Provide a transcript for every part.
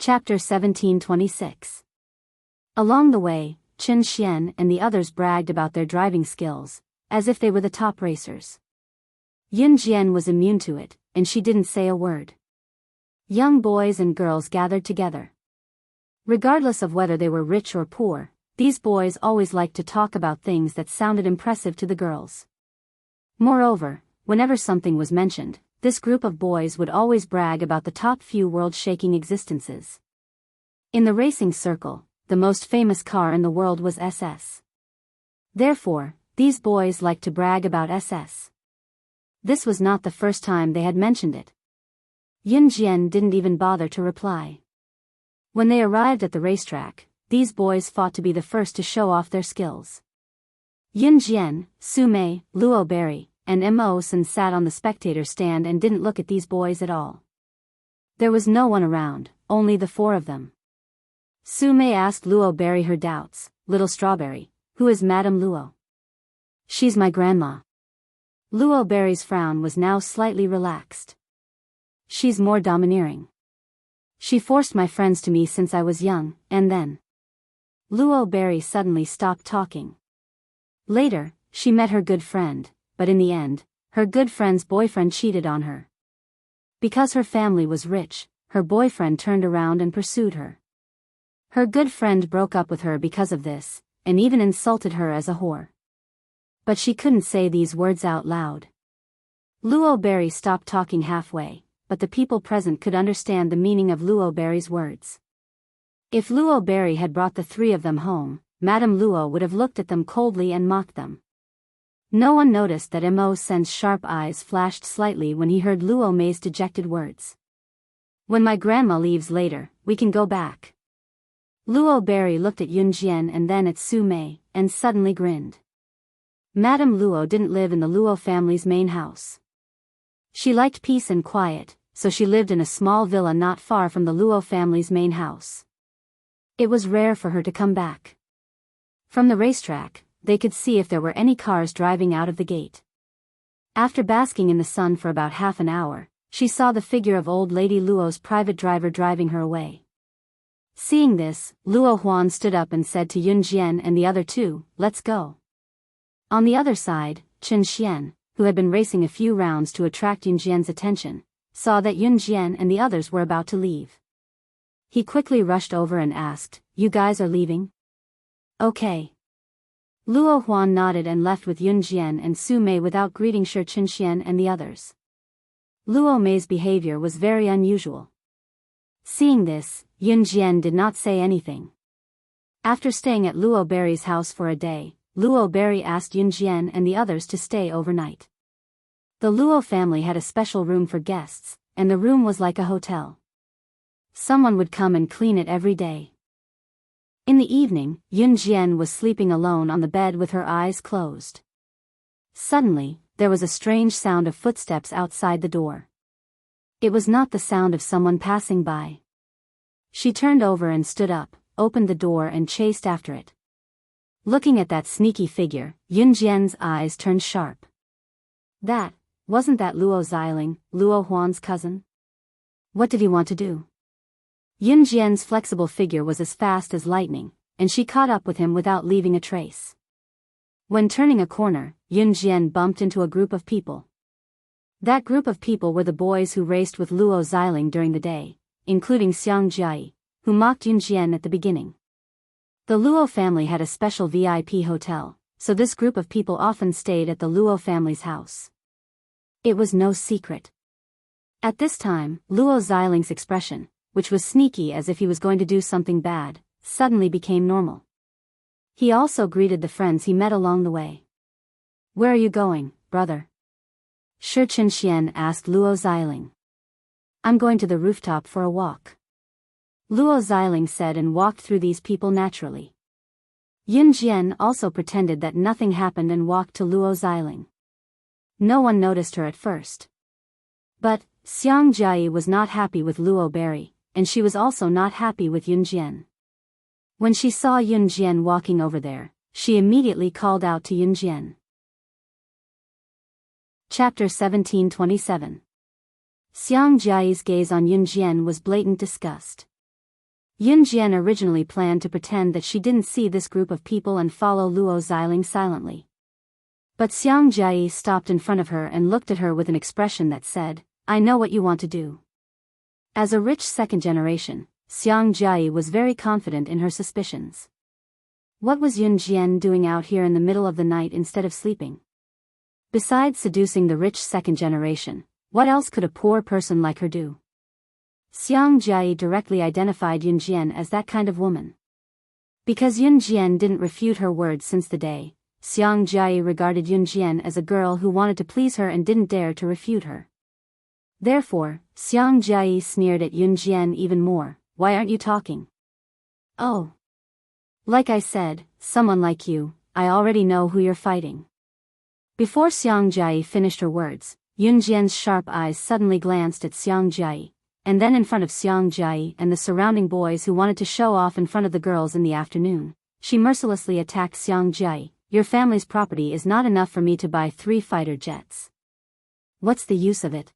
Chapter 1726. Along the way, Chen Xian and the others bragged about their driving skills, as if they were the top racers. Yun Jian was immune to it, and she didn't say a word. Young boys and girls gathered together. Regardless of whether they were rich or poor, these boys always liked to talk about things that sounded impressive to the girls. Moreover, whenever something was mentioned, this group of boys would always brag about the top few world-shaking existences. In the racing circle, the most famous car in the world was SS. Therefore, these boys liked to brag about SS. This was not the first time they had mentioned it. Yun Jian didn't even bother to reply. When they arrived at the racetrack, these boys fought to be the first to show off their skills. Yun Jian, Su Mei, Luo Berry, and Mo Sun sat on the spectator stand and didn't look at these boys at all. There was no one around, only the four of them. Su Mei asked Luo Berry her doubts. "Little Strawberry, who is Madame Luo?" "She's my grandma." Luo Berry's frown was now slightly relaxed. "She's more domineering. She forced my friends to me since I was young, and then..." Luo Berry suddenly stopped talking. Later, she met her good friend, but in the end, her good friend's boyfriend cheated on her. Because her family was rich, her boyfriend turned around and pursued her. Her good friend broke up with her because of this, and even insulted her as a whore. But she couldn't say these words out loud. Luo Berry stopped talking halfway, but the people present could understand the meaning of Luo Berry's words. If Luo Berry had brought the three of them home, Madame Luo would have looked at them coldly and mocked them. No one noticed that Mo Sun's sharp eyes flashed slightly when he heard Luo Mei's dejected words. "When my grandma leaves later, we can go back." Luo Berry looked at Yun Jian and then at Su Mei, and suddenly grinned. Madame Luo didn't live in the Luo family's main house. She liked peace and quiet, so she lived in a small villa not far from the Luo family's main house. It was rare for her to come back. From the racetrack, they could see if there were any cars driving out of the gate. After basking in the sun for about half an hour, she saw the figure of old lady Luo's private driver driving her away. Seeing this, Luo Huan stood up and said to Yun Jian and the other two, "Let's go." On the other side, Chen Xian, who had been racing a few rounds to attract Yun Jian's attention, saw that Yun Jian and the others were about to leave. He quickly rushed over and asked, "You guys are leaving?" "Okay." Luo Huan nodded and left with Yun Jian and Su Mei without greeting Chen Xian and the others. Luo Mei's behavior was very unusual. Seeing this, Yun Jian did not say anything. After staying at Luo Berry's house for a day, Luo Berry asked Yun Jian and the others to stay overnight. The Luo family had a special room for guests, and the room was like a hotel. Someone would come and clean it every day. In the evening, Yun Jian was sleeping alone on the bed with her eyes closed. Suddenly, there was a strange sound of footsteps outside the door. It was not the sound of someone passing by. She turned over and stood up, opened the door and chased after it. Looking at that sneaky figure, Yun Jian's eyes turned sharp. Wasn't that Luo Xiling, Luo Huan's cousin? What did he want to do? Yun Jian's flexible figure was as fast as lightning, and she caught up with him without leaving a trace. When turning a corner, Yun Jian bumped into a group of people. That group of people were the boys who raced with Luo Xiling during the day, including Xiang Jiai, who mocked Yun Jian at the beginning. The Luo family had a special VIP hotel, so this group of people often stayed at the Luo family's house. It was no secret. At this time, Luo Xiling's expression, which was sneaky as if he was going to do something bad, suddenly became normal. He also greeted the friends he met along the way. "Where are you going, brother?" Chen Xian asked Luo Xiling. "I'm going to the rooftop for a walk," Luo Xiling said and walked through these people naturally. Yun Jian also pretended that nothing happened and walked to Luo Xiling. No one noticed her at first. But Xiang Jiai was not happy with Luo Berry, and she was also not happy with Yun Jian. When she saw Yun Jian walking over there, she immediately called out to Yun Jian. Chapter 1727. Xiang Jiai's gaze on Yun Jian was blatant disgust. Yun Jian originally planned to pretend that she didn't see this group of people and follow Luo Xiling silently. But Xiang Jia stopped in front of her and looked at her with an expression that said, "I know what you want to do." As a rich second generation, Xiang Jia was very confident in her suspicions. What was Yun Jian doing out here in the middle of the night instead of sleeping? Besides seducing the rich second generation, what else could a poor person like her do? Xiang Jia directly identified Yun Jian as that kind of woman. Because Yun Jian didn't refute her words since the day, Xiang Jia regarded Yun Jian as a girl who wanted to please her and didn't dare to refute her. Therefore, Xiang Jia sneered at Yun Jian even more. "Why aren't you talking?" "Oh. Like I said, someone like you, I already know who you're fighting." Before Xiang Jia finished her words, Yun Jian's sharp eyes suddenly glanced at Xiang Jia, and then in front of Xiang Jia and the surrounding boys who wanted to show off in front of the girls in the afternoon, she mercilessly attacked Xiang Jia. "Your family's property is not enough for me to buy 3 fighter jets. What's the use of it?"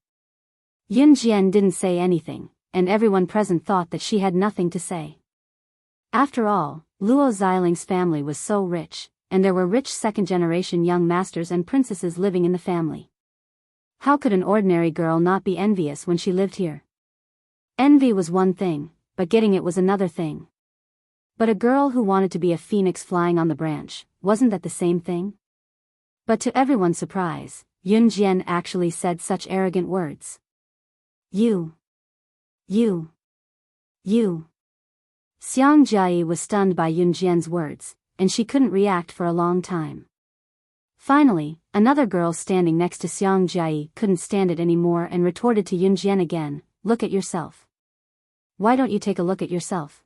Yun Jian didn't say anything, and everyone present thought that she had nothing to say. After all, Luo Xiling's family was so rich, and there were rich second-generation young masters and princesses living in the family. How could an ordinary girl not be envious when she lived here? Envy was one thing, but getting it was another thing. But a girl who wanted to be a phoenix flying on the branch, wasn't that the same thing? But to everyone's surprise, Yun Jian actually said such arrogant words. You. Xiang Jia was stunned by Yun Jian's words, and she couldn't react for a long time. Finally, another girl standing next to Xiang Jia couldn't stand it anymore and retorted to Yun Jian again, "Look at yourself. Why don't you take a look at yourself?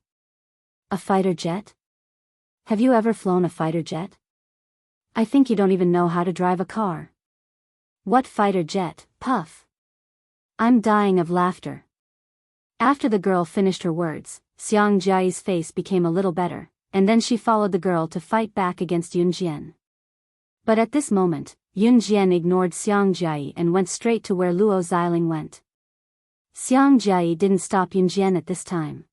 A fighter jet? Have you ever flown a fighter jet? I think you don't even know how to drive a car. What fighter jet, puff?" I'm dying of laughter. After the girl finished her words, Xiang Jia's face became a little better, and then she followed the girl to fight back against Yun Jian. But at this moment, Yun Jian ignored Xiang Jia and went straight to where Luo Xiling went. Xiang Jia didn't stop Yun Jian at this time.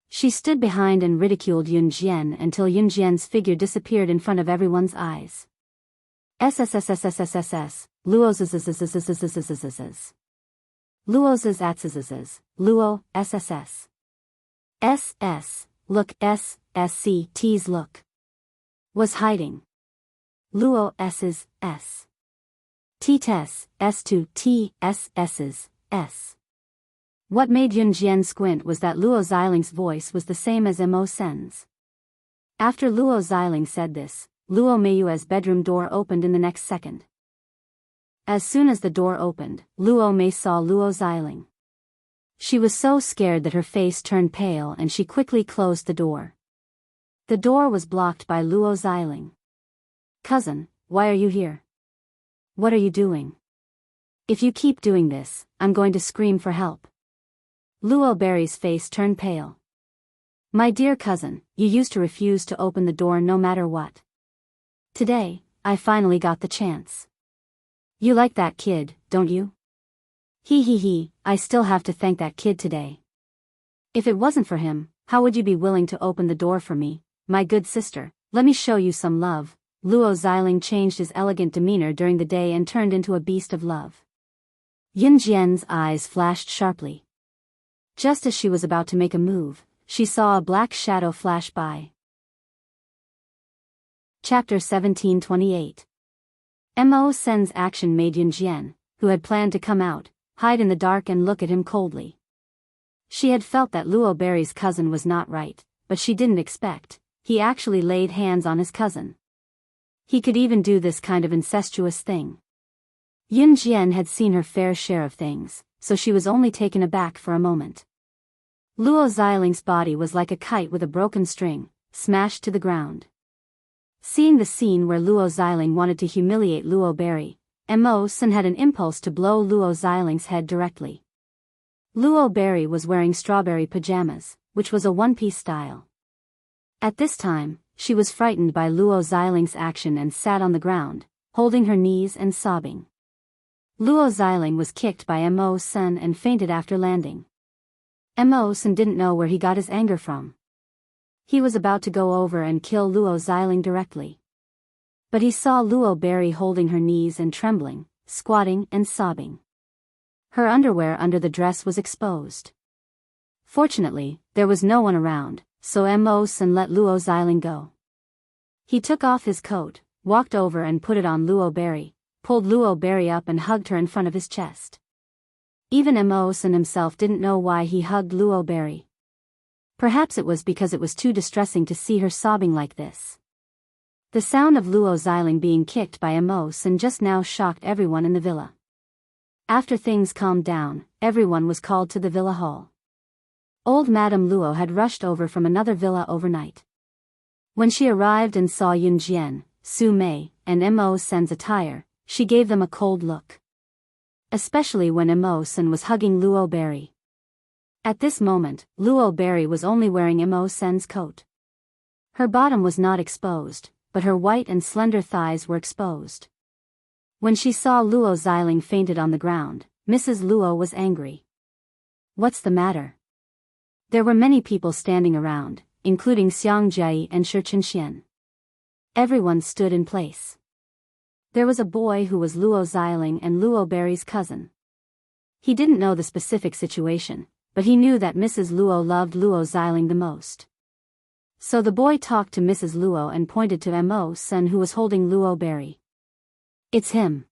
She stood behind and ridiculed Yun Jian until Yun Jian's figure disappeared in front of everyone's eyes. SSSSSSSS, Luo's Luo's atzazazaz, Luo, SSS. SS, look SSCT's look. Was hiding. Luo S's, S. T-Tess, S2 T, S. What made Yun Jian squint was that Luo Xiling's voice was the same as Mo Sen's. After Luo Xiling said this, Luo Meiyue's bedroom door opened in the next second. As soon as the door opened, Luo Mei saw Luo Xiling. She was so scared that her face turned pale and she quickly closed the door. The door was blocked by Luo Xiling. "Cousin, why are you here? What are you doing? If you keep doing this, I'm going to scream for help." Luo Berry's face turned pale. "My dear cousin, you used to refuse to open the door no matter what. Today, I finally got the chance. You like that kid, don't you? He, I still have to thank that kid today. If it wasn't for him, how would you be willing to open the door for me, my good sister? Let me show you some love." Luo Xiling changed his elegant demeanor during the day and turned into a beast of love. Yun Jian's eyes flashed sharply. Just as she was about to make a move, she saw a black shadow flash by. Chapter 1728. Mo Sen's action made Yun Jian, who had planned to come out, hide in the dark and look at him coldly. She had felt that Luo Berry's cousin was not right, but she didn't expect he actually laid hands on his cousin. He could even do this kind of incestuous thing. Yun Jian had seen her fair share of things, so she was only taken aback for a moment. Luo Xiling's body was like a kite with a broken string, smashed to the ground. Seeing the scene where Luo Xiling wanted to humiliate Luo Berry, Mo Sen had an impulse to blow Luo Xiling's head directly. Luo Berry was wearing strawberry pajamas, which was a one-piece style. At this time, she was frightened by Luo Xiling's action and sat on the ground, holding her knees and sobbing. Luo Xiling was kicked by Mo Sen and fainted after landing. Emosen didn't know where he got his anger from. He was about to go over and kill Luo Xiling directly. But he saw Luo Berry holding her knees and trembling, squatting and sobbing. Her underwear under the dress was exposed. Fortunately, there was no one around, so Emosen let Luo Xiling go. He took off his coat, walked over and put it on Luo Berry, pulled Luo Berry up and hugged her in front of his chest. Even Emosen himself didn't know why he hugged Luo Berry. Perhaps it was because it was too distressing to see her sobbing like this. The sound of Luo Xiling being kicked by Emosen just now shocked everyone in the villa. After things calmed down, everyone was called to the villa hall. Old Madame Luo had rushed over from another villa overnight. When she arrived and saw Yun Jian, Su Mei, and Emosen's attire, she gave them a cold look. Especially when Emosen was hugging Luo Berry. At this moment, Luo Berry was only wearing Emosen's coat. Her bottom was not exposed, but her white and slender thighs were exposed. When she saw Luo Xiling fainted on the ground, Mrs. Luo was angry. What's the matter? There were many people standing around, including Xiang Jie and Shi Qianxian. Everyone stood in place. There was a boy who was Luo Xiling and Luo Berry's cousin. He didn't know the specific situation, but he knew that Mrs. Luo loved Luo Xiling the most. So the boy talked to Mrs. Luo and pointed to Emosen who was holding Luo Berry. It's him.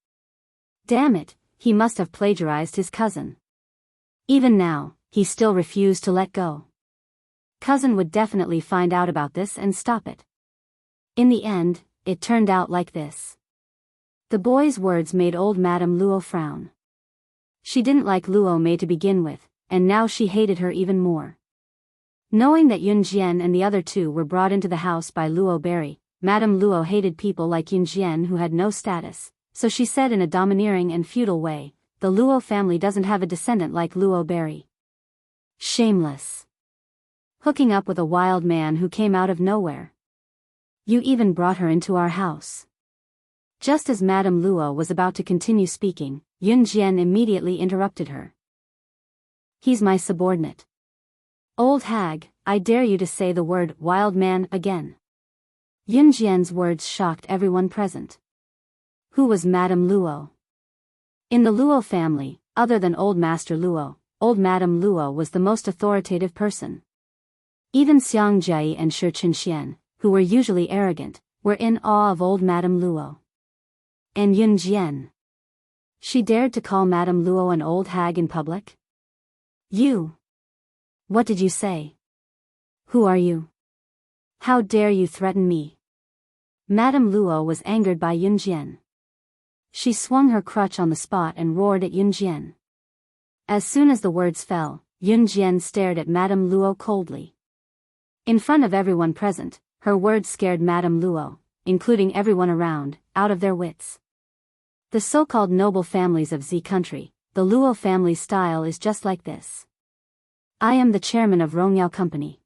Damn it, he must have plagiarized his cousin. Even now, he still refused to let go. Cousin would definitely find out about this and stop it. In the end, it turned out like this. The boy's words made old Madame Luo frown. She didn't like Luo Mei to begin with, and now she hated her even more. Knowing that Yun Jian and the other two were brought into the house by Luo Berry, Madame Luo hated people like Yun Jian who had no status, so she said in a domineering and feudal way, the Luo family doesn't have a descendant like Luo Berry. Shameless. Hooking up with a wild man who came out of nowhere. You even brought her into our house. Just as Madame Luo was about to continue speaking, Yun Jian immediately interrupted her. He's my subordinate. Old hag, I dare you to say the word wild man again. Yun Jian's words shocked everyone present. Who was Madame Luo? In the Luo family, other than Old Master Luo, Old Madame Luo was the most authoritative person. Even Xiang Jie and Shi Qianxian, who were usually arrogant, were in awe of Old Madame Luo. And Yun Jian. She dared to call Madame Luo an old hag in public? You. What did you say? Who are you? How dare you threaten me? Madame Luo was angered by Yun Jian. She swung her crutch on the spot and roared at Yun Jian. As soon as the words fell, Yun Jian stared at Madame Luo coldly. In front of everyone present, her words scared Madame Luo, including everyone around, out of their wits. The so-called noble families of Z country, the Luo family style is just like this. I am the chairman of Rongyao Company.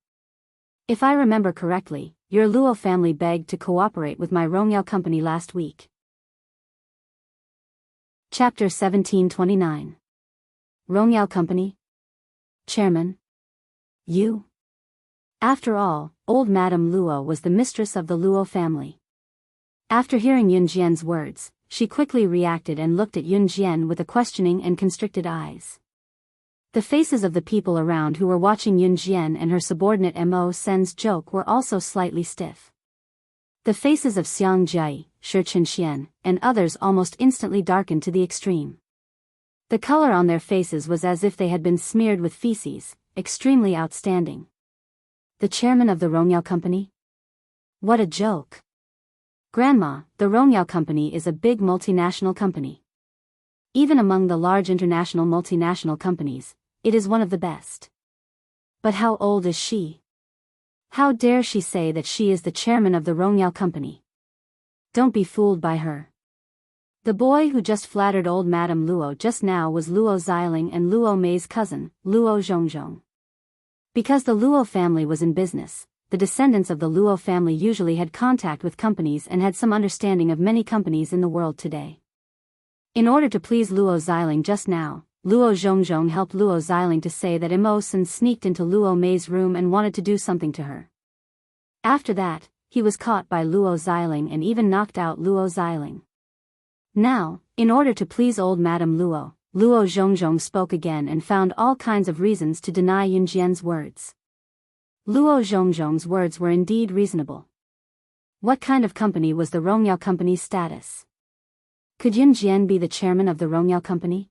If I remember correctly, your Luo family begged to cooperate with my Rongyao Company last week. Chapter 1729. Rongyao Company? Chairman? You? After all, old Madame Luo was the mistress of the Luo family. After hearing Yun Jian's words, she quickly reacted and looked at Yun Jian with a questioning and constricted eyes. The faces of the people around who were watching Yun Jian and her subordinate Emosen's joke were also slightly stiff. The faces of Xiang Jie, Shi Qianxian, and others almost instantly darkened to the extreme. The color on their faces was as if they had been smeared with feces, extremely outstanding. The chairman of the Rongyao Company? What a joke! Grandma, the Rongyao Company is a big multinational company. Even among the large international multinational companies, it is one of the best. But how old is she? How dare she say that she is the chairman of the Rongyao Company? Don't be fooled by her. The boy who just flattered old Madame Luo just now was Luo Xiling and Luo Mei's cousin, Luo Zhongzhong. Because the Luo family was in business, the descendants of the Luo family usually had contact with companies and had some understanding of many companies in the world today. In order to please Luo Xiling just now, Luo Zhongzhong helped Luo Xiling to say that Mo Sen sneaked into Luo Mei's room and wanted to do something to her. After that, he was caught by Luo Xiling and even knocked out Luo Xiling. Now, in order to please old Madame Luo, Luo Zhongzhong spoke again and found all kinds of reasons to deny Yun Jian's words. Luo Zhongzhong's words were indeed reasonable. What kind of company was the Rongyao Company's status? Could Yun Jian be the chairman of the Rongyao Company?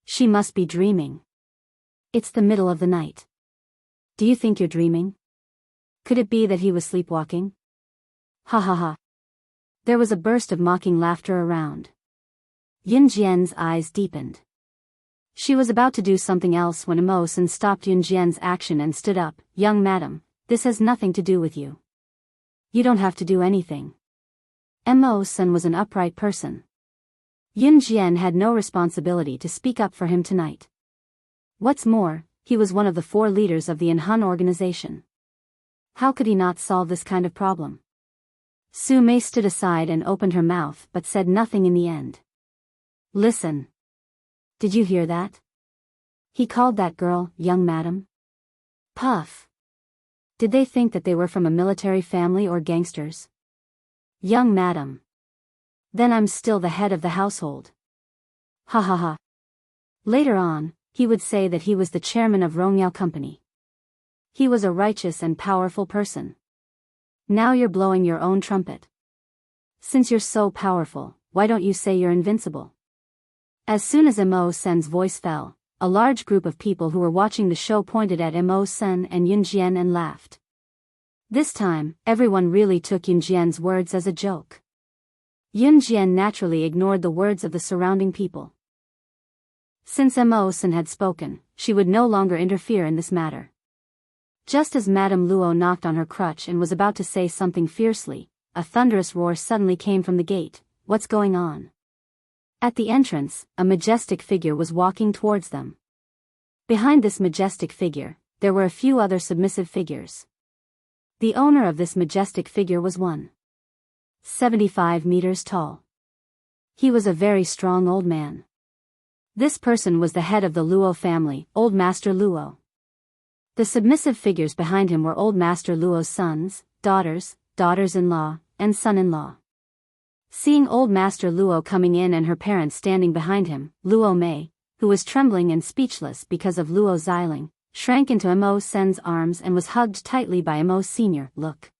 She must be dreaming. It's the middle of the night. Do you think you're dreaming? Could it be that he was sleepwalking? Ha ha ha. There was a burst of mocking laughter around. Yun Jian's eyes deepened. She was about to do something else when Mo Sen stopped Yun Jian's action and stood up. Young madam, this has nothing to do with you. You don't have to do anything. Mo Sen was an upright person. Yun Jian had no responsibility to speak up for him tonight. What's more, he was one of the 4 leaders of the Enhan organization. How could he not solve this kind of problem? Su Mei stood aside and opened her mouth but said nothing in the end. Listen. Did you hear that? He called that girl, young madam. Puff. Did they think that they were from a military family or gangsters? Young madam. Then I'm still the head of the household. Ha ha ha. Later on, he would say that he was the chairman of Rongyao Company. He was a righteous and powerful person. Now you're blowing your own trumpet. Since you're so powerful, why don't you say you're invincible? As soon as Mo Sen's voice fell, a large group of people who were watching the show pointed at Mo Sen and Yun Jian and laughed. This time, everyone really took Yun Jian's words as a joke. Yun Jian naturally ignored the words of the surrounding people. Since Mo Sen had spoken, she would no longer interfere in this matter. Just as Madame Luo knocked on her crutch and was about to say something fiercely, a thunderous roar suddenly came from the gate. What's going on? At the entrance, a majestic figure was walking towards them. Behind this majestic figure, there were a few other submissive figures. The owner of this majestic figure was 175 meters tall. He was a very strong old man. This person was the head of the Luo family, Old Master Luo. The submissive figures behind him were Old Master Luo's sons, daughters, daughters-in-law, and son-in-law. Seeing Old Master Luo coming in and her parents standing behind him, Luo Mei, who was trembling and speechless because of Luo Xiling, shrank into Mo Sen's arms and was hugged tightly by Mo Sr. Look.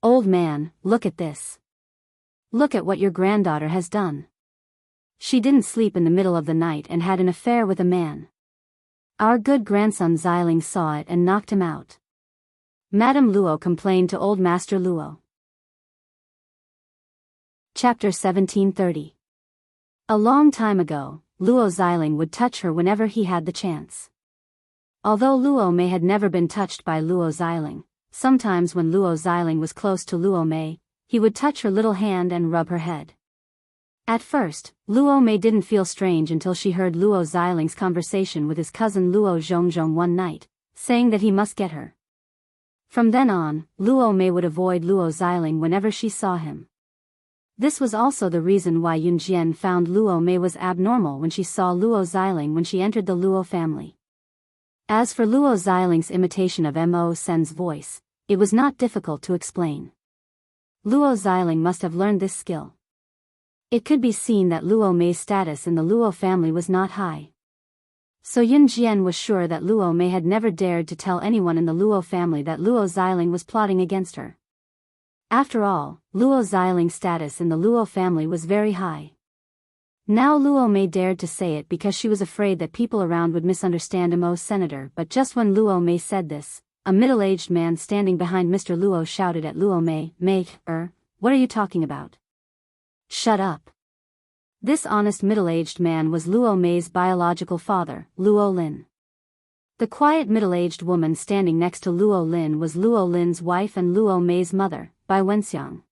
Old man, look at this. Look at what your granddaughter has done. She didn't sleep in the middle of the night and had an affair with a man. Our good grandson Xiling saw it and knocked him out. Madame Luo complained to Old Master Luo. Chapter 1730. A long time ago, Luo Xiling would touch her whenever he had the chance. Although Luo Mei had never been touched by Luo Xiling, sometimes when Luo Xiling was close to Luo Mei, he would touch her little hand and rub her head. At first, Luo Mei didn't feel strange until she heard Luo Xiling's conversation with his cousin Luo Zhongzhong one night, saying that he must get her. From then on, Luo Mei would avoid Luo Xiling whenever she saw him. This was also the reason why Yun Jian found Luo Mei was abnormal when she saw Luo Xiling when she entered the Luo family. As for Luo Xiling's imitation of Mo Sen's voice, it was not difficult to explain. Luo Xiling must have learned this skill. It could be seen that Luo Mei's status in the Luo family was not high. So Yun Jian was sure that Luo Mei had never dared to tell anyone in the Luo family that Luo Xiling was plotting against her. After all, Luo Xiling's status in the Luo family was very high. Now Luo Mei dared to say it because she was afraid that people around would misunderstand Mo's senator, but just when Luo Mei said this, a middle-aged man standing behind Mr. Luo shouted at Luo Mei, what are you talking about? Shut up. This honest middle-aged man was Luo Mei's biological father, Luo Lin. The quiet middle-aged woman standing next to Luo Lin was Luo Lin's wife and Luo Mei's mother, Bai Wenxiang.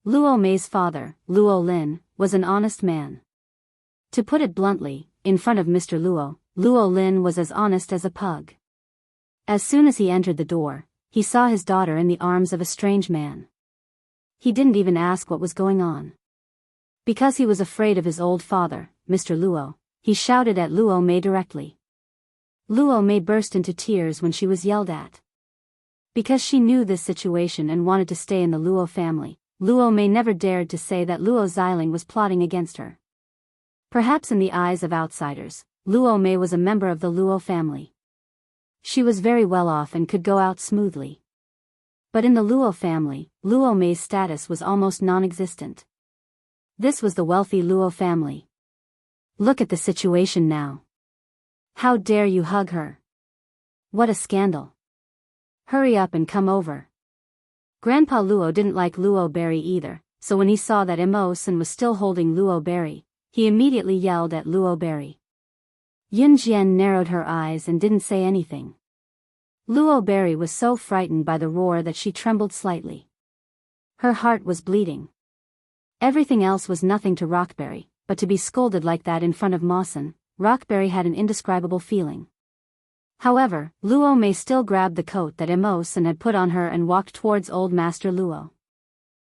Luo Mei's father, Luo Lin, was an honest man. To put it bluntly, in front of Mr. Luo, Luo Lin was as honest as a pug. As soon as he entered the door, he saw his daughter in the arms of a strange man. He didn't even ask what was going on. Because he was afraid of his old father, Mr. Luo, he shouted at Luo Mei directly. Luo Mei burst into tears when she was yelled at. Because she knew this situation and wanted to stay in the Luo family, Luo Mei never dared to say that Luo Xiling was plotting against her. Perhaps in the eyes of outsiders, Luo Mei was a member of the Luo family. She was very well off and could go out smoothly. But in the Luo family, Luo Mei's status was almost non-existent. This was the wealthy Luo family. Look at the situation now. How dare you hug her? What a scandal. Hurry up and come over. Grandpa Luo didn't like Luo Berry either, so when he saw that Emosen was still holding Luo Berry, he immediately yelled at Luo Berry. Yun Jian narrowed her eyes and didn't say anything. Luo Berry was so frightened by the roar that she trembled slightly. Her heart was bleeding. Everything else was nothing to Rockberry, but to be scolded like that in front of Mawson, Rockberry had an indescribable feeling. However, Luo Mei still grabbed the coat that Emosen had put on her and walked towards Old Master Luo.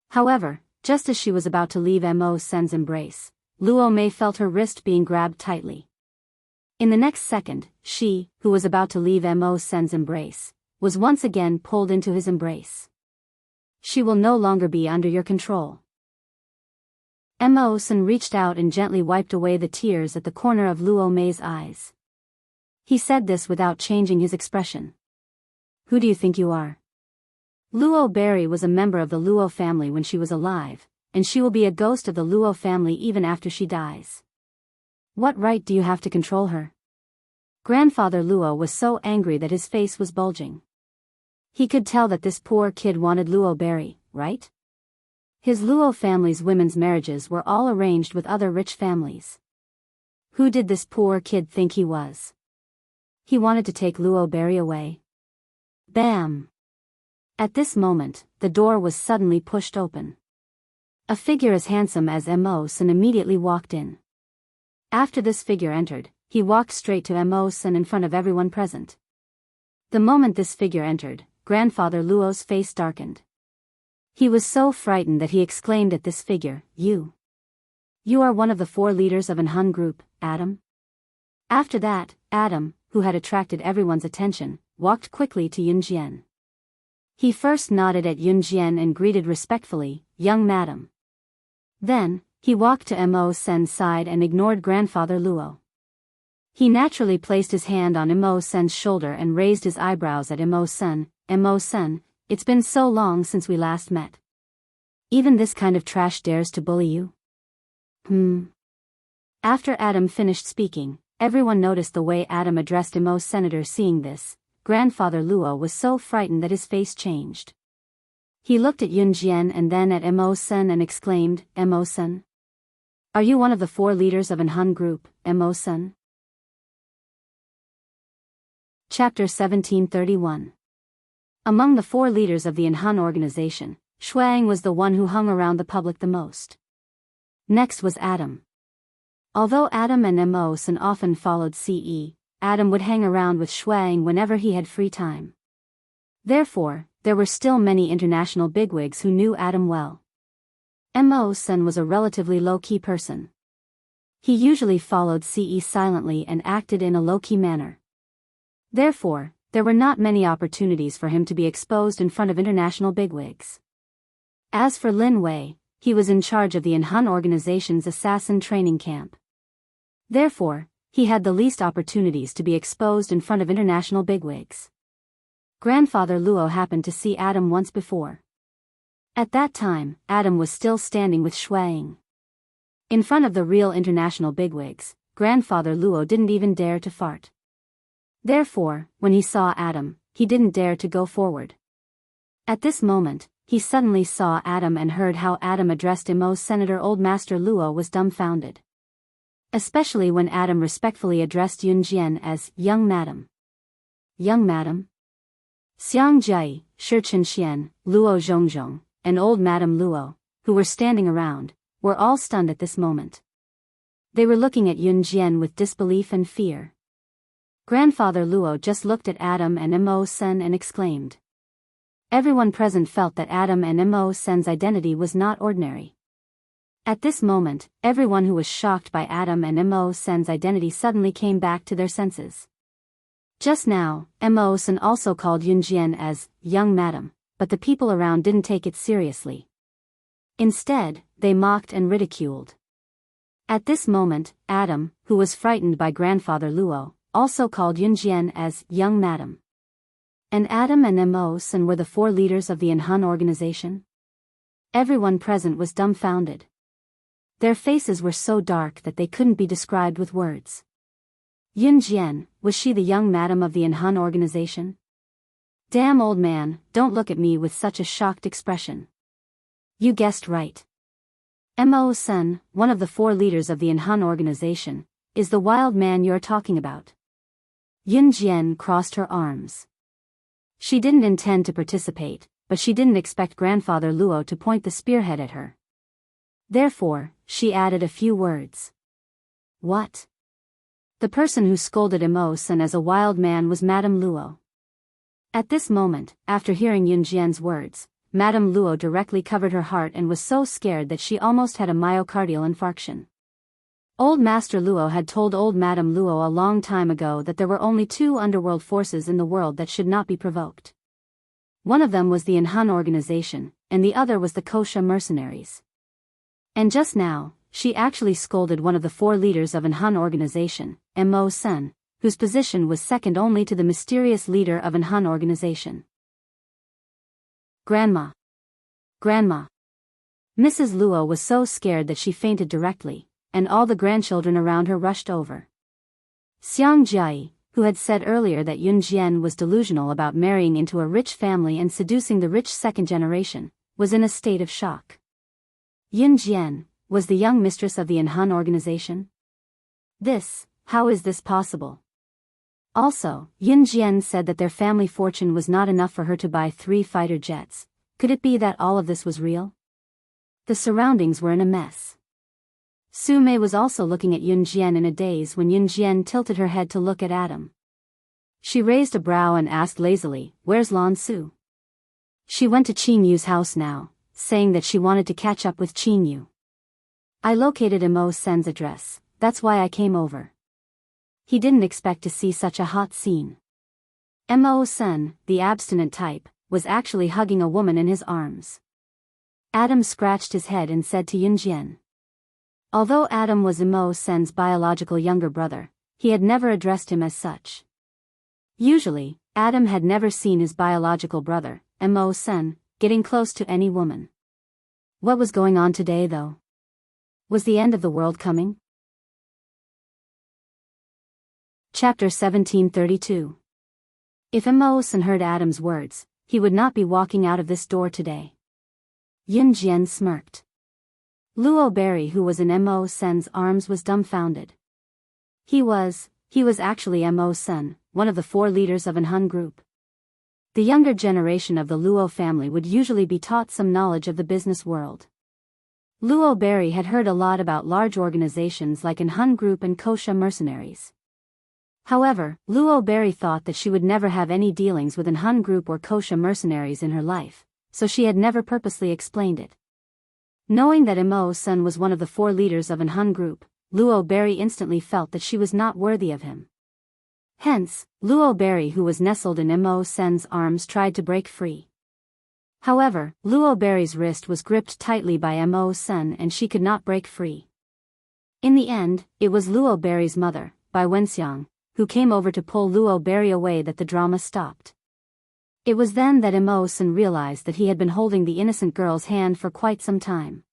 However, just as she was about to leave Emosen's embrace, Luo Mei felt her wrist being grabbed tightly. In the next second, she, who was about to leave Emosen's embrace, was once again pulled into his embrace. She will no longer be under your control. Emosen reached out and gently wiped away the tears at the corner of Luo Mei's eyes. He said this without changing his expression. Who do you think you are? Luo Berry was a member of the Luo family when she was alive, and she will be a ghost of the Luo family even after she dies. What right do you have to control her? Grandfather Luo was so angry that his face was bulging. He could tell that this poor kid wanted Luo Berry, right? His Luo family's women's marriages were all arranged with other rich families. Who did this poor kid think he was? He wanted to take Luo Berry away. Bam! At this moment, the door was suddenly pushed open. A figure as handsome as Emosen immediately walked in. After this figure entered, he walked straight to Emosen in front of everyone present. The moment this figure entered, Grandfather Luo's face darkened. He was so frightened that he exclaimed at this figure, You are one of the 4 leaders of an Hun group, Adam? After that, Adam, who had attracted everyone's attention, walked quickly to Yun Jian. He first nodded at Yun Jian and greeted respectfully, Young madam. Then, he walked to Emosen's side and ignored Grandfather Luo. He naturally placed his hand on Emosen's shoulder and raised his eyebrows at Emosen. Emosen, it's been so long since we last met. Even this kind of trash dares to bully you? After Adam finished speaking, everyone noticed the way Adam addressed Emosen. Seeing this, Grandfather Luo was so frightened that his face changed. He looked at Yun Jian and then at Emosen and exclaimed, Emosen? Are you one of the 4 leaders of an Hun group, Emosen? Chapter 1731. Among the 4 leaders of the Hun organization, Shuang was the one who hung around the public the most. Next was Adam. Although Adam and Emosen often followed CE, Adam would hang around with Shuang whenever he had free time. Therefore, there were still many international bigwigs who knew Adam well. Emosen was a relatively low-key person. He usually followed CE silently and acted in a low-key manner. Therefore, there were not many opportunities for him to be exposed in front of international bigwigs. As for Lin Wei, he was in charge of the Hun organization's assassin training camp. Therefore, he had the least opportunities to be exposed in front of international bigwigs. Grandfather Luo happened to see Adam once before. At that time, Adam was still standing with Shuang. In front of the real international bigwigs, Grandfather Luo didn't even dare to fart. Therefore, when he saw Adam, he didn't dare to go forward. At this moment, he suddenly saw Adam and heard how Adam addressed Emosen. Old Master Luo was dumbfounded. Especially when Adam respectfully addressed Yun Jian as, Young madam. Young madam? Xiang Jai, Shi Qian, Luo Zhongzhong, and Old Madam Luo, who were standing around, were all stunned at this moment. They were looking at Yun Jian with disbelief and fear. Grandfather Luo just looked at Adam and Emosen and exclaimed. Everyone present felt that Adam and Emosen's identity was not ordinary. At this moment, everyone who was shocked by Adam and Mo Sen's identity suddenly came back to their senses. Just now, Mo Sen also called Yunjian as young madam, but the people around didn't take it seriously. Instead, they mocked and ridiculed. At this moment, Adam, who was frightened by grandfather Luo, also called Yunjian as young madam. And Adam and Mo Sen were the 4 leaders of the Inhun organization? Everyone present was dumbfounded. Their faces were so dark that they couldn't be described with words. Yunjian, was she the young madam of the Inhun organization? Damn old man, don't look at me with such a shocked expression. You guessed right. Mo Sen, one of the 4 leaders of the Inhun organization, is the wild man you're talking about. Yunjian crossed her arms. She didn't intend to participate, but she didn't expect grandfather Luo to point the spearhead at her. Therefore, she added a few words. What? The person who scolded Mo Sen as a wild man was Madame Luo. At this moment, after hearing Yunjian's words, Madame Luo directly covered her heart and was so scared that she almost had a myocardial infarction. Old Master Luo had told old Madame Luo a long time ago that there were only 2 underworld forces in the world that should not be provoked. One of them was the Inhun organization, and the other was the Kosha mercenaries. And just now, she actually scolded one of the 4 leaders of Inhun organization, Mo Sen, whose position was second only to the mysterious leader of Inhun organization. Grandma. Grandma. Mrs. Luo was so scared that she fainted directly, and all the grandchildren around her rushed over. Xiang Jiai, who had said earlier that Yunjian was delusional about marrying into a rich family and seducing the rich second generation, was in a state of shock. Yunjian, was the young mistress of the Inhun organization? How is this possible? Also, Yunjian said that their family fortune was not enough for her to buy 3 fighter jets. Could it be that all of this was real? The surroundings were in a mess. Su Mei was also looking at Yunjian in a daze when Yunjian tilted her head to look at Adam. She raised a brow and asked lazily, "Where's Lan Su?" She went to Qin Yu's house now, saying that she wanted to catch up with Qin Yu. I located Mo Sen's address, that's why I came over. He didn't expect to see such a hot scene. Mo Sen, the abstinent type, was actually hugging a woman in his arms. Adam scratched his head and said to Yunjian. Although Adam was Mo Sen's biological younger brother, he had never addressed him as such. Usually, Adam had never seen his biological brother, Mo Sen, getting close to any woman. What was going on today though? Was the end of the world coming? Chapter 1732. If Mo Sen heard Adam's words, he would not be walking out of this door today. Yunjian smirked. Luo Berry, who was in Mo Sen's arms, was dumbfounded. He was actually Mo Sen, one of the 4 leaders of Inhun group. The younger generation of the Luo family would usually be taught some knowledge of the business world. Luo Berry had heard a lot about large organizations like Inhun Group and Kosha mercenaries. However, Luo Berry thought that she would never have any dealings with Inhun Group or Kosha mercenaries in her life, so she had never purposely explained it. Knowing that Mo Sen was one of the 4 leaders of Inhun Group, Luo Berry instantly felt that she was not worthy of him. Hence, Luo Berry, who was nestled in Mo Sen's arms, tried to break free. However, Luo Berry's wrist was gripped tightly by Mo Sen and she could not break free. In the end, it was Luo Berry's mother, Bai Wenxiang, who came over to pull Luo Berry away that the drama stopped. It was then that Mo Sen realized that he had been holding the innocent girl's hand for quite some time.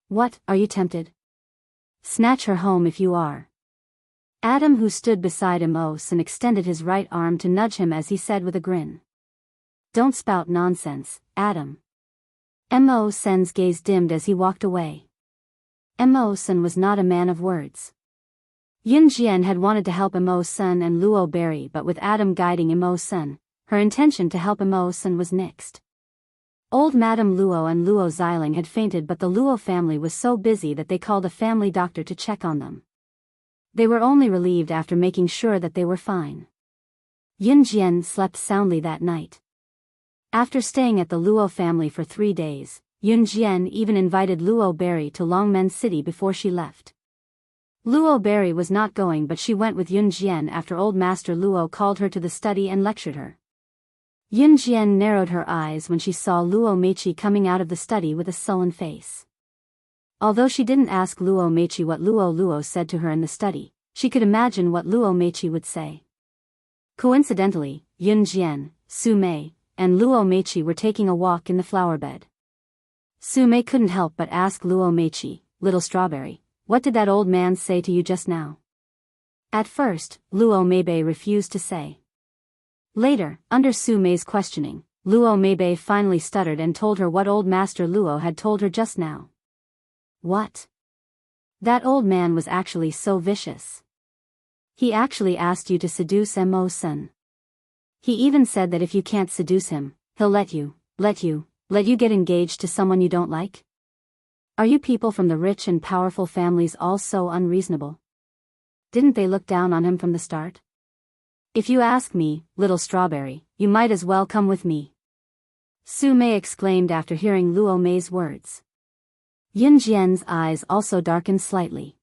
What, are you tempted? Snatch her home if you are. Adam, who stood beside Mo Sen, extended his right arm to nudge him as he said with a grin. Don't spout nonsense, Adam. Mo Sen's gaze dimmed as he walked away. Mo Sen was not a man of words. Yunjian had wanted to help Mo Sen and Luo Berry, but with Adam guiding Mo Sen, her intention to help Mo Sen was nixed. Old Madame Luo and Luo Xiling had fainted, but the Luo family was so busy that they called a family doctor to check on them. They were only relieved after making sure that they were fine. Yunjian slept soundly that night. After staying at the Luo family for 3 days, Yun Jian even invited Luo Berry to Longmen City before she left. Luo Berry was not going, but she went with Yun Jian after Old Master Luo called her to the study and lectured her. Yun Jian narrowed her eyes when she saw Luo Meiqi coming out of the study with a sullen face. Although she didn't ask Luo Meiqi what Luo said to her in the study, she could imagine what Luo Meiqi would say. Coincidentally, Yun Jian, Su Mei, and Luo Meiqi were taking a walk in the flower bed. Su Mei couldn't help but ask Luo Meiqi, "Little Strawberry, what did that old man say to you just now?" At first, Luo Meibei refused to say. Later, under Su Mei's questioning, Luo Meibei finally stuttered and told her what Old Master Luo had told her just now. What? That old man was actually so vicious. He actually asked you to seduce Mo-san. He even said that if you can't seduce him, he'll let you get engaged to someone you don't like? Are you people from the rich and powerful families all so unreasonable? Didn't they look down on him from the start? If you ask me, Little Strawberry, you might as well come with me. Su Mei exclaimed after hearing Luo Mei's words. Yun Jian's eyes also darkened slightly.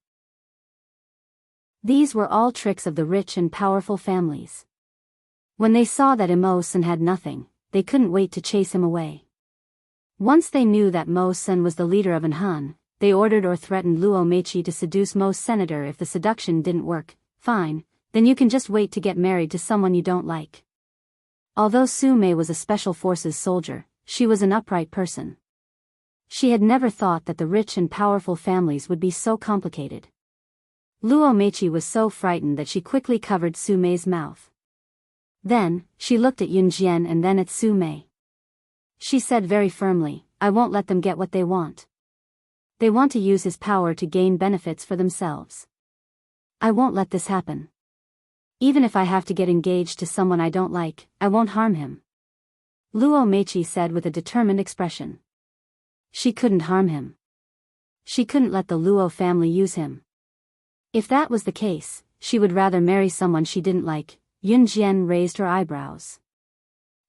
These were all tricks of the rich and powerful families. When they saw that Mo-san had nothing, they couldn't wait to chase him away. Once they knew that Mo-san was the leader of Han, they ordered or threatened Luo Meiqi to seduce Mo's senator. If the seduction didn't work, fine, then you can just wait to get married to someone you don't like. Although Su Mei was a special forces soldier, she was an upright person. She had never thought that the rich and powerful families would be so complicated. Luo Meiqi was so frightened that she quickly covered Su Mei's mouth. Then, she looked at Yun Jian and then at Su Mei. She said very firmly, "I won't let them get what they want. They want to use his power to gain benefits for themselves. I won't let this happen. Even if I have to get engaged to someone I don't like, I won't harm him." Luo Meiqi said with a determined expression. She couldn't harm him. She couldn't let the Luo family use him. If that was the case, she would rather marry someone she didn't like. Yun Jian raised her eyebrows.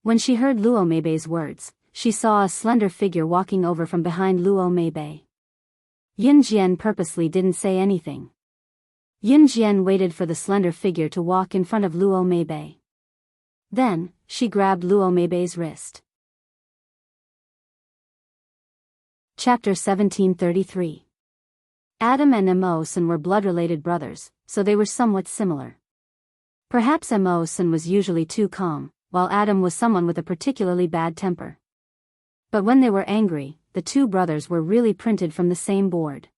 When she heard Luo Meibei's words, she saw a slender figure walking over from behind Luo Meibei. Yun Jian purposely didn't say anything. Yun Jian waited for the slender figure to walk in front of Luo Meibei. Then, she grabbed Luo Meibei's wrist. Chapter 1733. Adam and Mo-san were blood-related brothers, so they were somewhat similar. Perhaps Mo-san was usually too calm, while Adam was someone with a particularly bad temper. But when they were angry, the two brothers were really printed from the same board.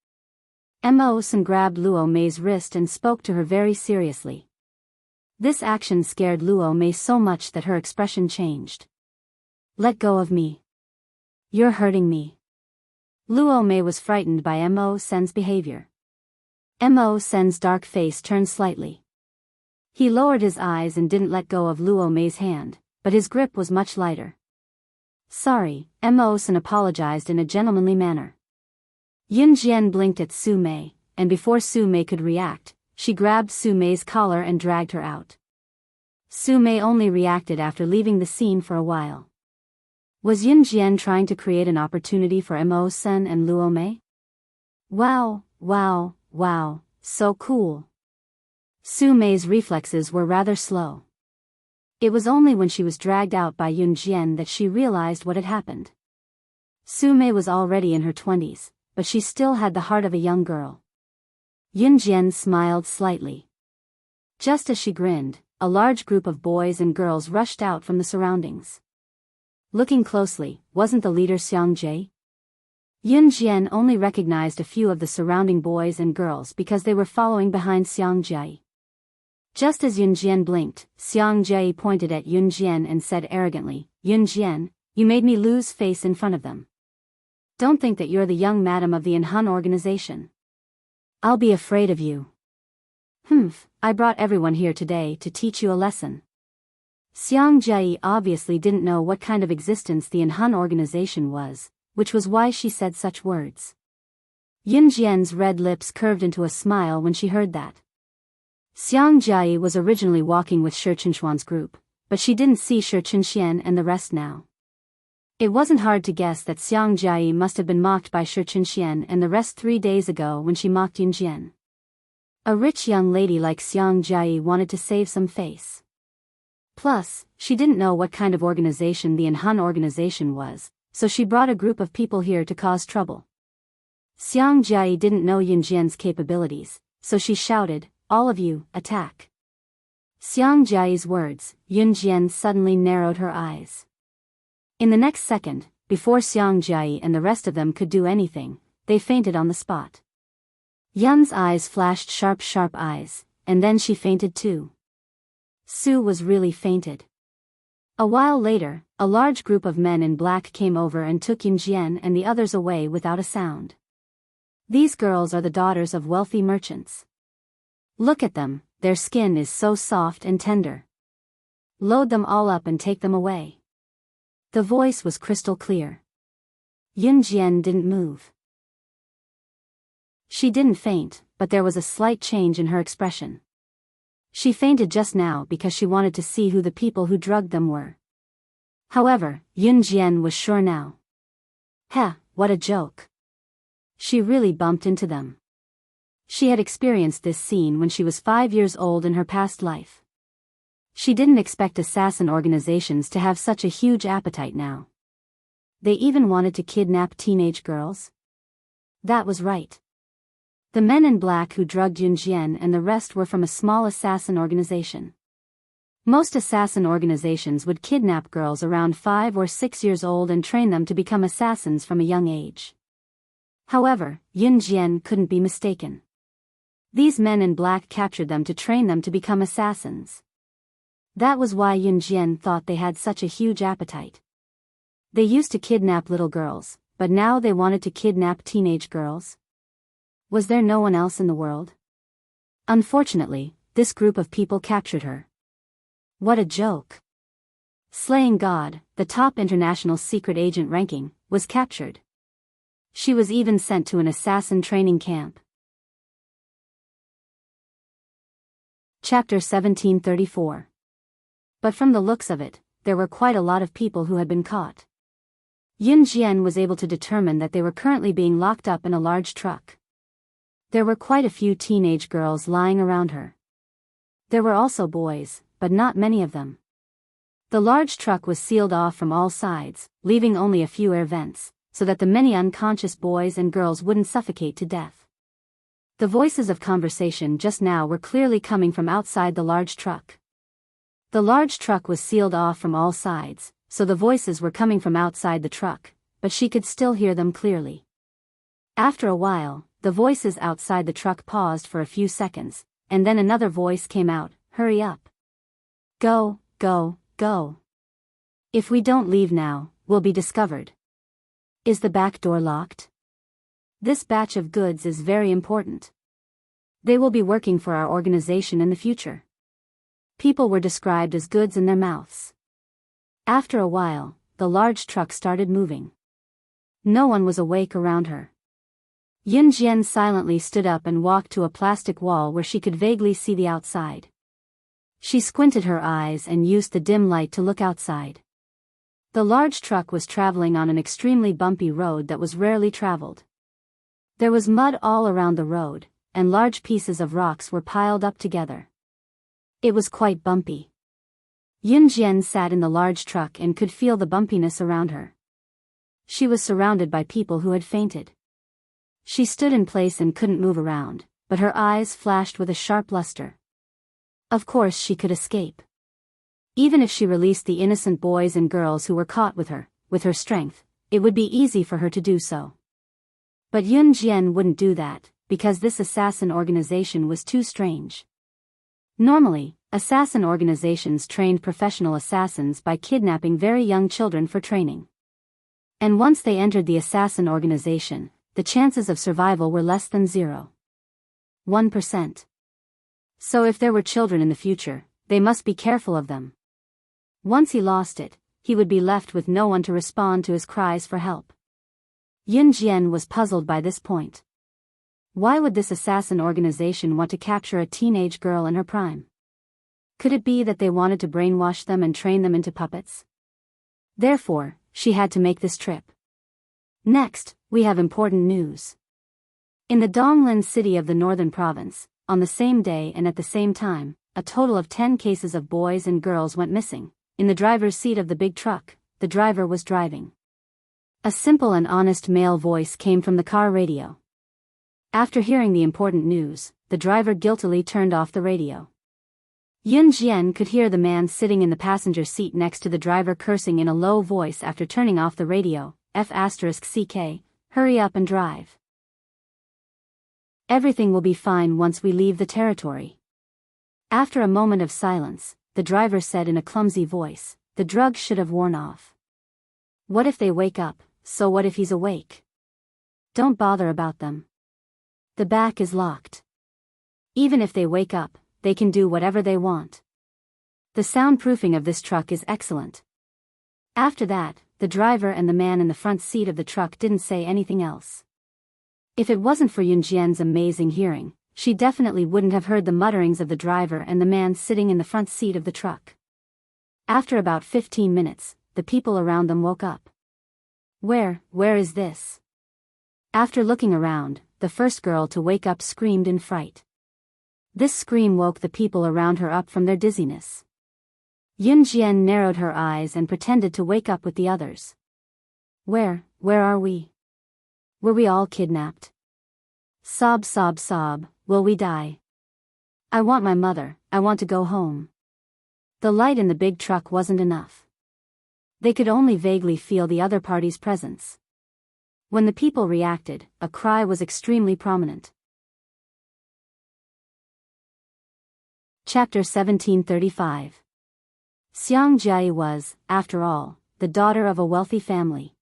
Mo-san grabbed Luo Mei's wrist and spoke to her very seriously. This action scared Luo Mei so much that her expression changed. "Let go of me. You're hurting me." Luo Mei was frightened by Mo-san's behavior. Mo-san's dark face turned slightly. He lowered his eyes and didn't let go of Luo Mei's hand, but his grip was much lighter. "Sorry," Mo-san apologized in a gentlemanly manner. Yun Jian blinked at Su Mei, and before Su Mei could react, she grabbed Su Mei's collar and dragged her out. Su Mei only reacted after leaving the scene for a while. Was Yun Jian trying to create an opportunity for Mo-san and Luo Mei? Wow, so cool. Su Mei's reflexes were rather slow. It was only when she was dragged out by Yun Jian that she realized what had happened. Su Mei was already in her 20s, but she still had the heart of a young girl. Yun Jian smiled slightly. Just as she grinned, a large group of boys and girls rushed out from the surroundings. Looking closely, wasn't the leader Xiang Jie? Yun Jian only recognized a few of the surrounding boys and girls because they were following behind Xiang Jie. Just as Yun Jian blinked, Xiang Jie pointed at Yun Jian and said arrogantly, "Yun Jian, you made me lose face in front of them. Don't think that you're the young madam of the Han organization. I'll be afraid of you." I brought everyone here today to teach you a lesson." Xiang Jie obviously didn't know what kind of existence the Han organization was, which was why she said such words. Yun Jian's red lips curved into a smile when she heard that. Xiang Jie was originally walking with Shi Qinshuan's group, but she didn't see Shi Qinshuan and the rest now. It wasn't hard to guess that Xiang Jiayi must have been mocked by Shi Qinxian and the rest 3 days ago when she mocked Yin Jian. A rich young lady like Xiang Jiayi wanted to save some face. Plus, she didn't know what kind of organization the Anhan organization was, so she brought a group of people here to cause trouble. Xiang Jiayi didn't know Yin Jian's capabilities, so she shouted, "All of you, attack." Xiang Jiayi's words, Yin Jian suddenly narrowed her eyes. In the next second, before Xiang Jiayi and the rest of them could do anything, they fainted on the spot. Yun's eyes flashed sharp eyes, and then she fainted too. Su was really fainted. A while later, a large group of men in black came over and took Yin Jian and the others away without a sound. These girls are the daughters of wealthy merchants. Look at them, their skin is so soft and tender. Load them all up and take them away. The voice was crystal clear. Yin Jian didn't move. She didn't faint, but there was a slight change in her expression. She fainted just now because she wanted to see who the people who drugged them were. However, Yin Jian was sure now. Heh, what a joke. She really bumped into them. She had experienced this scene when she was 5 years old in her past life. She didn't expect assassin organizations to have such a huge appetite now. They even wanted to kidnap teenage girls? That was right. The men in black who drugged Yin Jian and the rest were from a small assassin organization. Most assassin organizations would kidnap girls around 5 or 6 years old and train them to become assassins from a young age. However, Yin Jian couldn't be mistaken. These men in black captured them to train them to become assassins. That was why Yin Jian thought they had such a huge appetite. They used to kidnap little girls, but now they wanted to kidnap teenage girls? Was there no one else in the world? Unfortunately, this group of people captured her. What a joke. Slaying God, the top international secret agent ranking, was captured. She was even sent to an assassin training camp. Chapter 1734. But from the looks of it, there were quite a lot of people who had been caught. Yin Jian was able to determine that they were currently being locked up in a large truck. There were quite a few teenage girls lying around her. There were also boys, but not many of them. The large truck was sealed off from all sides, leaving only a few air vents, so that the many unconscious boys and girls wouldn't suffocate to death. The voices of conversation just now were clearly coming from outside the large truck. The large truck was sealed off from all sides, so the voices were coming from outside the truck, but she could still hear them clearly. After a while, the voices outside the truck paused for a few seconds, and then another voice came out, "Hurry up. Go, go, go. If we don't leave now, we'll be discovered. Is the back door locked? This batch of goods is very important. They will be working for our organization in the future." People were described as goods in their mouths. After a while, the large truck started moving. No one was awake around her. Yin Jian silently stood up and walked to a plastic wall where she could vaguely see the outside. She squinted her eyes and used the dim light to look outside. The large truck was traveling on an extremely bumpy road that was rarely traveled. There was mud all around the road, and large pieces of rocks were piled up together. It was quite bumpy. Yin Jian sat in the large truck and could feel the bumpiness around her. She was surrounded by people who had fainted. She stood in place and couldn't move around, but her eyes flashed with a sharp luster. Of course she could escape. Even if she released the innocent boys and girls who were caught with her strength, it would be easy for her to do so. But Yin Jian wouldn't do that, because this assassin organization was too strange. Normally, assassin organizations trained professional assassins by kidnapping very young children for training. And once they entered the assassin organization, the chances of survival were less than 0.1%. So if there were children in the future, they must be careful of them. Once he lost it, he would be left with no one to respond to his cries for help. Yin Jian was puzzled by this point. Why would this assassin organization want to capture a teenage girl in her prime? Could it be that they wanted to brainwash them and train them into puppets? Therefore, she had to make this trip. Next, we have important news. In the Donglin city of the northern province, on the same day and at the same time, a total of 10 cases of boys and girls went missing. In the driver's seat of the big truck, the driver was driving. A simple and honest male voice came from the car radio. After hearing the important news, the driver guiltily turned off the radio. Yun Jian could hear the man sitting in the passenger seat next to the driver cursing in a low voice after turning off the radio. F***ck, hurry up and drive. Everything will be fine once we leave the territory. After a moment of silence, the driver said in a clumsy voice, the drugs should have worn off. What if they wake up, so what if he's awake? Don't bother about them. The back is locked. Even if they wake up, they can do whatever they want. The soundproofing of this truck is excellent. After that, the driver and the man in the front seat of the truck didn't say anything else. If it wasn't for Yun Jian's amazing hearing, she definitely wouldn't have heard the mutterings of the driver and the man sitting in the front seat of the truck. After about 15 minutes, the people around them woke up. Where is this? After looking around, the first girl to wake up screamed in fright. This scream woke the people around her up from their dizziness. Yun Jian narrowed her eyes and pretended to wake up with the others. Where are we? Were we all kidnapped? Sob, will we die? I want my mother, I want to go home. The light in the big truck wasn't enough. They could only vaguely feel the other party's presence. When the people reacted, a cry was extremely prominent. Chapter 1735. Xiang Jia was, after all, the daughter of a wealthy family.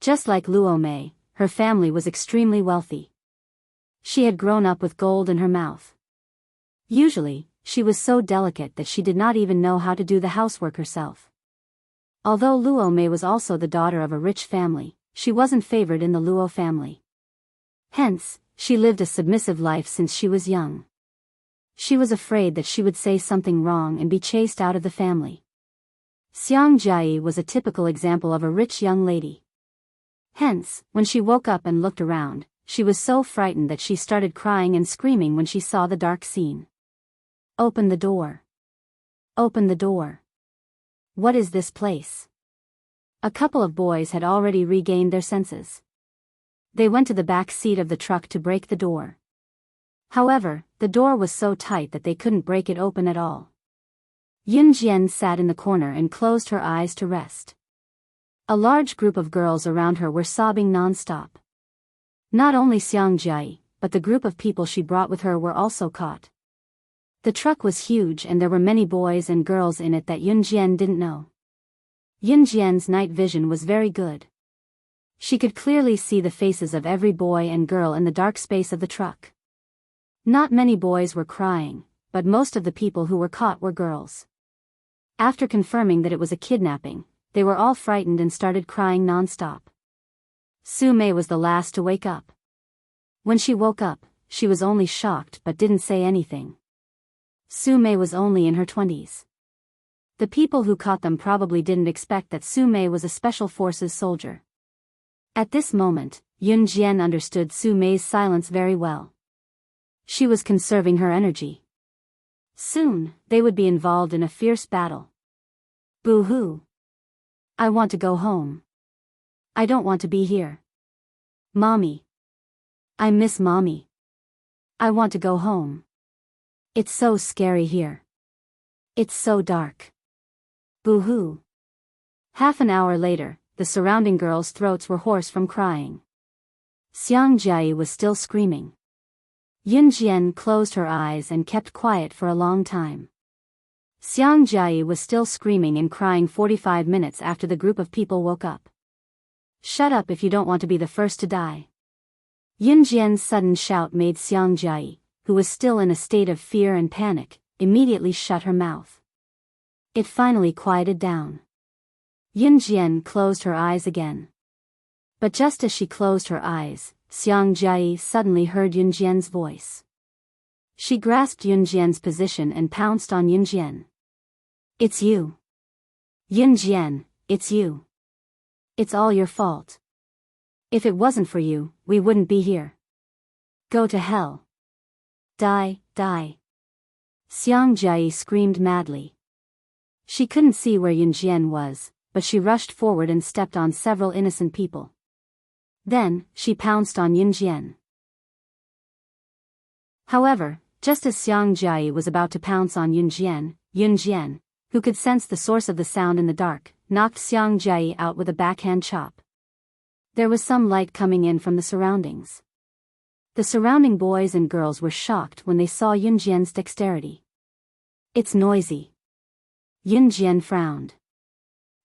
Just like Luo Mei, her family was extremely wealthy. She had grown up with gold in her mouth. Usually, she was so delicate that she did not even know how to do the housework herself. Although Luo Mei was also the daughter of a rich family, she wasn't favored in the Luo family. Hence, she lived a submissive life since she was young. She was afraid that she would say something wrong and be chased out of the family. Xiang Jia was a typical example of a rich young lady. Hence, when she woke up and looked around, she was so frightened that she started crying and screaming when she saw the dark scene. Open the door. Open the door. What is this place? A couple of boys had already regained their senses. They went to the back seat of the truck to break the door. However, the door was so tight that they couldn't break it open at all. Yun Jian sat in the corner and closed her eyes to rest. A large group of girls around her were sobbing non-stop. Not only Xiang Jia, but the group of people she brought with her were also caught. The truck was huge and there were many boys and girls in it that Yun Jian didn't know. Yun Jian's night vision was very good. She could clearly see the faces of every boy and girl in the dark space of the truck. Not many boys were crying, but most of the people who were caught were girls. After confirming that it was a kidnapping, they were all frightened and started crying non-stop. Su Mei was the last to wake up. When she woke up, she was only shocked but didn't say anything. Su Mei was only in her 20s. The people who caught them probably didn't expect that Su Mei was a special forces soldier. At this moment, Yun Jian understood Su Mei's silence very well. She was conserving her energy. Soon, they would be involved in a fierce battle. Boo-hoo. I want to go home. I don't want to be here. Mommy. I miss Mommy. I want to go home. It's so scary here. It's so dark. Boo-hoo. Half an hour later, the surrounding girls' throats were hoarse from crying. Xiang Jia was still screaming. Yun Jian closed her eyes and kept quiet for a long time. Xiang Jia was still screaming and crying 45 minutes after the group of people woke up. Shut up if you don't want to be the first to die. Yun Jian's sudden shout made Xiang Jia, who was still in a state of fear and panic, immediately shut her mouth. It finally quieted down. Yun Jian closed her eyes again. But just as she closed her eyes, Xiang Jia suddenly heard Yun Jian's voice. She grasped Yun Jian's position and pounced on Yun Jian. It's you. Yun Jian, it's you. It's all your fault. If it wasn't for you, we wouldn't be here. Go to hell. Die, die. Xiang Jie screamed madly. She couldn't see where Yun Jian was, but she rushed forward and stepped on several innocent people. Then, she pounced on Yun Jian. However, just as Xiang Jie was about to pounce on Yun Jian, who could sense the source of the sound in the dark, knocked Xiang Jie out with a backhand chop. There was some light coming in from the surroundings. The surrounding boys and girls were shocked when they saw Yun Jian's dexterity. It's noisy. Yun Jian frowned.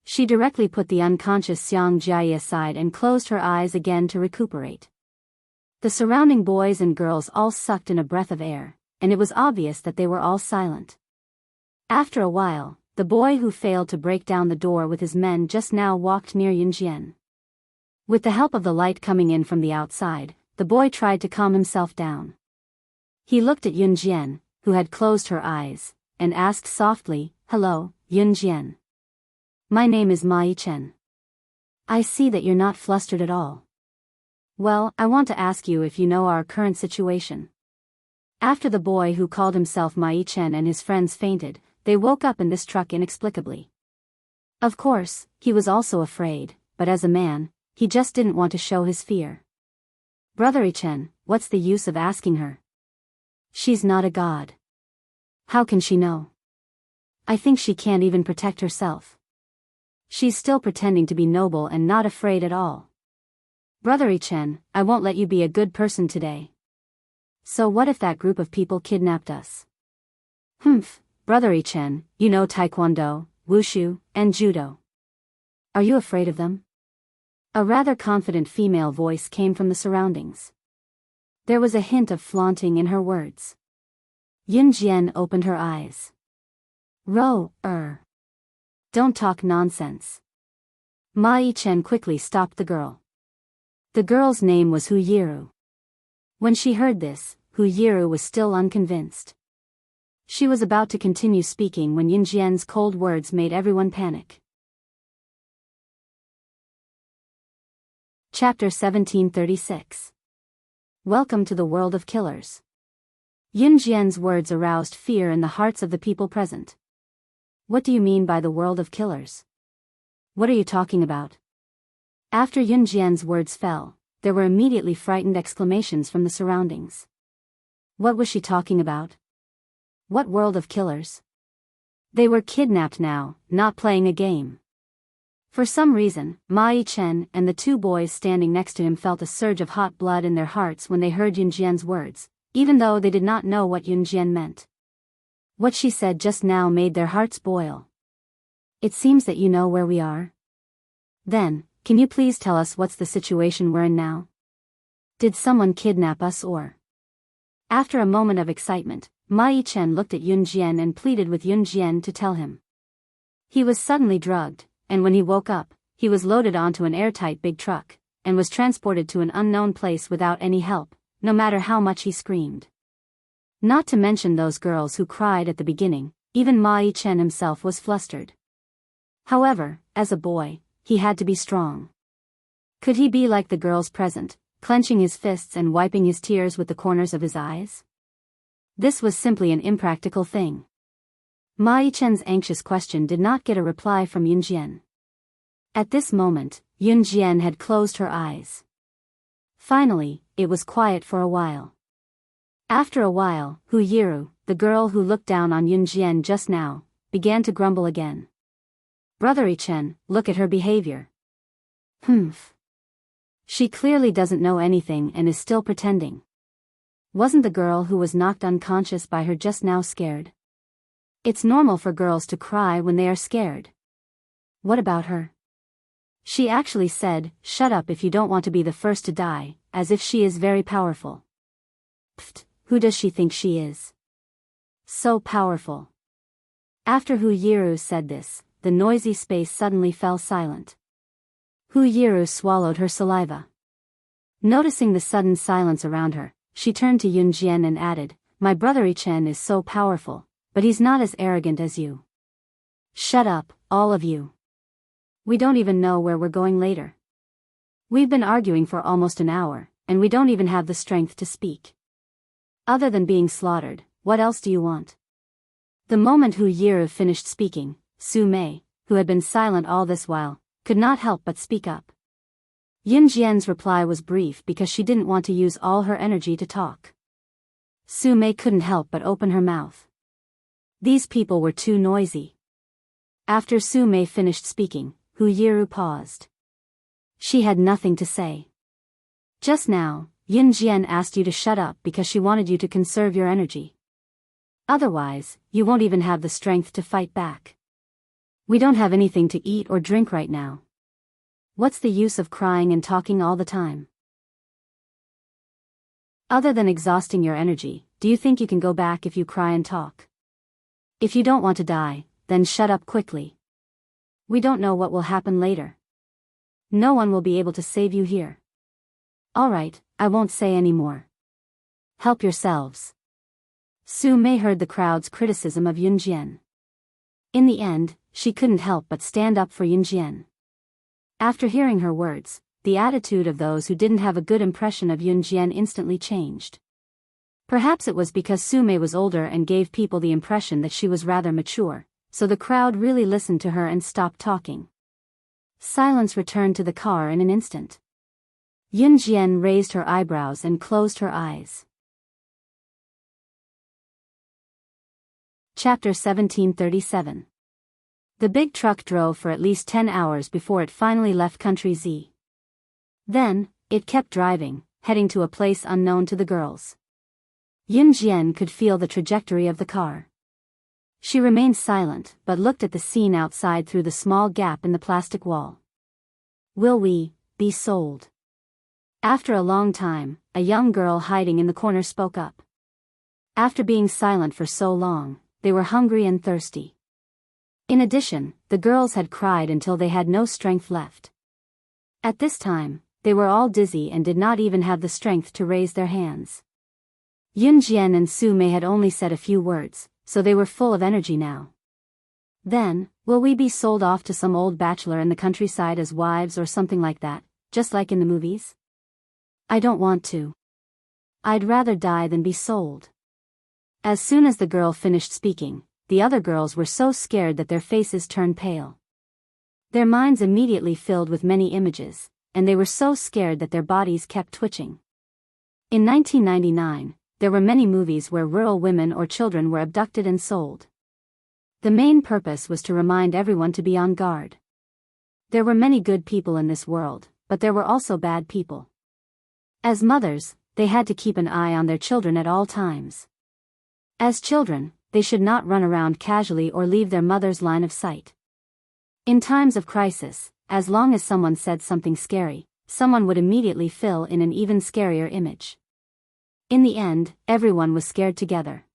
She directly put the unconscious Xiang Jie aside and closed her eyes again to recuperate. The surrounding boys and girls all sucked in a breath of air, and it was obvious that they were all silent. After a while, the boy who failed to break down the door with his men just now walked near Yun Jian. With the help of the light coming in from the outside, the boy tried to calm himself down. He looked at Yun Jian, who had closed her eyes, and asked softly, "Hello, Yun Jian. My name is Ma Yichen. I see that you're not flustered at all. Well, I want to ask you if you know our current situation." After the boy who called himself Ma Yichen and his friends fainted, they woke up in this truck inexplicably. Of course, he was also afraid, but as a man, he just didn't want to show his fear. "Brother Yichen, what's the use of asking her? She's not a god. How can she know? I think she can't even protect herself. She's still pretending to be noble and not afraid at all. Brother Yichen, I won't let you be a good person today. So what if that group of people kidnapped us?" Brother Yichen, you know Taekwondo, Wushu, and Judo. Are you afraid of them?" A rather confident female voice came from the surroundings. There was a hint of flaunting in her words. Yun Jian opened her eyes. Don't talk nonsense." Ma Yichen quickly stopped the girl. The girl's name was Hu Yiru. When she heard this, Hu Yiru was still unconvinced. She was about to continue speaking when Yun Jian's cold words made everyone panic. Chapter 1736. Welcome to the world of killers. Yun Jian's words aroused fear in the hearts of the people present. "What do you mean by the world of killers? What are you talking about?" After Yun Jian's words fell, there were immediately frightened exclamations from the surroundings. What was she talking about? What world of killers? They were kidnapped now, not playing a game. For some reason, Ma Yichen and the two boys standing next to him felt a surge of hot blood in their hearts when they heard Yun Jian's words, even though they did not know what Yun Jian meant. What she said just now made their hearts boil. "It seems that you know where we are. Then, can you please tell us what's the situation we're in now? Did someone kidnap us or?" After a moment of excitement, Ma Yichen looked at Yun Jian and pleaded with Yun Jian to tell him. He was suddenly drugged, and when he woke up, he was loaded onto an airtight big truck, and was transported to an unknown place without any help, no matter how much he screamed. Not to mention those girls who cried at the beginning, even Ma Yichen himself was flustered. However, as a boy, he had to be strong. Could he be like the girls present, clenching his fists and wiping his tears with the corners of his eyes? This was simply an impractical thing. Ma Yichen's anxious question did not get a reply from Yun Jian. At this moment, Yun Jian had closed her eyes. Finally, it was quiet for a while. After a while, Hu Yiru, the girl who looked down on Yun Jian just now, began to grumble again. "Brother Yichen, look at her behavior. She clearly doesn't know anything and is still pretending. Wasn't the girl who was knocked unconscious by her just now scared? It's normal for girls to cry when they are scared. What about her? She actually said, 'Shut up if you don't want to be the first to die,' as if she is very powerful. Who does she think she is? So powerful." After Hu Yiru said this, the noisy space suddenly fell silent. Hu Yiru swallowed her saliva. Noticing the sudden silence around her, she turned to Yun Jian and added, "My brother Yichen is so powerful, but he's not as arrogant as you. Shut up, all of you. We don't even know where we're going later. We've been arguing for almost an hour, and we don't even have the strength to speak. Other than being slaughtered, what else do you want? The moment Hu Yiru finished speaking, Su Mei, who had been silent all this while, could not help but speak up. Yin Jian's reply was brief because she didn't want to use all her energy to talk. Su Mei couldn't help but open her mouth. These people were too noisy. After Su Mei finished speaking, Hu Yiru paused. She had nothing to say. Just now, Yin Jian asked you to shut up because she wanted you to conserve your energy. Otherwise, you won't even have the strength to fight back. We don't have anything to eat or drink right now. What's the use of crying and talking all the time? Other than exhausting your energy, do you think you can go back if you cry and talk? If you don't want to die, then shut up quickly. We don't know what will happen later. No one will be able to save you here. All right, I won't say any more. Help yourselves. Su Mei heard the crowd's criticism of Yin Jian. In the end, she couldn't help but stand up for Yin Jian. After hearing her words, the attitude of those who didn't have a good impression of Yin Jian instantly changed. Perhaps it was because Su Mei was older and gave people the impression that she was rather mature, so the crowd really listened to her and stopped talking. Silence returned to the car in an instant. Yin Jian raised her eyebrows and closed her eyes. Chapter 1737. The big truck drove for at least 10 hours before it finally left Country Z. Then, it kept driving, heading to a place unknown to the girls. Yin Jian could feel the trajectory of the car. She remained silent but looked at the scene outside through the small gap in the plastic wall. Will we be sold? After a long time, a young girl hiding in the corner spoke up. After being silent for so long, they were hungry and thirsty. In addition, the girls had cried until they had no strength left. At this time, they were all dizzy and did not even have the strength to raise their hands. Yin Jian and Su Mei had only said a few words, so they were full of energy now. Then, will we be sold off to some old bachelor in the countryside as wives or something like that, just like in the movies? I don't want to. I'd rather die than be sold. As soon as the girl finished speaking, the other girls were so scared that their faces turned pale. Their minds immediately filled with many images, and they were so scared that their bodies kept twitching. In 1999, there were many movies where rural women or children were abducted and sold. The main purpose was to remind everyone to be on guard. There were many good people in this world, but there were also bad people. As mothers, they had to keep an eye on their children at all times. As children, they should not run around casually or leave their mother's line of sight. In times of crisis, as long as someone said something scary, someone would immediately fill in an even scarier image. In the end, everyone was scared together.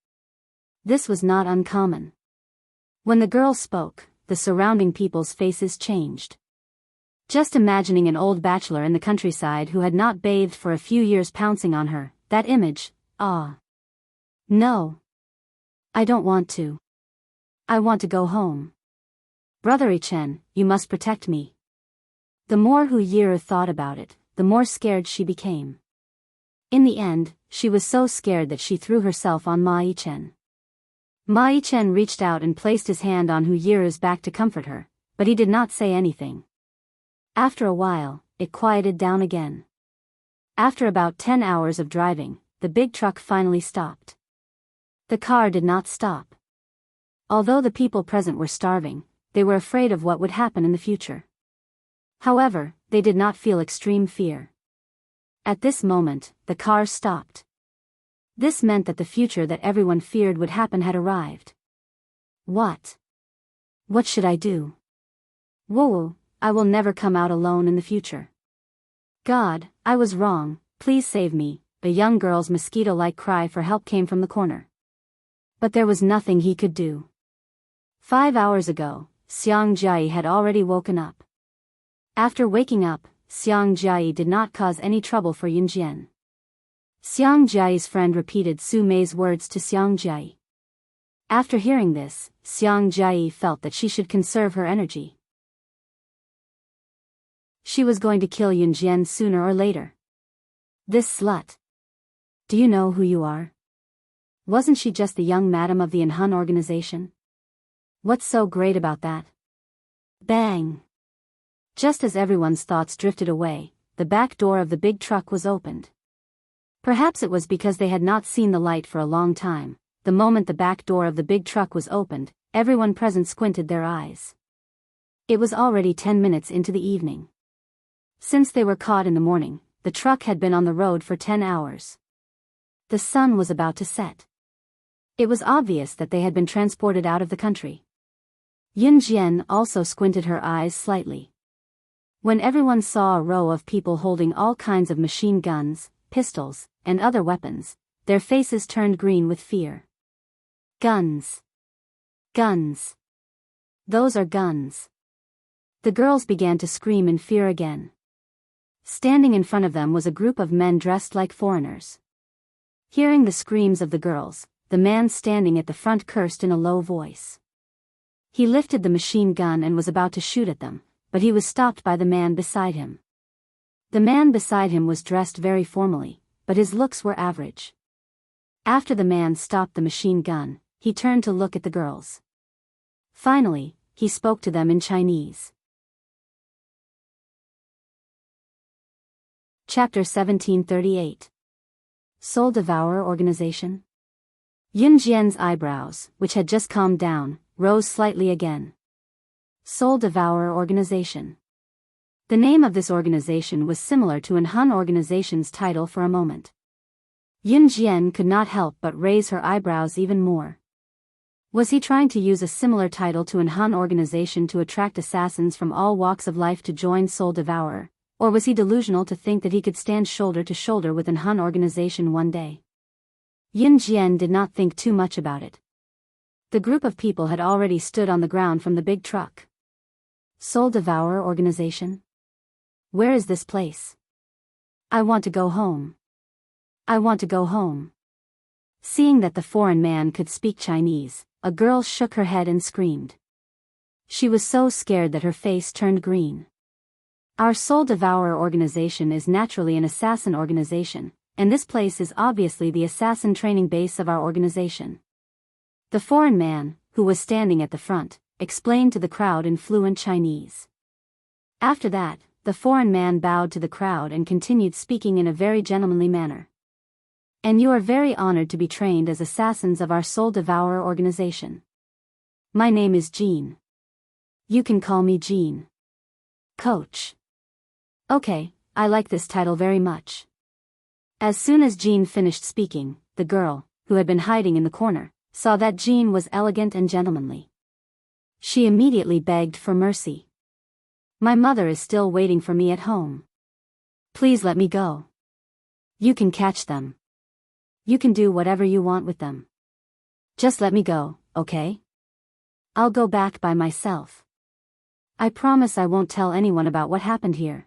This was not uncommon. When the girl spoke, the surrounding people's faces changed. Just imagining an old bachelor in the countryside who had not bathed for a few years pouncing on her, that image, No. I don't want to. I want to go home. Brother Ichen, you must protect me. The more Hu Yiru thought about it, the more scared she became. In the end, she was so scared that she threw herself on Ma Yichen. Ma Yichen reached out and placed his hand on Hu Yiru's back to comfort her, but he did not say anything. After a while, it quieted down again. After about 10 hours of driving, the big truck finally stopped. The car did not stop. Although the people present were starving, they were afraid of what would happen in the future. However, they did not feel extreme fear. At this moment, the car stopped. This meant that the future that everyone feared would happen had arrived. What? What should I do? Whoa, I will never come out alone in the future. God, I was wrong, please save me. The young girl's mosquito-like cry for help came from the corner. But there was nothing he could do. 5 hours ago, Xiang Jiayi had already woken up. After waking up, Xiang Jiayi did not cause any trouble for Yin Jian. Xiang Jiayi's friend repeated Su Mei's words to Xiang Jiayi. After hearing this, Xiang Jiayi felt that she should conserve her energy. She was going to kill Yunjian sooner or later. This slut. Do you know who you are? Wasn't she just the young madam of the Inhun organization? What's so great about that? Bang! Just as everyone's thoughts drifted away, the back door of the big truck was opened. Perhaps it was because they had not seen the light for a long time. The moment the back door of the big truck was opened, everyone present squinted their eyes. It was already 10 minutes into the evening. Since they were caught in the morning, the truck had been on the road for 10 hours. The sun was about to set. It was obvious that they had been transported out of the country. Yun Jian also squinted her eyes slightly. When everyone saw a row of people holding all kinds of machine guns, pistols, and other weapons, their faces turned green with fear. Guns. Guns. Those are guns. The girls began to scream in fear again. Standing in front of them was a group of men dressed like foreigners. Hearing the screams of the girls, the man standing at the front cursed in a low voice. He lifted the machine gun and was about to shoot at them, but he was stopped by the man beside him. The man beside him was dressed very formally, but his looks were average. After the man stopped the machine gun, he turned to look at the girls. Finally, he spoke to them in Chinese. Chapter 1738. Soul Devourer Organization. Yun Jian's eyebrows, which had just calmed down, rose slightly again. Soul Devourer Organization. The name of this organization was similar to an Han organization's title for a moment. Yun Jian could not help but raise her eyebrows even more. Was he trying to use a similar title to an Han organization to attract assassins from all walks of life to join Soul Devourer? Or was he delusional to think that he could stand shoulder to shoulder with an Han organization one day? Yun Jian did not think too much about it. The group of people had already stood on the ground from the big truck. Soul Devourer Organization? Where is this place? I want to go home. I want to go home. Seeing that the foreign man could speak Chinese, a girl shook her head and screamed. She was so scared that her face turned green. Our Soul Devourer organization is naturally an assassin organization, and this place is obviously the assassin training base of our organization. The foreign man, who was standing at the front, explained to the crowd in fluent Chinese. After that, the foreign man bowed to the crowd and continued speaking in a very gentlemanly manner. And you are very honored to be trained as assassins of our Soul Devourer organization. My name is Jean. You can call me Jean. Coach. Okay, I like this title very much. As soon as Jean finished speaking, the girl, who had been hiding in the corner, saw that Jean was elegant and gentlemanly. She immediately begged for mercy. My mother is still waiting for me at home. Please let me go. You can catch them. You can do whatever you want with them. Just let me go, okay? I'll go back by myself. I promise I won't tell anyone about what happened here.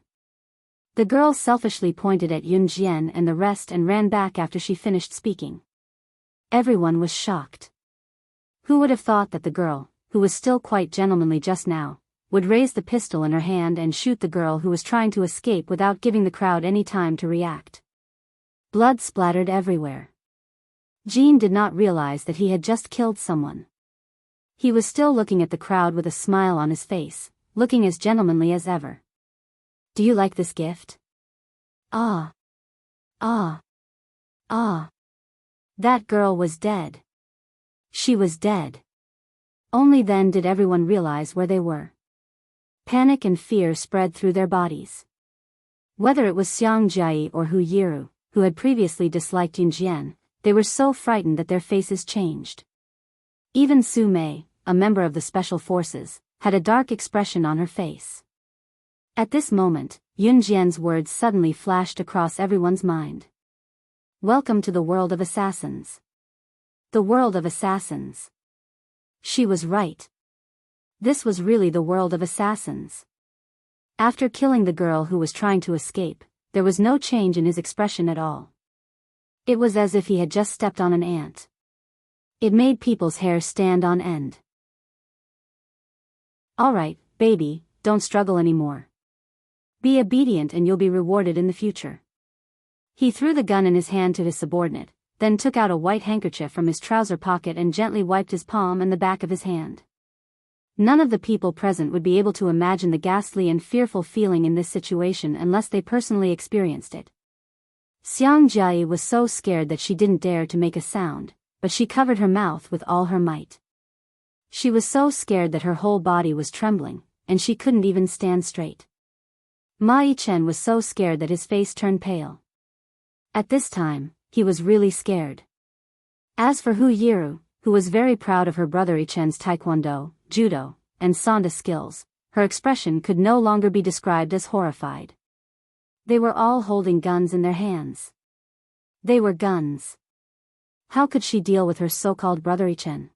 The girl selfishly pointed at Yun Jian and the rest and ran back after she finished speaking. Everyone was shocked. Who would have thought that the girl, who was still quite gentlemanly just now, would raise the pistol in her hand and shoot the girl who was trying to escape without giving the crowd any time to react? Blood splattered everywhere. Jean did not realize that he had just killed someone. He was still looking at the crowd with a smile on his face, looking as gentlemanly as ever. Do you like this gift? Ah. Ah. Ah. That girl was dead. She was dead. Only then did everyone realize where they were. Panic and fear spread through their bodies. Whether it was Xiang Jie or Hu Yiru, who had previously disliked Yun Jian, they were so frightened that their faces changed. Even Su Mei, a member of the Special Forces, had a dark expression on her face. At this moment, Yun Jian's words suddenly flashed across everyone's mind. Welcome to the world of assassins. The world of assassins. She was right. This was really the world of assassins. After killing the girl who was trying to escape, there was no change in his expression at all. It was as if he had just stepped on an ant. It made people's hair stand on end. All right, baby, don't struggle anymore. Be obedient and you'll be rewarded in the future. He threw the gun in his hand to his subordinate, then took out a white handkerchief from his trouser pocket and gently wiped his palm and the back of his hand. None of the people present would be able to imagine the ghastly and fearful feeling in this situation unless they personally experienced it. Xiang Jia was so scared that she didn't dare to make a sound, but she covered her mouth with all her might. She was so scared that her whole body was trembling, and she couldn't even stand straight. Ma Yichen was so scared that his face turned pale. At this time, he was really scared. As for Hu Yiru, who was very proud of her brother Yichen's taekwondo, judo, and sanda skills, her expression could no longer be described as horrified. They were all holding guns in their hands. They were guns. How could she deal with her so-called brother Yichen?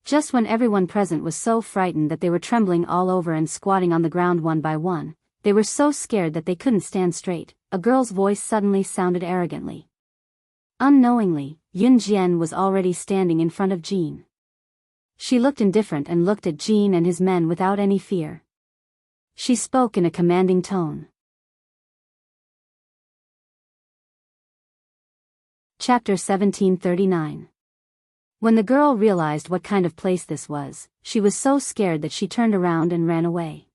Just when everyone present was so frightened that they were trembling all over and squatting on the ground one by one, they were so scared that they couldn't stand straight, a girl's voice suddenly sounded arrogantly. Unknowingly, Yun Jian was already standing in front of Jean. She looked indifferent and looked at Jean and his men without any fear. She spoke in a commanding tone. Chapter 1739. When the girl realized what kind of place this was, she was so scared that she turned around and ran away.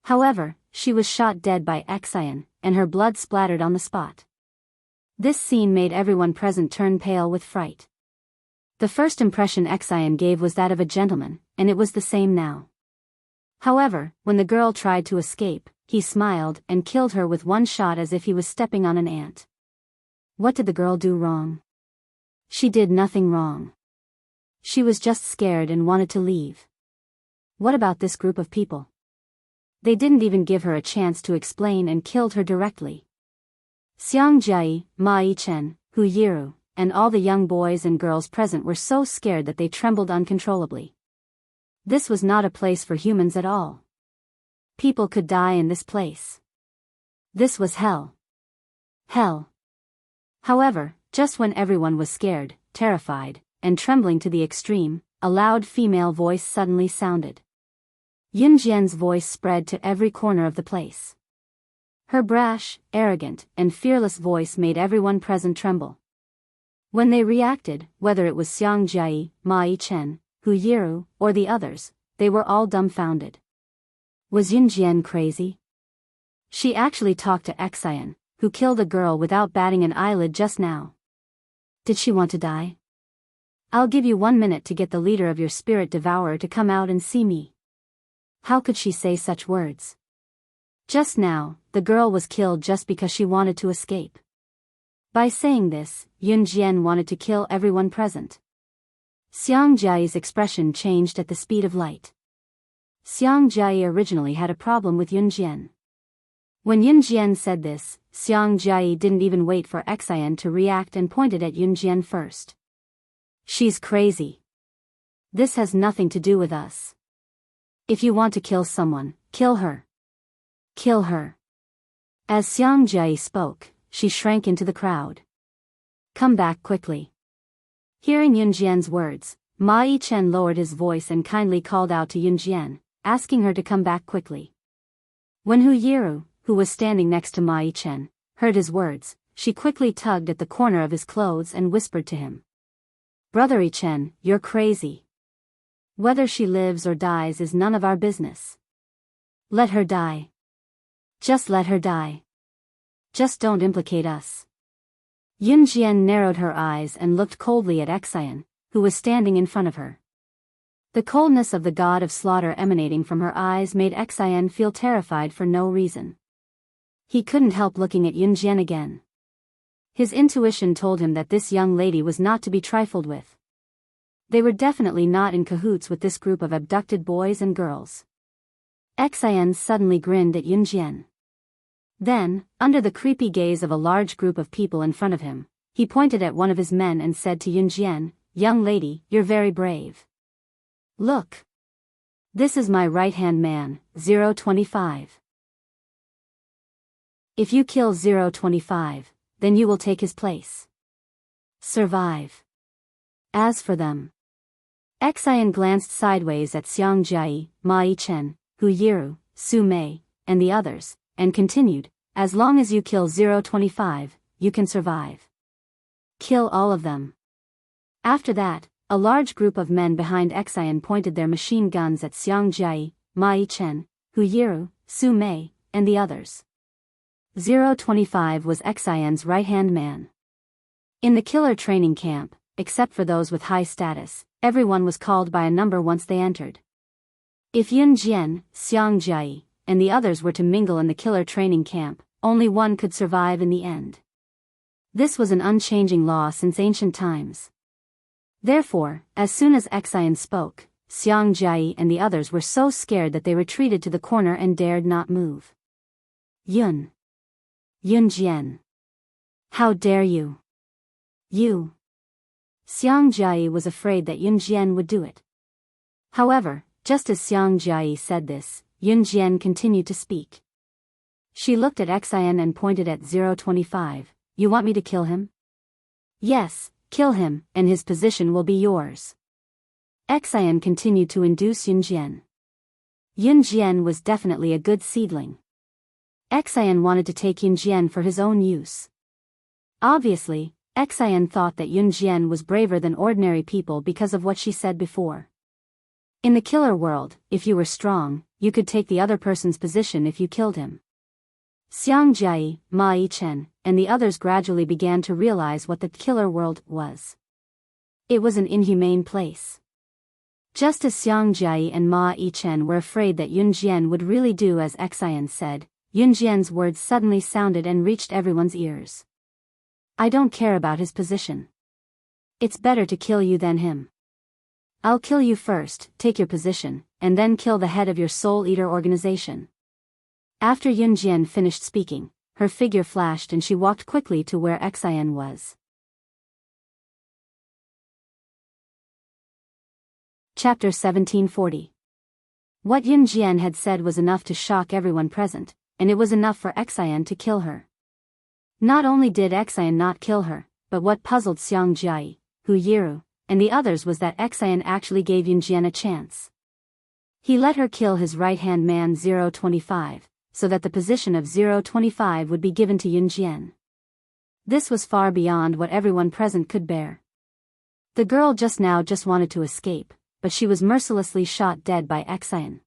However, she was shot dead by Xian, and her blood splattered on the spot. This scene made everyone present turn pale with fright. The first impression Xian gave was that of a gentleman, and it was the same now. However, when the girl tried to escape, he smiled and killed her with one shot as if he was stepping on an ant. What did the girl do wrong? She did nothing wrong. She was just scared and wanted to leave. What about this group of people? They didn't even give her a chance to explain and killed her directly. Xiang Jia, Ma Yichen, Hu Yiru, and all the young boys and girls present were so scared that they trembled uncontrollably. This was not a place for humans at all. People could die in this place. This was hell. Hell. However, just when everyone was scared, terrified, and trembling to the extreme, a loud female voice suddenly sounded. Yun Jian's voice spread to every corner of the place. Her brash, arrogant, and fearless voice made everyone present tremble. When they reacted, whether it was Xiang Jia, Ma Yichen, Hu Yiru, or the others, they were all dumbfounded. Was Yun Jian crazy? She actually talked to Xian, who killed a girl without batting an eyelid just now. Did she want to die? I'll give you 1 minute to get the leader of your spirit devourer to come out and see me. How could she say such words? Just now, the girl was killed just because she wanted to escape. By saying this, Yun Jian wanted to kill everyone present. Xiang Jia's expression changed at the speed of light. Xiang Jia originally had a problem with Yun Jian. When Yun Jian said this, Xiang Jia didn't even wait for Xian to react and pointed at Yun Jian first. She's crazy. This has nothing to do with us. If you want to kill someone, kill her. Kill her. As Xiang Jia spoke, she shrank into the crowd. Come back quickly. Hearing Yun Jian's words, Ma Yichen lowered his voice and kindly called out to Yun Jian, asking her to come back quickly. When Hu Yiru, who was standing next to Ma Yichen, heard his words, she quickly tugged at the corner of his clothes and whispered to him. Brother Yichen, you're crazy. Whether she lives or dies is none of our business. Let her die. Just let her die. Just don't implicate us. Yun Jian narrowed her eyes and looked coldly at Xian, who was standing in front of her. The coldness of the god of slaughter emanating from her eyes made Xian feel terrified for no reason. He couldn't help looking at Yun Jian again. His intuition told him that this young lady was not to be trifled with. They were definitely not in cahoots with this group of abducted boys and girls. Xian suddenly grinned at Yun Jian. Then, under the creepy gaze of a large group of people in front of him, he pointed at one of his men and said to Yun Jian, Young lady, you're very brave. Look. This is my right-hand man, 025. If you kill 025, then you will take his place. Survive. As for them. Xian glanced sideways at Xiang Jia, Ma Yichen, Hu Yiru, Su Mei, and the others, and continued, "As long as you kill 025, you can survive. Kill all of them." After that, a large group of men behind Xian pointed their machine guns at Xiang Jia, Ma Yichen, Hu Yiru, Su Mei, and the others. 025 was Xian's right-hand man. In the killer training camp, except for those with high status, everyone was called by a number once they entered. If Yun Jian, Xiang Jia, and the others were to mingle in the killer training camp, only one could survive in the end. This was an unchanging law since ancient times. Therefore, as soon as Xian spoke, Xiang Jia and the others were so scared that they retreated to the corner and dared not move. Yun Jian. How dare you? You. Xiang Jia was afraid that Yun Jian would do it. However, just as Xiang Jia said this, Yun Jian continued to speak. She looked at Xian and pointed at 025, "You want me to kill him?" "Yes, kill him, and his position will be yours." Xian continued to induce Yun Jian. Yun Jian was definitely a good seedling. Xian wanted to take Yun Jian for his own use. Obviously, Xian thought that Yun Jian was braver than ordinary people because of what she said before. In the killer world, if you were strong, you could take the other person's position if you killed him. Xiang Jia, Ma Yichen, and the others gradually began to realize what the killer world was. It was an inhumane place. Just as Xiang Jia and Ma Yichen were afraid that Yun Jian would really do as Xian said, Yun Jian's words suddenly sounded and reached everyone's ears. "I don't care about his position. It's better to kill you than him. I'll kill you first, take your position, and then kill the head of your Soul Eater organization." After Yun Jian finished speaking, her figure flashed and she walked quickly to where Xian was. Chapter 1740. What Yun Jian had said was enough to shock everyone present, and it was enough for Xian to kill her. Not only did Xian not kill her, but what puzzled Xiang Jia, Hu Yiru, and the others was that Xian actually gave Yun Jian a chance. He let her kill his right-hand man 025, so that the position of 025 would be given to Yun Jian. This was far beyond what everyone present could bear. The girl just wanted to escape, but she was mercilessly shot dead by Xian.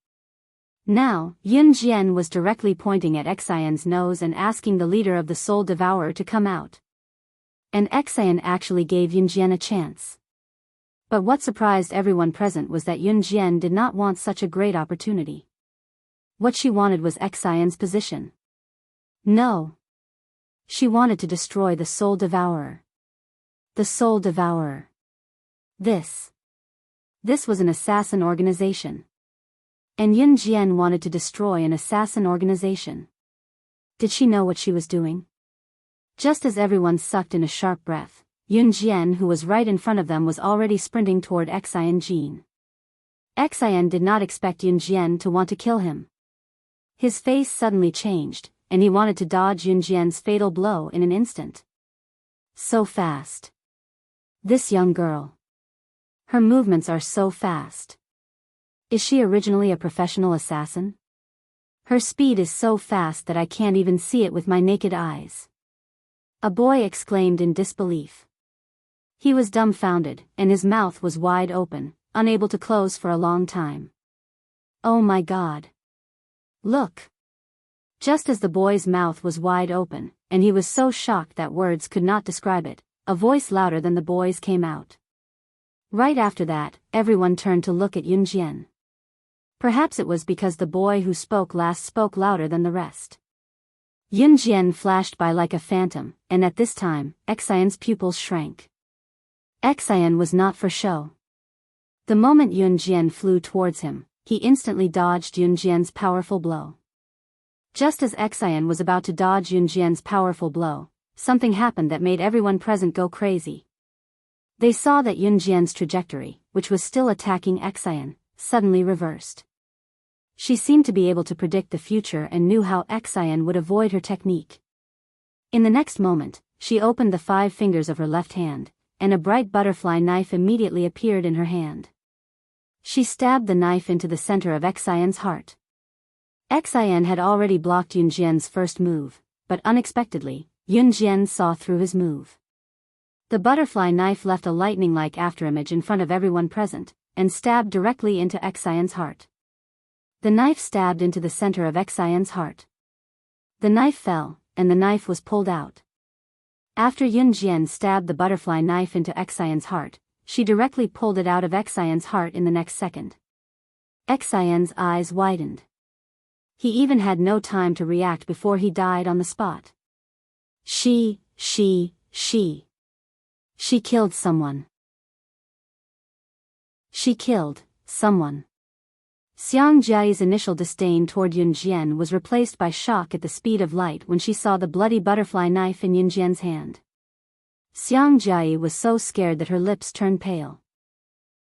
Now, Yun Jian was directly pointing at Xian's nose and asking the leader of the Soul Devourer to come out. And Xian actually gave Yun Jian a chance. But what surprised everyone present was that Yun Jian did not want such a great opportunity. What she wanted was Xian's position. No. She wanted to destroy the Soul Devourer. The Soul Devourer. This was an assassin organization. And Yun Jian wanted to destroy an assassin organization. Did she know what she was doing? Just as everyone sucked in a sharp breath, Yun Jian, who was right in front of them, was already sprinting toward Xian Jin. Xian did not expect Yun Jian to want to kill him. His face suddenly changed, and he wanted to dodge Yun Jian's fatal blow in an instant. So fast. This young girl. Her movements are so fast. Is she originally a professional assassin? Her speed is so fast that I can't even see it with my naked eyes. A boy exclaimed in disbelief. He was dumbfounded, and his mouth was wide open, unable to close for a long time. Oh my God. Look. Just as the boy's mouth was wide open, and he was so shocked that words could not describe it, a voice louder than the boy's came out. Right after that, everyone turned to look at Yun Jian. Perhaps it was because the boy who spoke last spoke louder than the rest. Yun Jian flashed by like a phantom, and at this time, Xian's pupils shrank. Xian was not for show. The moment Yun Jian flew towards him, he instantly dodged Yun Jian's powerful blow. Just as Xian was about to dodge Yun Jian's powerful blow, something happened that made everyone present go crazy. They saw that Yun Jian's trajectory, which was still attacking Xian, suddenly reversed. She seemed to be able to predict the future and knew how Xian would avoid her technique. In the next moment, she opened the 5 fingers of her left hand, and a bright butterfly knife immediately appeared in her hand. She stabbed the knife into the center of Xian's heart. Xian had already blocked Yun Jian's first move, but unexpectedly, Yun Jian saw through his move. The butterfly knife left a lightning-like afterimage in front of everyone present, and stabbed directly into Xian's heart. The knife stabbed into the center of Xian's heart. The knife fell, and the knife was pulled out. After Yun Jian stabbed the butterfly knife into Xian's heart, she directly pulled it out of Xian's heart in the next second. Xian's eyes widened. He even had no time to react before he died on the spot. She killed someone. She killed someone. Xiang Jiayi's initial disdain toward Yun Jian was replaced by shock at the speed of light when she saw the bloody butterfly knife in Yun Jian's hand. Xiang Jiayi was so scared that her lips turned pale.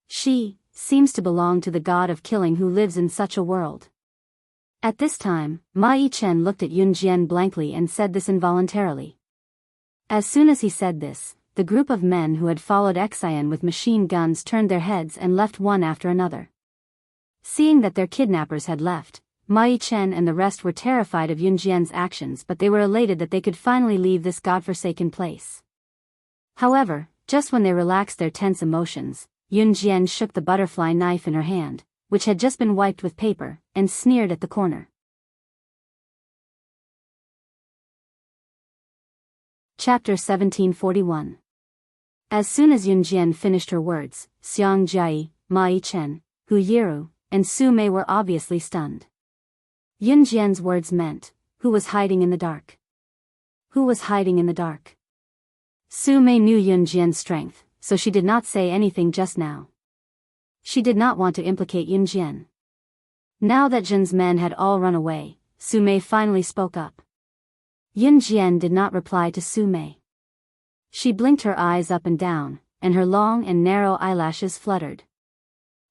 She seems to belong to the god of killing who lives in such a world. At this time, Ma Yichen looked at Yun Jian blankly and said this involuntarily. As soon as he said this, the group of men who had followed Xian with machine guns turned their heads and left one after another. Seeing that their kidnappers had left, Ma Yichen and the rest were terrified of Yun Jian's actions, but they were elated that they could finally leave this godforsaken place. However, just when they relaxed their tense emotions, Yun Jian shook the butterfly knife in her hand, which had just been wiped with paper, and sneered at the corner. Chapter 1741. As soon as Yun Jian finished her words, Xiang Jiayi, Ma Yichen, Hu Yiru, and Su Mei were obviously stunned. Yun Jian's words meant, who was hiding in the dark? Who was hiding in the dark? Su Mei knew Yun Jian's strength, so she did not say anything just now. She did not want to implicate Yun Jian. Now that Jin's men had all run away, Su Mei finally spoke up. Yun Jian did not reply to Su Mei. She blinked her eyes up and down, and her long and narrow eyelashes fluttered.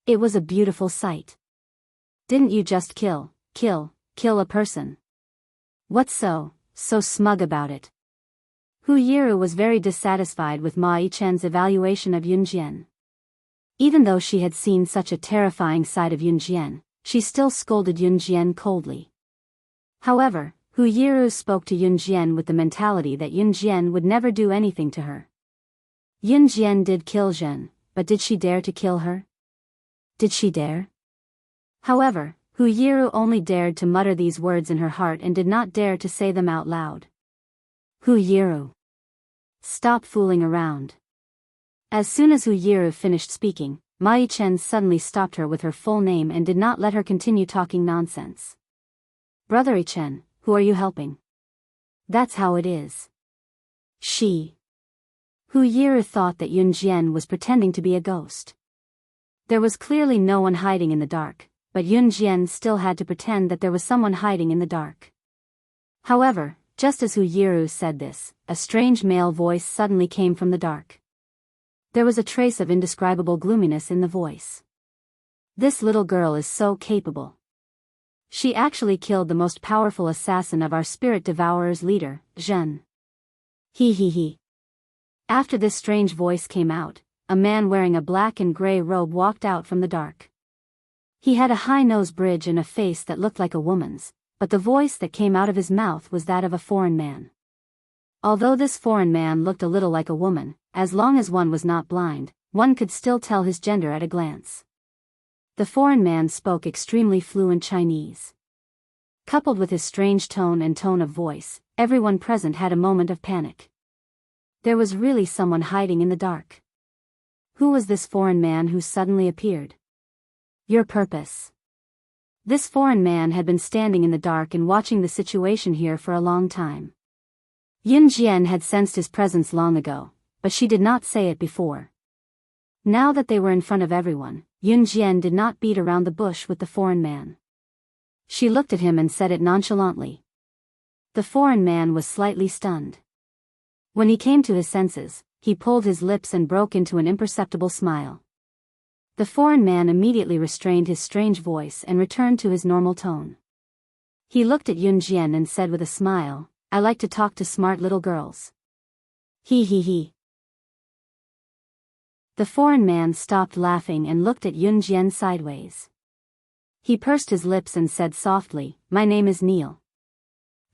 It was a beautiful sight. Didn't you just kill a person? What's so smug about it? Hu Yiru was very dissatisfied with Ma Yichen's evaluation of Yun Jian. Even though she had seen such a terrifying side of Yun Jian, she still scolded Yun Jian coldly. However, Hu Yiru spoke to Yun Jian with the mentality that Yun Jian would never do anything to her. Yun Jian did kill Zhen, but did she dare to kill her? Did she dare? However, Hu Yiru only dared to mutter these words in her heart and did not dare to say them out loud. Hu Yiru. Stop fooling around. As soon as Hu Yiru finished speaking, Ma Yichen suddenly stopped her with her full name and did not let her continue talking nonsense. Brother Yichen, who are you helping? That's how it is. She. Hu Yiru thought that Yun Jian was pretending to be a ghost. There was clearly no one hiding in the dark, but Yun Jian still had to pretend that there was someone hiding in the dark. However, just as Hu Yiru said this, a strange male voice suddenly came from the dark. There was a trace of indescribable gloominess in the voice. This little girl is so capable. She actually killed the most powerful assassin of our spirit devourer's leader, Zhen. He. After this strange voice came out, a man wearing a black and gray robe walked out from the dark. He had a high nose bridge and a face that looked like a woman's, but the voice that came out of his mouth was that of a foreign man. Although this foreign man looked a little like a woman, as long as one was not blind, one could still tell his gender at a glance. The foreign man spoke extremely fluent Chinese. Coupled with his strange tone of voice, everyone present had a moment of panic. There was really someone hiding in the dark. Who was this foreign man who suddenly appeared? Your purpose. This foreign man had been standing in the dark and watching the situation here for a long time. Yun Jian had sensed his presence long ago, but she did not say it before. Now that they were in front of everyone, Yun Jian did not beat around the bush with the foreign man. She looked at him and said it nonchalantly. The foreign man was slightly stunned. When he came to his senses, he pulled his lips and broke into an imperceptible smile. The foreign man immediately restrained his strange voice and returned to his normal tone. He looked at Yun Jian and said with a smile, I like to talk to smart little girls. He. The foreign man stopped laughing and looked at Yun Jian sideways. He pursed his lips and said softly, "My name is Neil.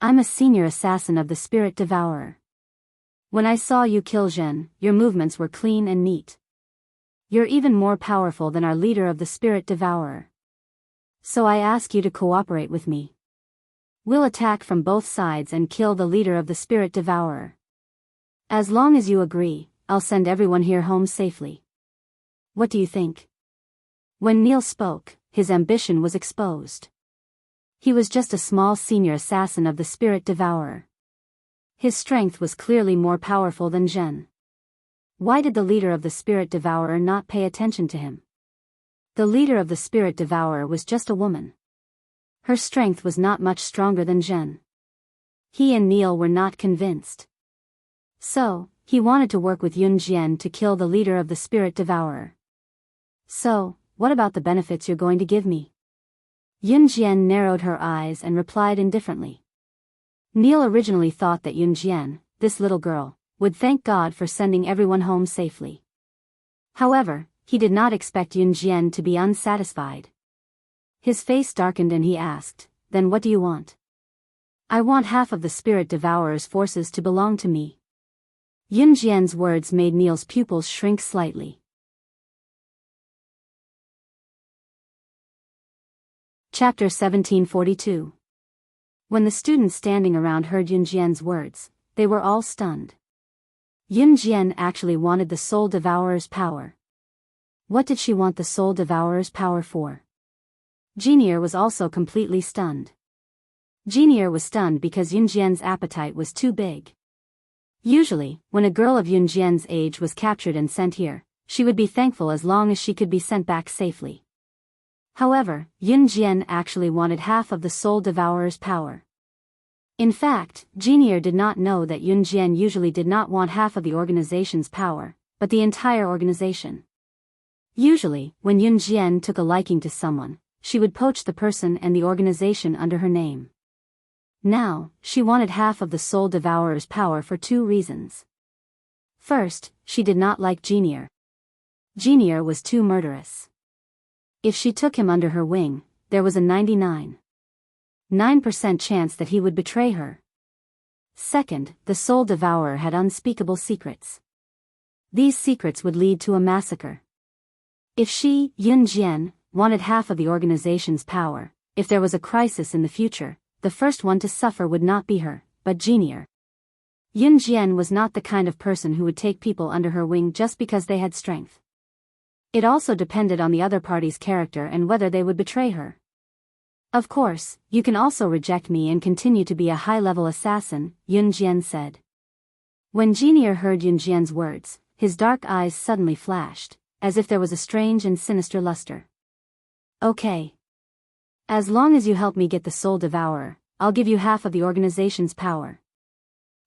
I'm a senior assassin of the Spirit Devourer. When I saw you kill Zhen, your movements were clean and neat. You're even more powerful than our leader of the Spirit Devourer. So I ask you to cooperate with me. We'll attack from both sides and kill the leader of the Spirit Devourer. As long as you agree, I'll send everyone here home safely. What do you think?" When Neil spoke, his ambition was exposed. He was just a small senior assassin of the Spirit Devourer. His strength was clearly more powerful than Zhen. Why did the leader of the Spirit Devourer not pay attention to him? The leader of the Spirit Devourer was just a woman. Her strength was not much stronger than Zhen. He and Neil were not convinced. So, he wanted to work with Yun Jian to kill the leader of the Spirit Devourer. "So, what about the benefits you're going to give me?" Yun Jian narrowed her eyes and replied indifferently. Neil originally thought that Yun Jian, this little girl, would thank God for sending everyone home safely. However, he did not expect Yun Jian to be unsatisfied. His face darkened and he asked, "Then what do you want?" "I want half of the Spirit Devourer's forces to belong to me." Yun Jian's words made Neil's pupils shrink slightly. Chapter 1742. When the students standing around heard Yun Jian's words, they were all stunned. Yun Jian actually wanted the Soul Devourer's power. What did she want the Soul Devourer's power for? Jinier was also completely stunned. Jinier was stunned because Yun Jian's appetite was too big. Usually, when a girl of Yun Jian's age was captured and sent here, she would be thankful as long as she could be sent back safely. However, Yun Jian actually wanted half of the Soul Devourer's power. In fact, Jinier did not know that Yun Jian usually did not want half of the organization's power, but the entire organization. Usually, when Yun Jian took a liking to someone, she would poach the person and the organization under her name. Now, she wanted half of the Soul Devourer's power for two reasons. First, she did not like Jinier. Jinier was too murderous. If she took him under her wing, there was a 99.9% chance that he would betray her. Second, the Soul Devourer had unspeakable secrets. These secrets would lead to a massacre. If she, Yun Jian, wanted half of the organization's power, if there was a crisis in the future, the first one to suffer would not be her, but Jinier. Yun Jian was not the kind of person who would take people under her wing just because they had strength. It also depended on the other party's character and whether they would betray her. "Of course, you can also reject me and continue to be a high-level assassin," Yun Jian said. When Jinier heard Yun Jian's words, his dark eyes suddenly flashed, as if there was a strange and sinister luster. "Okay. As long as you help me get the Soul Devourer, I'll give you half of the organization's power."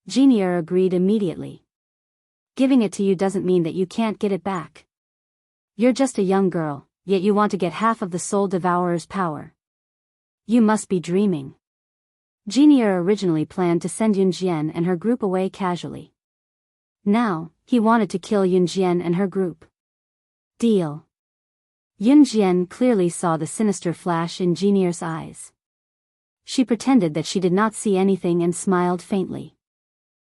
Jinier agreed immediately. "Giving it to you doesn't mean that you can't get it back. You're just a young girl, yet you want to get half of the Soul Devourer's power. You must be dreaming." Jinier originally planned to send Yun Jian and her group away casually. Now, he wanted to kill Yun Jian and her group. Deal. Yun Jian clearly saw the sinister flash in Jinier's eyes. She pretended that she did not see anything and smiled faintly.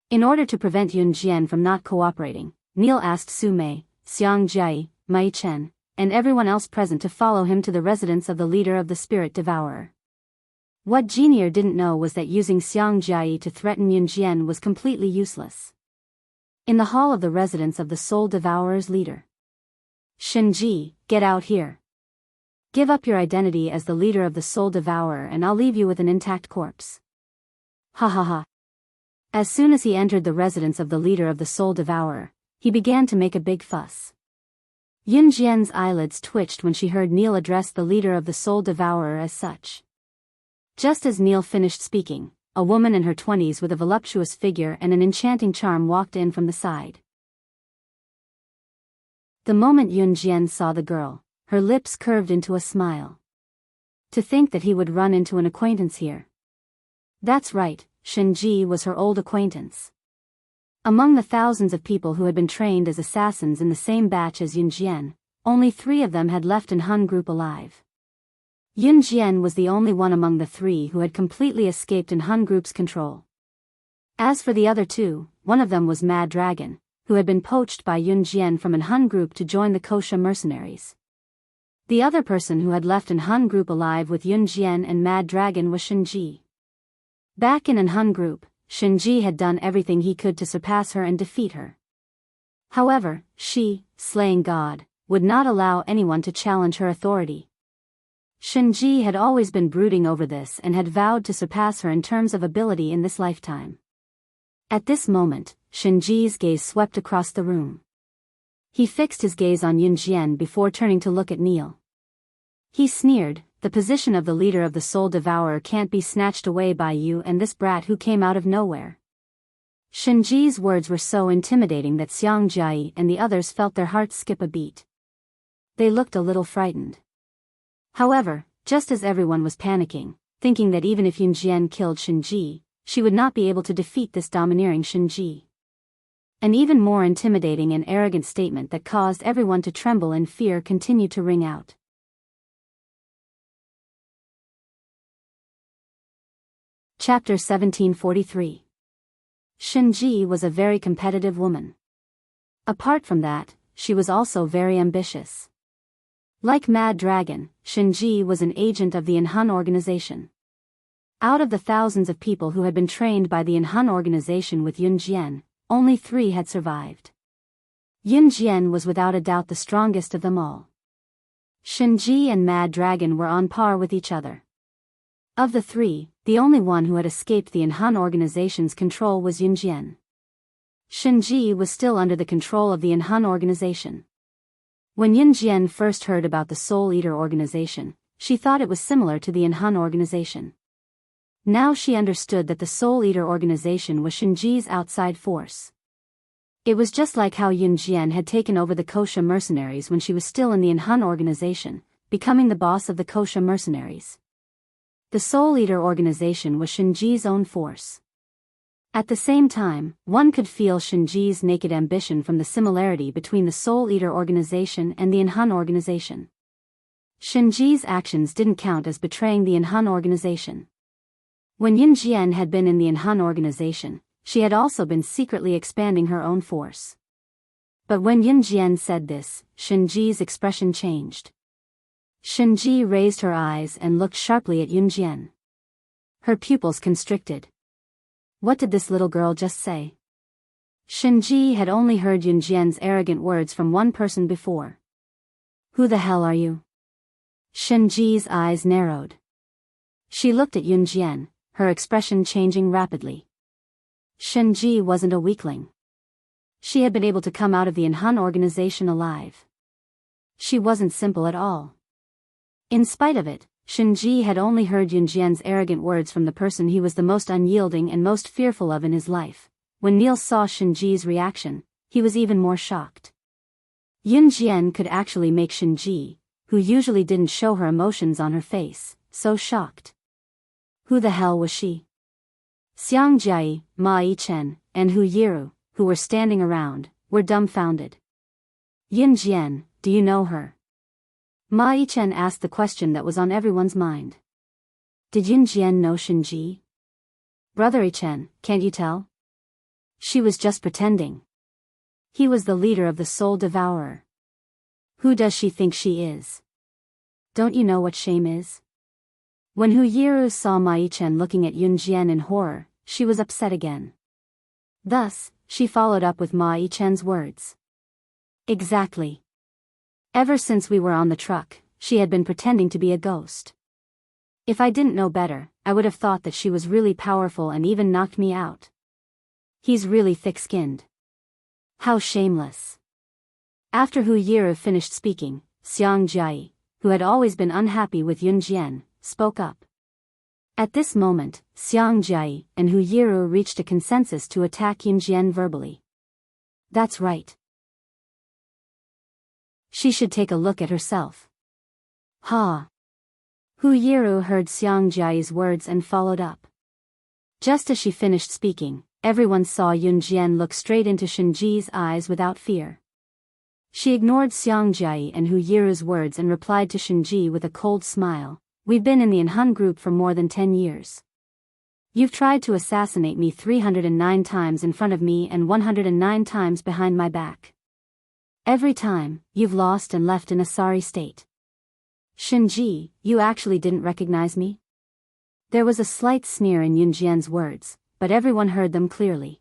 In order to prevent Yun Jian from not cooperating, Neil asked Su Mei, Xiang Jia, Mai Chen, and everyone else present to follow him to the residence of the leader of the Spirit Devourer. What Jinier didn't know was that using Xiang Jia to threaten Yun Jian was completely useless. In the hall of the residence of the Soul Devourer's leader. "Shenji, get out here. Give up your identity as the leader of the Soul Devourer and I'll leave you with an intact corpse." Ha ha ha. As soon as he entered the residence of the leader of the Soul Devourer, he began to make a big fuss. Yun Jian's eyelids twitched when she heard Neil address the leader of the Soul Devourer as such. Just as Neil finished speaking, a woman in her 20s with a voluptuous figure and an enchanting charm walked in from the side. The moment Yun Jian saw the girl, her lips curved into a smile. To think that he would run into an acquaintance here. That's right, Shenji was her old acquaintance. Among the thousands of people who had been trained as assassins in the same batch as Yun Jian, only 3 of them had left in Hun group alive. Yun Jian was the only one among the three who had completely escaped in Han Group's control. As for the other two, one of them was Mad Dragon, who had been poached by Yun Jian from an Han Group to join the Kosha mercenaries. The other person who had left an Han Group alive with Yun Jian and Mad Dragon was Shinji. Back in an Han Group, Shinji had done everything he could to surpass her and defeat her. However, she, slaying God, would not allow anyone to challenge her authority. Shinji had always been brooding over this and had vowed to surpass her in terms of ability in this lifetime. At this moment, Shinji's gaze swept across the room. He fixed his gaze on Yun Jian before turning to look at Neil. He sneered, "The position of the leader of the Soul Devourer can't be snatched away by you and this brat who came out of nowhere." Shinji's words were so intimidating that Xiang Jia and the others felt their hearts skip a beat. They looked a little frightened. However, just as everyone was panicking, thinking that even if Yun Jian killed Shinji, she would not be able to defeat this domineering Shinji. An even more intimidating and arrogant statement that caused everyone to tremble in fear continued to ring out. Chapter 1743. Shinji was a very competitive woman. Apart from that, she was also very ambitious. Like Mad Dragon, Shinji was an agent of the Inhun organization. Out of the thousands of people who had been trained by the Inhun organization with Yun Jian, only 3 had survived. Yun Jian was without a doubt the strongest of them all. Shinji and Mad Dragon were on par with each other. Of the 3, the only one who had escaped the Inhun organization's control was Yun Jian. Shinji was still under the control of the Inhun organization. When Yun Jian first heard about the Soul Eater organization, she thought it was similar to the Inhun organization. Now she understood that the Soul Eater organization was Shinji's outside force. It was just like how Yun Jian had taken over the Kosha mercenaries when she was still in the Inhun organization, becoming the boss of the Kosha mercenaries. The Soul Eater organization was Shinji's own force. At the same time, one could feel Shinji's naked ambition from the similarity between the Soul Eater organization and the Inhun organization. Shinji's actions didn't count as betraying the Inhun organization. When Yun Jian had been in the Inhun organization, she had also been secretly expanding her own force. But when Yun Jian said this, Shinji's expression changed. Shinji raised her eyes and looked sharply at Yun Jian. Her pupils constricted. What did this little girl just say? Shinji had only heard Yun Jian's arrogant words from one person before. Who the hell are you? Shinji's eyes narrowed. She looked at Yun Jian, her expression changing rapidly. Shinji wasn't a weakling. She had been able to come out of the Inhun organization alive. She wasn't simple at all. In spite of it, Shinji had only heard Yun Jian's arrogant words from the person he was the most unyielding and most fearful of in his life. When Neil saw Shinji's reaction, he was even more shocked. Yun Jian could actually make Shinji, who usually didn't show her emotions on her face, so shocked. Who the hell was she? Xiang Jia, Ma Yichen, and Hu Yiru, who were standing around, were dumbfounded. Yun Jian, do you know her? Ma Yichen asked the question that was on everyone's mind. Did Yun Jian know Shinji? Brother Yichen, can't you tell? She was just pretending. He was the leader of the Soul Devourer. Who does she think she is? Don't you know what shame is? When Hu Yiru saw Ma Yichen looking at Yun Jian in horror, she was upset again. Thus, she followed up with Ma Yichen's words. Exactly. Ever since we were on the truck, she had been pretending to be a ghost. If I didn't know better, I would have thought that she was really powerful and even knocked me out. He's really thick-skinned. How shameless. After Hu Yiru finished speaking, Xiang Jia, who had always been unhappy with Yun Jian, spoke up. At this moment, Xiang Jia and Hu Yiru reached a consensus to attack Yun Jian verbally. That's right. She should take a look at herself. Ha! Hu Yiru heard Xiang Jia's words and followed up. Just as she finished speaking, everyone saw Yun Jian look straight into Shinji's eyes without fear. She ignored Xiang Jia and Hu Yiru's words and replied to Shinji with a cold smile, We've been in the Enhun group for more than 10 years. You've tried to assassinate me 309 times in front of me and 109 times behind my back. Every time, you've lost and left in a sorry state. Shinji, you actually didn't recognize me? There was a slight sneer in Yunjian's words, but everyone heard them clearly.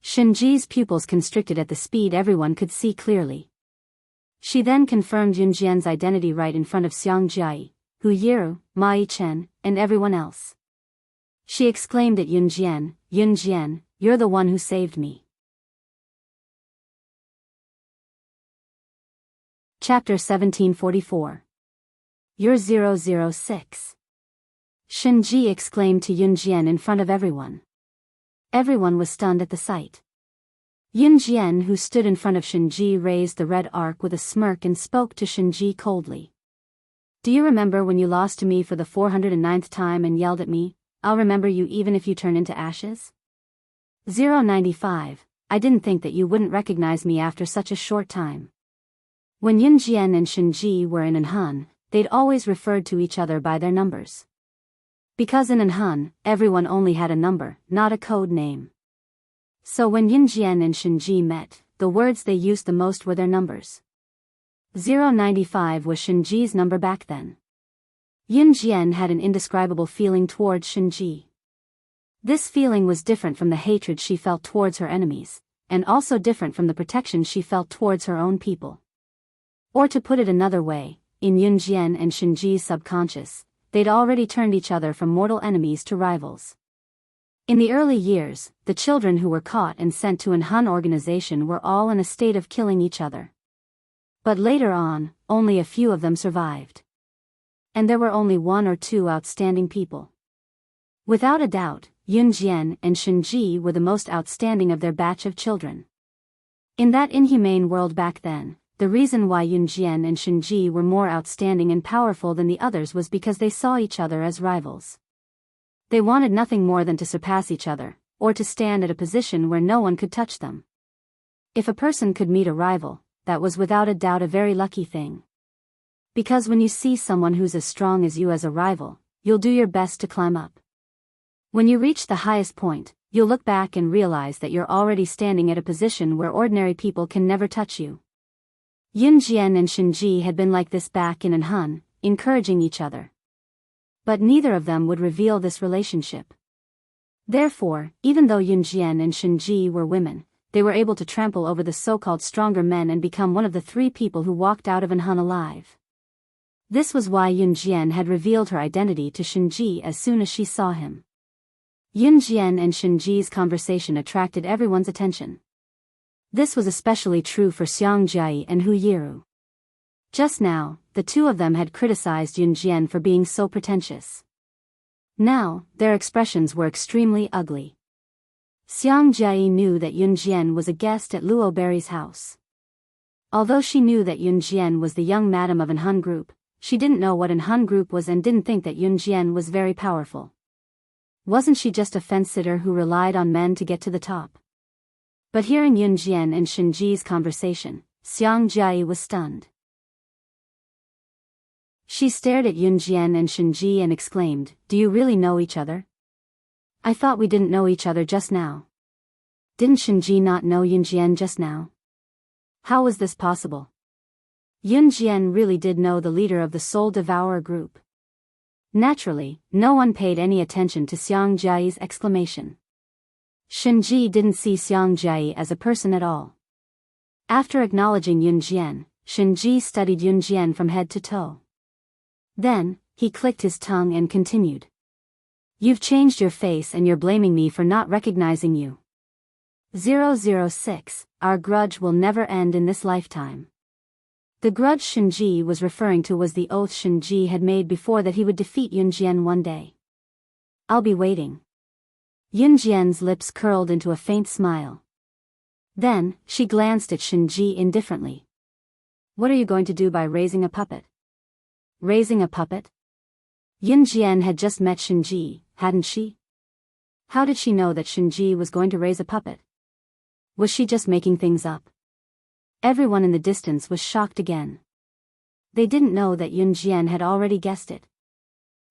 Shinji's pupils constricted at the speed everyone could see clearly. She then confirmed Yunjian's identity right in front of Xiangjiai, Hu Yiru, Ma Yichen, and everyone else. She exclaimed at Yunjian, "Yunjian, you're the one who saved me." Chapter 1744. You're 006. Shinji exclaimed to Yunjian in front of everyone. Everyone was stunned at the sight. Yunjian, who stood in front of Shinji, raised the red arc with a smirk and spoke to Shinji coldly. Do you remember when you lost to me for the 409th time and yelled at me, "I'll remember you even if you turn into ashes"? 095, I didn't think that you wouldn't recognize me after such a short time. When Yunjian and Shinji were in Enhun, they'd always referred to each other by their numbers. Because in Enhun, everyone only had a number, not a code name. So when Yunjian and Shinji met, the words they used the most were their numbers. 095 was Shinji's number back then. Yunjian had an indescribable feeling towards Shinji. This feeling was different from the hatred she felt towards her enemies, and also different from the protection she felt towards her own people. Or to put it another way, in Yunjian and Shinji's subconscious, they'd already turned each other from mortal enemies to rivals. In the early years, the children who were caught and sent to Enhun organization were all in a state of killing each other. But later on, only a few of them survived. And there were only one or two outstanding people. Without a doubt, Yunjian and Shinji were the most outstanding of their batch of children. In that inhumane world back then, the reason why Yunjian and Shinji were more outstanding and powerful than the others was because they saw each other as rivals. They wanted nothing more than to surpass each other, or to stand at a position where no one could touch them. If a person could meet a rival, that was without a doubt a very lucky thing. Because when you see someone who's as strong as you as a rival, you'll do your best to climb up. When you reach the highest point, you'll look back and realize that you're already standing at a position where ordinary people can never touch you. Yunjian and Shinji had been like this back in Enhun, encouraging each other. But neither of them would reveal this relationship. Therefore, even though Yunjian and Shinji were women, they were able to trample over the so-called stronger men and become one of the 3 people who walked out of Enhun alive. This was why Yunjian had revealed her identity to Shinji as soon as she saw him. Yunjian and Shinji's conversation attracted everyone's attention. This was especially true for Xiangjiai and Hu Yiru. Just now, the two of them had criticized Yunjian for being so pretentious. Now, their expressions were extremely ugly. Xiangjiai knew that Yunjian was a guest at Luo Berry's house. Although she knew that Yunjian was the young madam of Enhun group, she didn't know what Enhun group was and didn't think that Yunjian was very powerful. Wasn't she just a fence-sitter who relied on men to get to the top? But hearing Yunjian and Shinji's conversation, Xiangjiai was stunned. She stared at Yunjian and Shinji and exclaimed, "Do you really know each other? I thought we didn't know each other just now. Didn't Shinji not know Yunjian just now? How was this possible?" Yunjian really did know the leader of the Soul Devourer group. Naturally, no one paid any attention to Xiangjiai's exclamation. Shinji didn't see Xiangjiai as a person at all. After acknowledging Yunjian, Shinji studied Yunjian from head to toe. Then, he clicked his tongue and continued. "You've changed your face and you're blaming me for not recognizing you. 006, our grudge will never end in this lifetime." The grudge Shinji was referring to was the oath Shinji had made before that he would defeat Yunjian one day. "I'll be waiting." Yunjian's lips curled into a faint smile. Then, she glanced at Shinji indifferently. "What are you going to do by raising a puppet?" Raising a puppet? Yunjian had just met Shinji, hadn't she? How did she know that Shinji was going to raise a puppet? Was she just making things up? Everyone in the distance was shocked again. They didn't know that Yunjian had already guessed it.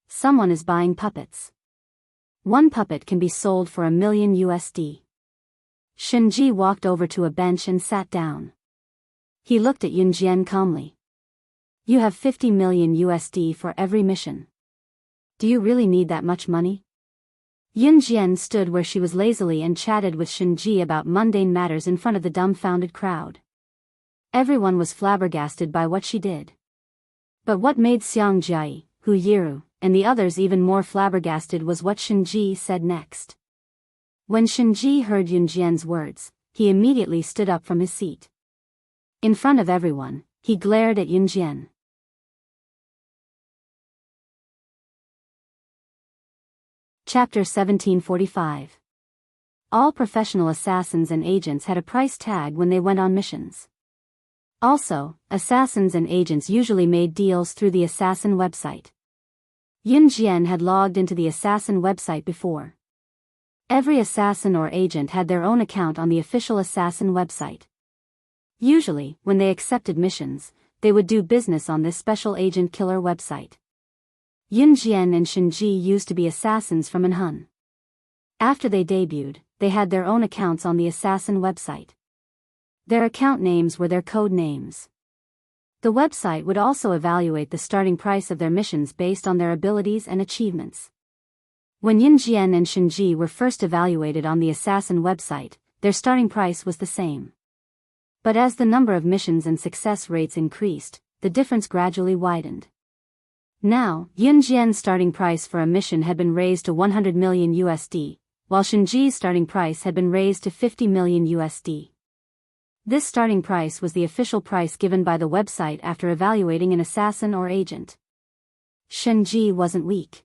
Someone is buying puppets. One puppet can be sold for $1 million USD. Shinji walked over to a bench and sat down. He looked at Yunjian calmly. You have 50 million USD for every mission. Do you really need that much money? Yunjian stood where she was lazily and chatted with Shinji about mundane matters in front of the dumbfounded crowd. Everyone was flabbergasted by what she did. But what made Xiangjie, Hu Yiru, and the others even more flabbergasted was what Shinji said next. When Shinji heard Yunjian's words, he immediately stood up from his seat. In front of everyone, he glared at Yunjian. Chapter 1745. All professional assassins and agents had a price tag when they went on missions. Also, assassins and agents usually made deals through the assassin website. Yunjian had logged into the assassin website before. Every assassin or agent had their own account on the official assassin website. Usually, when they accepted missions, they would do business on this special agent killer website. Yunjian and Shinji used to be assassins from Anhun. After they debuted, they had their own accounts on the assassin website. Their account names were their code names. The website would also evaluate the starting price of their missions based on their abilities and achievements. When Yunjian and Shinji were first evaluated on the assassin website, their starting price was the same. But as the number of missions and success rates increased, the difference gradually widened. Now, Yunjian's starting price for a mission had been raised to 100 million USD, while Shinji's starting price had been raised to 50 million USD. This starting price was the official price given by the website after evaluating an assassin or agent. Shinji wasn't weak.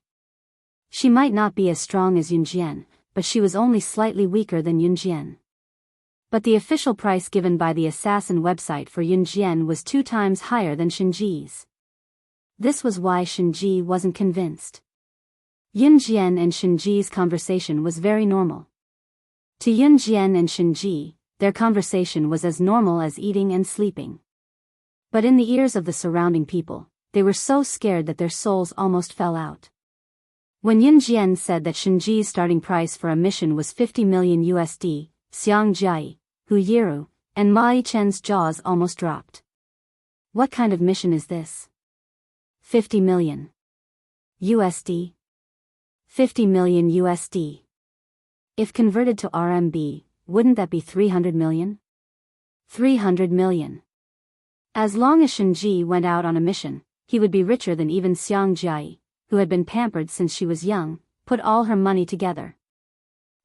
She might not be as strong as Yunjian, but she was only slightly weaker than Yunjian. But the official price given by the assassin website for Yunjian was 2 times higher than Shinji's. This was why Shinji wasn't convinced. Yunjian and Shinji's conversation was very normal. To Yunjian and Shinji, their conversation was as normal as eating and sleeping. But in the ears of the surrounding people, they were so scared that their souls almost fell out. When Yunjian said that Shinji's starting price for a mission was 50 million USD, Xiangjie, Hu Yiru, and Ma Yichen's jaws almost dropped. What kind of mission is this? 50 million USD? 50 million USD. If converted to RMB, wouldn't that be 300 million? 300 million. As long as Shinji went out on a mission, he would be richer than even Xiangjie, who had been pampered since she was young, put all her money together.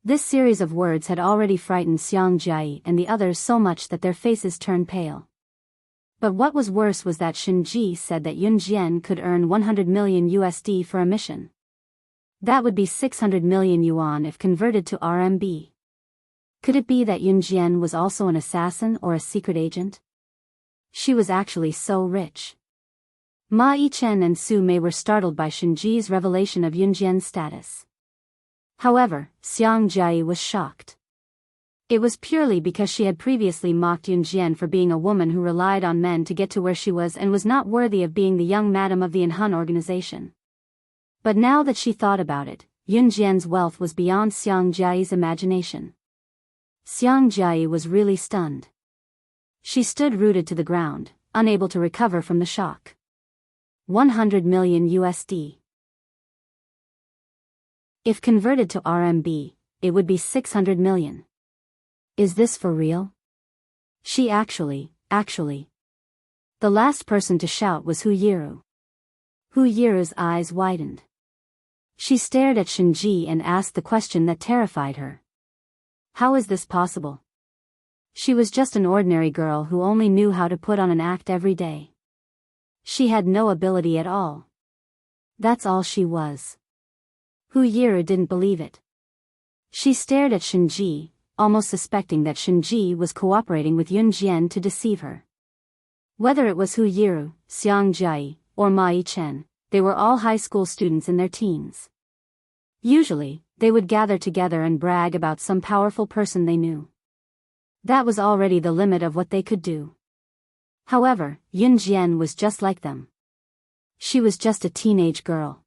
This series of words had already frightened Xiangjie and the others so much that their faces turned pale. But what was worse was that Shinji said that Yunjian could earn 100 million USD for a mission. That would be 600 million yuan if converted to RMB. Could it be that Yunjian was also an assassin or a secret agent? She was actually so rich. Ma Yichen and Su Mei were startled by Shinji's revelation of Yunjian's status. However, Xiangjie was shocked. It was purely because she had previously mocked Yunjian for being a woman who relied on men to get to where she was and was not worthy of being the young madam of the Anhun organization. But now that she thought about it, Yunjian's wealth was beyond Xiangjie's imagination. Xiangjie was really stunned. She stood rooted to the ground, unable to recover from the shock. 100 million USD. If converted to RMB, it would be 600 million. Is this for real? She actually. The last person to shout was Hu Yiru. Hu Yiru's eyes widened. She stared at Shinji and asked the question that terrified her. How is this possible? She was just an ordinary girl who only knew how to put on an act every day. She had no ability at all. That's all she was. Hu Yiru didn't believe it. She stared at Shinji, almost suspecting that Shinji was cooperating with Yunjian to deceive her. Whether it was Hu Yiru, Xiangjie, or Ma Yichen, they were all high school students in their teens. Usually, they would gather together and brag about some powerful person they knew. That was already the limit of what they could do. However, Yunjian was just like them. She was just a teenage girl.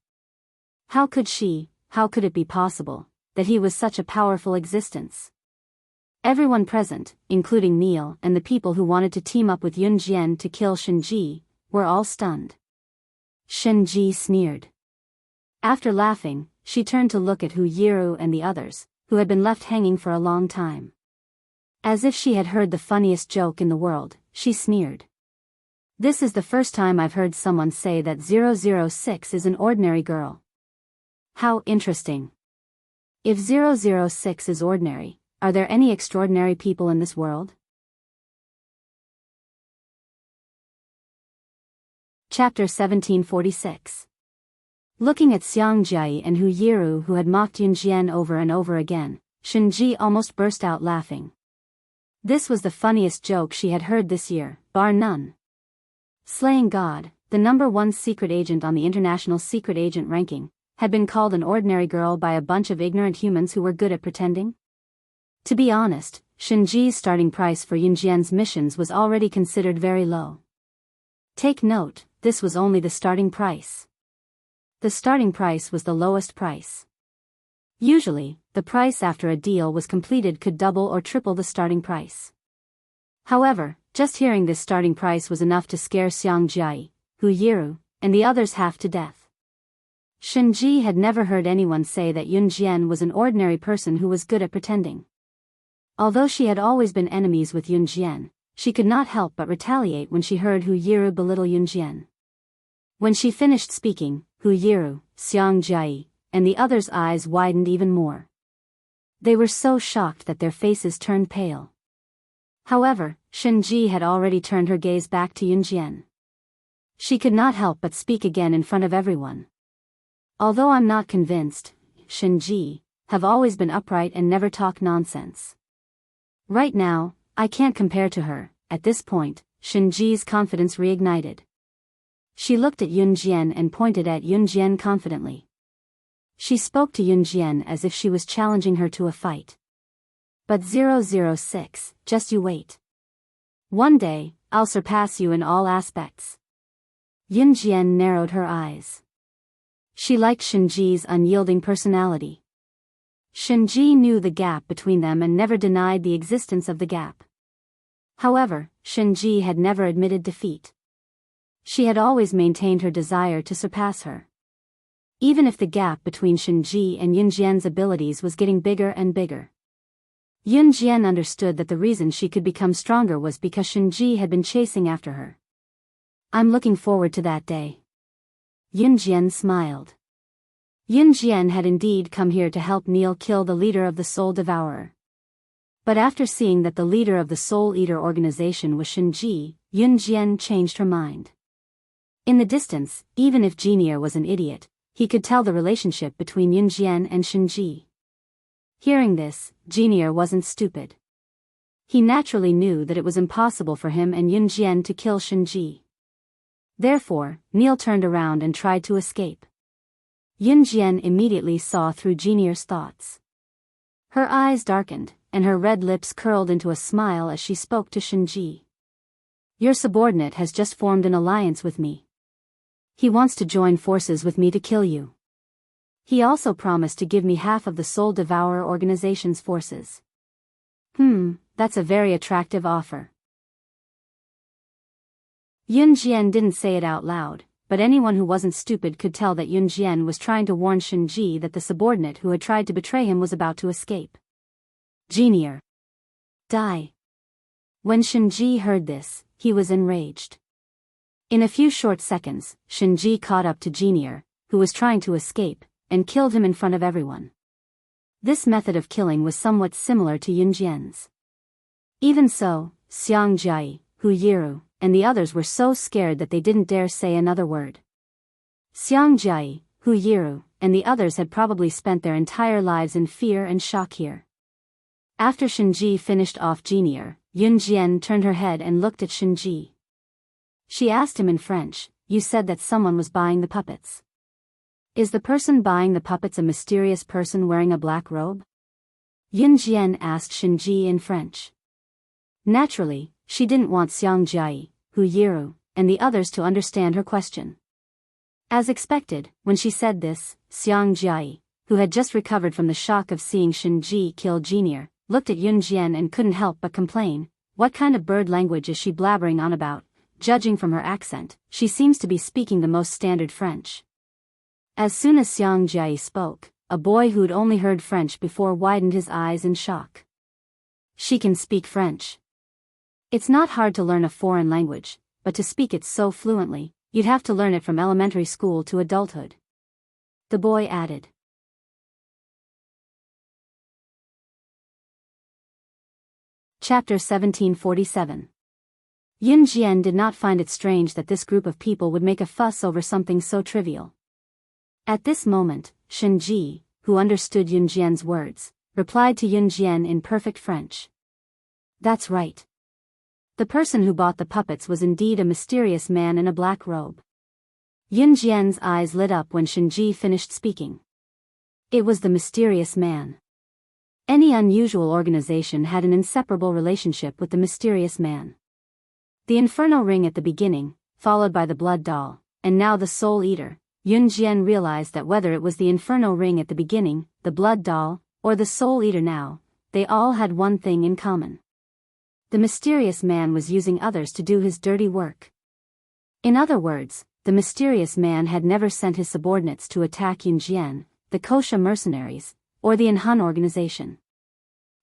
How could it be possible, that he was such a powerful existence? Everyone present, including Neil and the people who wanted to team up with Yun Jian to kill Shinji, were all stunned. Shinji sneered. After laughing, she turned to look at Hu Yiru and the others, who had been left hanging for a long time. As if she had heard the funniest joke in the world, she sneered. This is the first time I've heard someone say that 006 is an ordinary girl. How interesting. If 006 is ordinary, are there any extraordinary people in this world? Chapter 1746. Looking at Xiang Jia and Hu Yiru, who had mocked Yun Jian over and over again, Shinji almost burst out laughing. This was the funniest joke she had heard this year, bar none. Slaying God, the #1 secret agent on the international secret agent ranking, had been called an ordinary girl by a bunch of ignorant humans who were good at pretending? To be honest, Shinji's starting price for Yun Jian's missions was already considered very low. Take note, this was only the starting price. The starting price was the lowest price. Usually, the price after a deal was completed could double or triple the starting price. However, just hearing this starting price was enough to scare Xiang Jia, Hu Yiru, and the others half to death. Shinji had never heard anyone say that Yun Jian was an ordinary person who was good at pretending. Although she had always been enemies with Yun Jian, she could not help but retaliate when she heard Hu Yiru belittle Yun Jian. When she finished speaking, Hu Yiru, Xiang Jia, and the others' eyes widened even more. They were so shocked that their faces turned pale. However, Shinji had already turned her gaze back to Yun Jian. She could not help but speak again in front of everyone. Although I'm not convinced, Shinji, have always been upright and never talk nonsense. Right now, I can't compare to her. At this point, Shinji's confidence reignited. She looked at Yun Jian and pointed at Yun Jian confidently. She spoke to Yun Jian as if she was challenging her to a fight. But 006, just you wait. One day, I'll surpass you in all aspects. Yun Jian narrowed her eyes. She liked Shinji's unyielding personality. Shinji knew the gap between them and never denied the existence of the gap. However, Shinji had never admitted defeat. She had always maintained her desire to surpass her. Even if the gap between Shinji and Yun Jian's abilities was getting bigger and bigger. Yun Jian understood that the reason she could become stronger was because Shinji had been chasing after her. I'm looking forward to that day. Yun Jian smiled. Yun Jian had indeed come here to help Neil kill the leader of the Soul Devourer. But after seeing that the leader of the Soul Eater organization was Shinji, Yun Jian changed her mind. In the distance, even if Jinier was an idiot, he could tell the relationship between Yun Jian and Shinji. Hearing this, Jinier wasn't stupid. He naturally knew that it was impossible for him and Yun Jian to kill Shinji. Therefore, Neil turned around and tried to escape. Yun Jian immediately saw through Jinier's thoughts. Her eyes darkened, and her red lips curled into a smile as she spoke to Shinji. Your subordinate has just formed an alliance with me. He wants to join forces with me to kill you. He also promised to give me half of the Soul Devourer organization's forces. That's a very attractive offer. Yun Jian didn't say it out loud, but anyone who wasn't stupid could tell that Yun Jian was trying to warn Shinji that the subordinate who had tried to betray him was about to escape. Jinier. Die. When Shinji heard this, he was enraged. In a few short seconds, Shinji caught up to Jinier, who was trying to escape, and killed him in front of everyone. This method of killing was somewhat similar to Yun Jian's. Even so, Xiang Jia, Hu Yiru, and the others were so scared that they didn't dare say another word. Xiang Jia, Hu Yiru, and the others had probably spent their entire lives in fear and shock here. After Shinji finished off Jinier, Yun Jian turned her head and looked at Shinji. She asked him in French, you said that someone was buying the puppets. Is the person buying the puppets a mysterious person wearing a black robe? Yun Jian asked Shinji in French. Naturally, she didn't want Xiang Jia, Hu Yiru, and the others to understand her question. As expected, when she said this, Xiang Jiai, who had just recovered from the shock of seeing Shen Ji kill Jinier, looked at Yun Jian and couldn't help but complain. What kind of bird language is she blabbering on about? Judging from her accent, she seems to be speaking the most standard French. As soon as Xiang Jiai spoke, a boy who'd only heard French before widened his eyes in shock. She can speak French. It's not hard to learn a foreign language, but to speak it so fluently, you'd have to learn it from elementary school to adulthood. The boy added. Chapter 1747. Yun Jian did not find it strange that this group of people would make a fuss over something so trivial. At this moment, Shen Ji, who understood Yun Jian's words, replied to Yun Jian in perfect French. That's right. The person who bought the puppets was indeed a mysterious man in a black robe. Yun Jian's eyes lit up when Shen Ji finished speaking. It was the mysterious man. Any unusual organization had an inseparable relationship with the mysterious man. The Inferno Ring at the beginning, followed by the Blood Doll, and now the Soul Eater. Yun Jian realized that whether it was the Inferno Ring at the beginning, the Blood Doll, or the Soul Eater now, they all had one thing in common. The mysterious man was using others to do his dirty work. In other words, the mysterious man had never sent his subordinates to attack Yun Jian, the Kosha mercenaries, or the Inhun organization.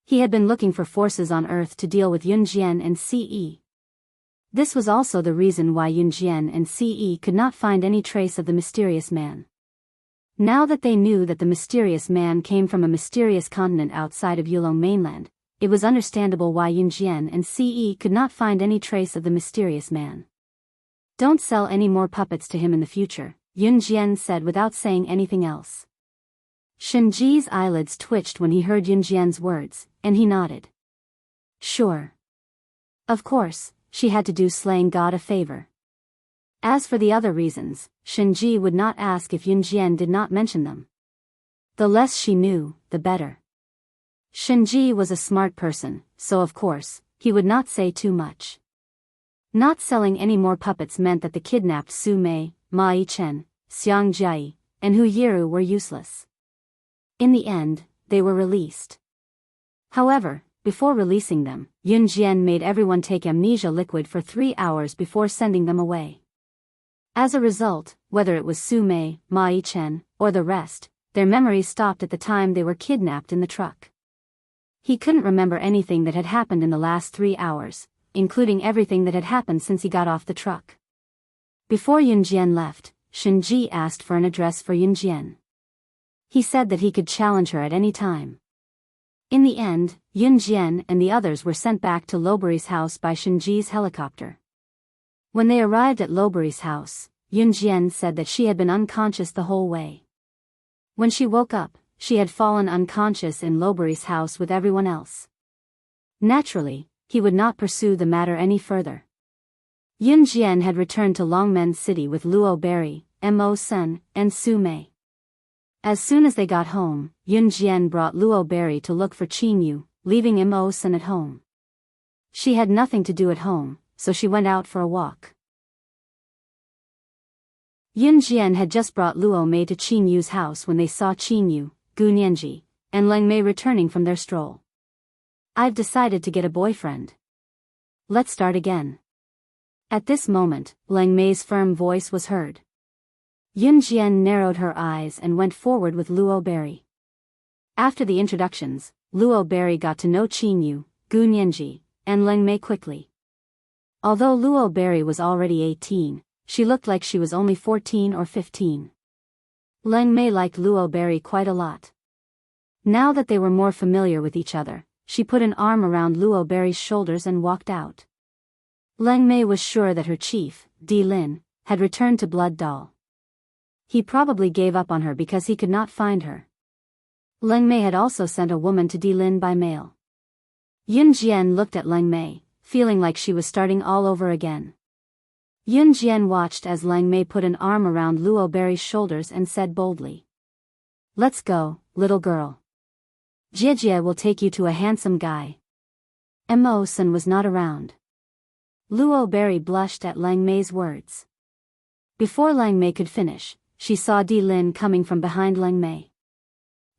He had been looking for forces on Earth to deal with Yun Jian and Ce. This was also the reason why Yun Jian and Ce could not find any trace of the mysterious man. Now that they knew that the mysterious man came from a mysterious continent outside of Yulong mainland, it was understandable why Yun Jian and Ce could not find any trace of the mysterious man. Don't sell any more puppets to him in the future, Yun Jian said without saying anything else. Shen Ji's eyelids twitched when he heard Yun Jian's words, and he nodded. Sure. Of course, she had to do slaying God a favor. As for the other reasons, Shen Ji would not ask if Yun Jian did not mention them. The less she knew, the better. Shen Ji was a smart person, so of course, he would not say too much. Not selling any more puppets meant that the kidnapped Su Mei, Ma Yichen, Xiang Jiai, and Hu Yiru were useless. In the end, they were released. However, before releasing them, Yun Jian made everyone take amnesia liquid for 3 hours before sending them away. As a result, whether it was Su Mei, Ma Yichen, or the rest, their memories stopped at the time they were kidnapped in the truck. He couldn't remember anything that had happened in the last 3 hours, including everything that had happened since he got off the truck. Before Yun Jian left, Shen Ji asked for an address for Yun Jian. He said that he could challenge her at any time. In the end, Yun Jian and the others were sent back to Lowbury's house by Shen Ji's helicopter. When they arrived at Lowbury's house, Yun Jian said that she had been unconscious the whole way. When she woke up, she had fallen unconscious in Lowbury's house with everyone else. Naturally, he would not pursue the matter any further. Yun Jian had returned to Longmen City with Luo Berry, Mo Sun, and Su Mei. As soon as they got home, Yun Jian brought Luo Berry to look for Qin Yu, leaving Mo Sun at home. She had nothing to do at home, so she went out for a walk. Yun Jian had just brought Luo Mei to Qin Yu's house when they saw Qin Yu, Gu Nianji, and Leng Mei returning from their stroll. I've decided to get a boyfriend. Let's start again. At this moment, Leng Mei's firm voice was heard. Yun Jian narrowed her eyes and went forward with Luo Berry. After the introductions, Luo Berry got to know Qin Yu, Gu Nianji, and Leng Mei quickly. Although Luo Berry was already 18, she looked like she was only 14 or 15. Leng Mei liked Luo Berry quite a lot. Now that they were more familiar with each other, she put an arm around Luo Berry's shoulders and walked out. Leng Mei was sure that her chief, Di Lin, had returned to Blood Doll. He probably gave up on her because he could not find her. Leng Mei had also sent a woman to Di Lin by mail. Yun Jian looked at Leng Mei, feeling like she was starting all over again. Yun Jian watched as Leng Mei put an arm around Luo Berry's shoulders and said boldly. Let's go, little girl. Jie will take you to a handsome guy. Mo Sun was not around. Luo Berry blushed at Leng Mei's words. Before Lang Mei could finish, she saw Di Lin coming from behind Lang Mei.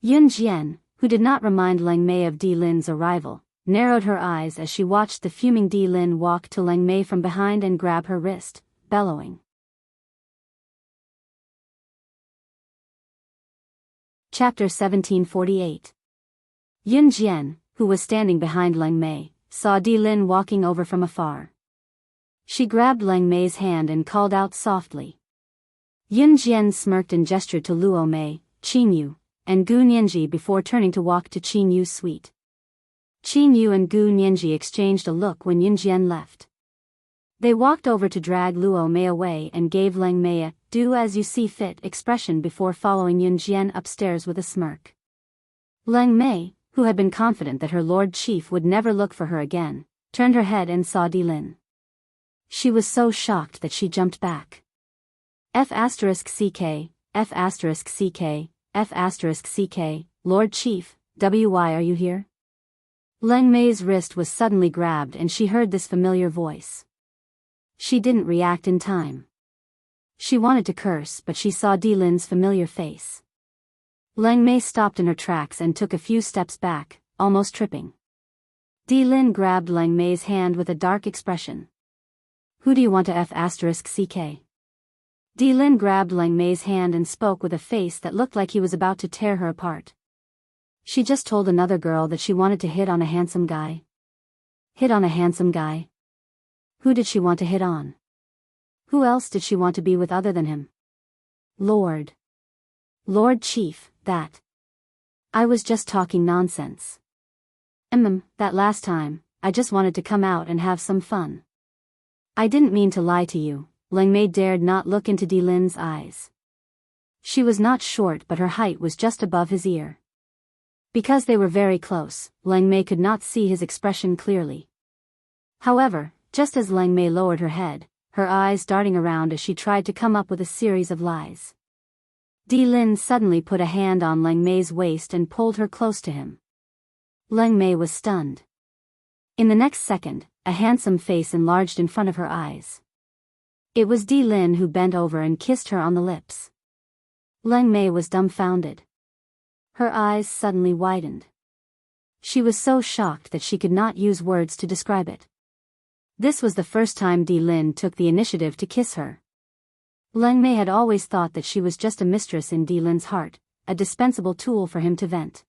Yun Jian, who did not remind Lang Mei of Di Lin's arrival, narrowed her eyes as she watched the fuming Di Lin walk to Lang Mei from behind and grab her wrist, bellowing. Chapter 1748. Yun Jian, who was standing behind Lang Mei, saw Di Lin walking over from afar. She grabbed Lang Mei's hand and called out softly. Yun Jian smirked and gestured to Luo Mei, Qin Yu, and Gu Nianji before turning to walk to Qin Yu's suite. Qin Yu and Gu Nianji exchanged a look when Yun Jian left. They walked over to drag Luo Mei away and gave Lang Mei a do-as-you-see-fit expression before following Yun Jian upstairs with a smirk. Lang Mei, who had been confident that her Lord Chief would never look for her again, turned her head and saw Di Lin. She was so shocked that she jumped back. F***ck, F***ck, F***ck, Lord Chief, why are you here? Lang Mei's wrist was suddenly grabbed and she heard this familiar voice. She didn't react in time. She wanted to curse, but she saw Di Lin's familiar face. Lang Mei stopped in her tracks and took a few steps back, almost tripping. Di Lin grabbed Lang Mei's hand with a dark expression. Who do you want to F***ck? Di Lin grabbed Lang Mei's hand and spoke with a face that looked like he was about to tear her apart. She just told another girl that she wanted to hit on a handsome guy. Hit on a handsome guy? Who did she want to hit on? Who else did she want to be with other than him? Lord Chief, that. I was just talking nonsense. That last time, I just wanted to come out and have some fun. I didn't mean to lie to you. Lang Mei dared not look into Di Lin's eyes. She was not short, but her height was just above his ear. Because they were very close, Lang Mei could not see his expression clearly. However, just as Lang Mei lowered her head, her eyes darting around as she tried to come up with a series of lies. Di Lin suddenly put a hand on Lang Mei's waist and pulled her close to him. Lang Mei was stunned. In the next second, a handsome face enlarged in front of her eyes. It was Di Lin who bent over and kissed her on the lips. Lang Mei was dumbfounded. Her eyes suddenly widened. She was so shocked that she could not use words to describe it. This was the first time Di Lin took the initiative to kiss her. Lang Mei had always thought that she was just a mistress in Di Lin's heart, a dispensable tool for him to vent.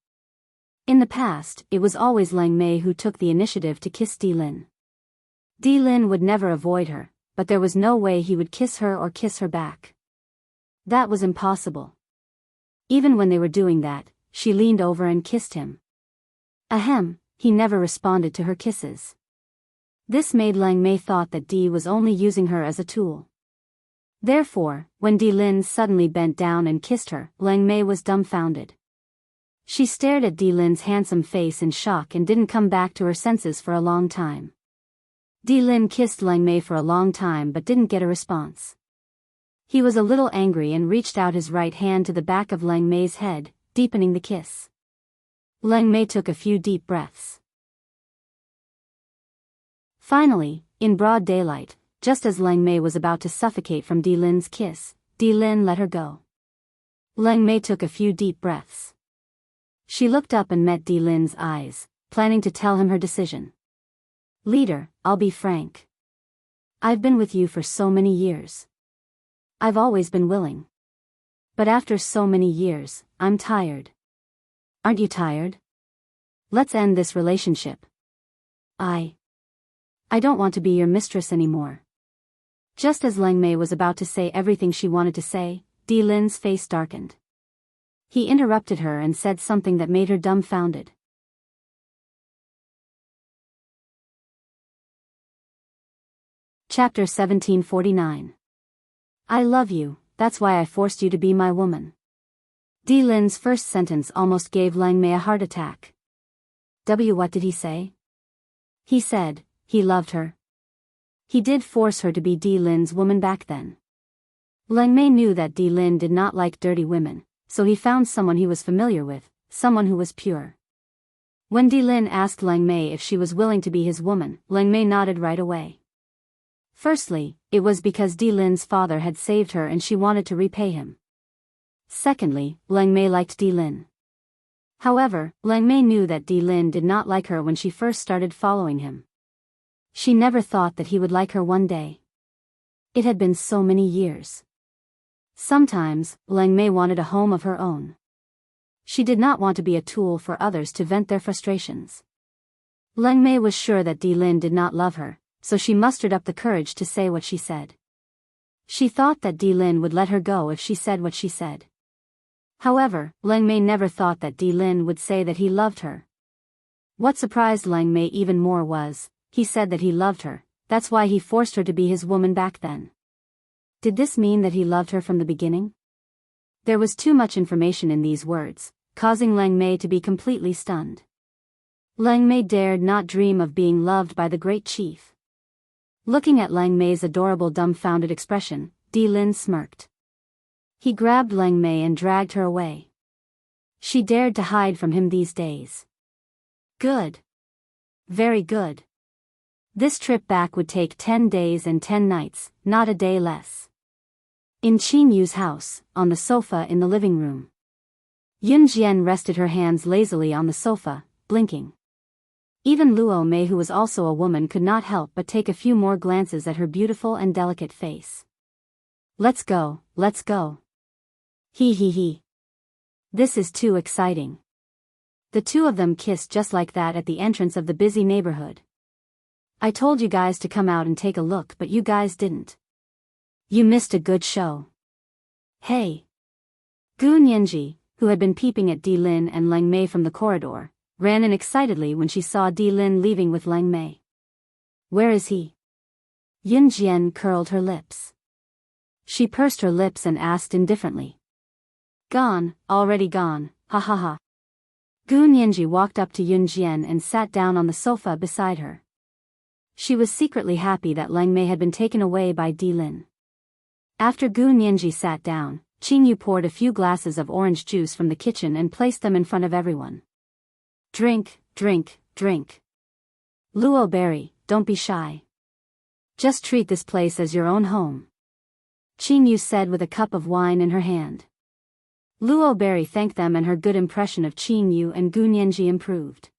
In the past, it was always Lang Mei who took the initiative to kiss Di Lin. Di Lin would never avoid her, but there was no way he would kiss her or kiss her back. That was impossible. Even when they were doing that, she leaned over and kissed him. Ahem, he never responded to her kisses. This made Lang Mei thought that Di was only using her as a tool. Therefore, when Di Lin suddenly bent down and kissed her, Lang Mei was dumbfounded. She stared at Di Lin's handsome face in shock and didn't come back to her senses for a long time. Di Lin kissed Lang Mei for a long time but didn't get a response. He was a little angry and reached out his right hand to the back of Lang Mei's head, deepening the kiss. Lang Mei took a few deep breaths. Finally, in broad daylight, just as Lang Mei was about to suffocate from Di Lin's kiss, Di Lin let her go. Lang Mei took a few deep breaths. She looked up and met Di Lin's eyes, planning to tell him her decision. Leader, I'll be frank. I've been with you for so many years. I've always been willing. But after so many years, I'm tired. Aren't you tired? Let's end this relationship. I don't want to be your mistress anymore. Just as Lang Mei was about to say everything she wanted to say, Di Lin's face darkened. He interrupted her and said something that made her dumbfounded. Chapter 1749. I love you, that's why I forced you to be my woman. Di Lin's first sentence almost gave Lang Mei a heart attack. What did he say? He said, he loved her. He did force her to be Di Lin's woman back then. Lang Mei knew that Di Lin did not like dirty women, so he found someone he was familiar with, someone who was pure. When Di Lin asked Lang Mei if she was willing to be his woman, Lang Mei nodded right away. Firstly, it was because Di Lin's father had saved her and she wanted to repay him. Secondly, Lang Mei liked Di Lin. However, Lang Mei knew that Di Lin did not like her when she first started following him. She never thought that he would like her one day. It had been so many years. Sometimes, Lang Mei wanted a home of her own. She did not want to be a tool for others to vent their frustrations. Lang Mei was sure that Di Lin did not love her, so she mustered up the courage to say what she said. She thought that Di Lin would let her go if she said what she said. However, Lang Mei never thought that Di Lin would say that he loved her. What surprised Lang Mei even more was, he said that he loved her, that's why he forced her to be his woman back then. Did this mean that he loved her from the beginning? There was too much information in these words, causing Lang Mei to be completely stunned. Lang Mei dared not dream of being loved by the great chief. Looking at Lang Mei's adorable dumbfounded expression, Di Lin smirked. He grabbed Lang Mei and dragged her away. She dared to hide from him these days. Good. Very good. This trip back would take 10 days and 10 nights, not a day less. In Qin Yu's house, on the sofa in the living room. Yun Jian rested her hands lazily on the sofa, blinking. Even Luo Mei, who was also a woman, could not help but take a few more glances at her beautiful and delicate face. Let's go, let's go. He. This is too exciting. The two of them kissed just like that at the entrance of the busy neighborhood. I told you guys to come out and take a look, but you guys didn't. You missed a good show. Hey. Gu Nianji, who had been peeping at Di Lin and Lang Mei from the corridor, ran in excitedly when she saw Di Lin leaving with Lang Mei. Where is he? Yun Jian curled her lips. She pursed her lips and asked indifferently. Gone, already gone, ha ha ha. Gu Nianji walked up to Yun Jian and sat down on the sofa beside her. She was secretly happy that Lang Mei had been taken away by Di Lin. After Gu Nianji sat down, Qin Yu poured a few glasses of orange juice from the kitchen and placed them in front of everyone. Drink, drink, drink. Luo Berry, don't be shy. Just treat this place as your own home. Qin Yu said with a cup of wine in her hand. Luo Berry thanked them and her good impression of Qin Yu and Gu Nianji improved.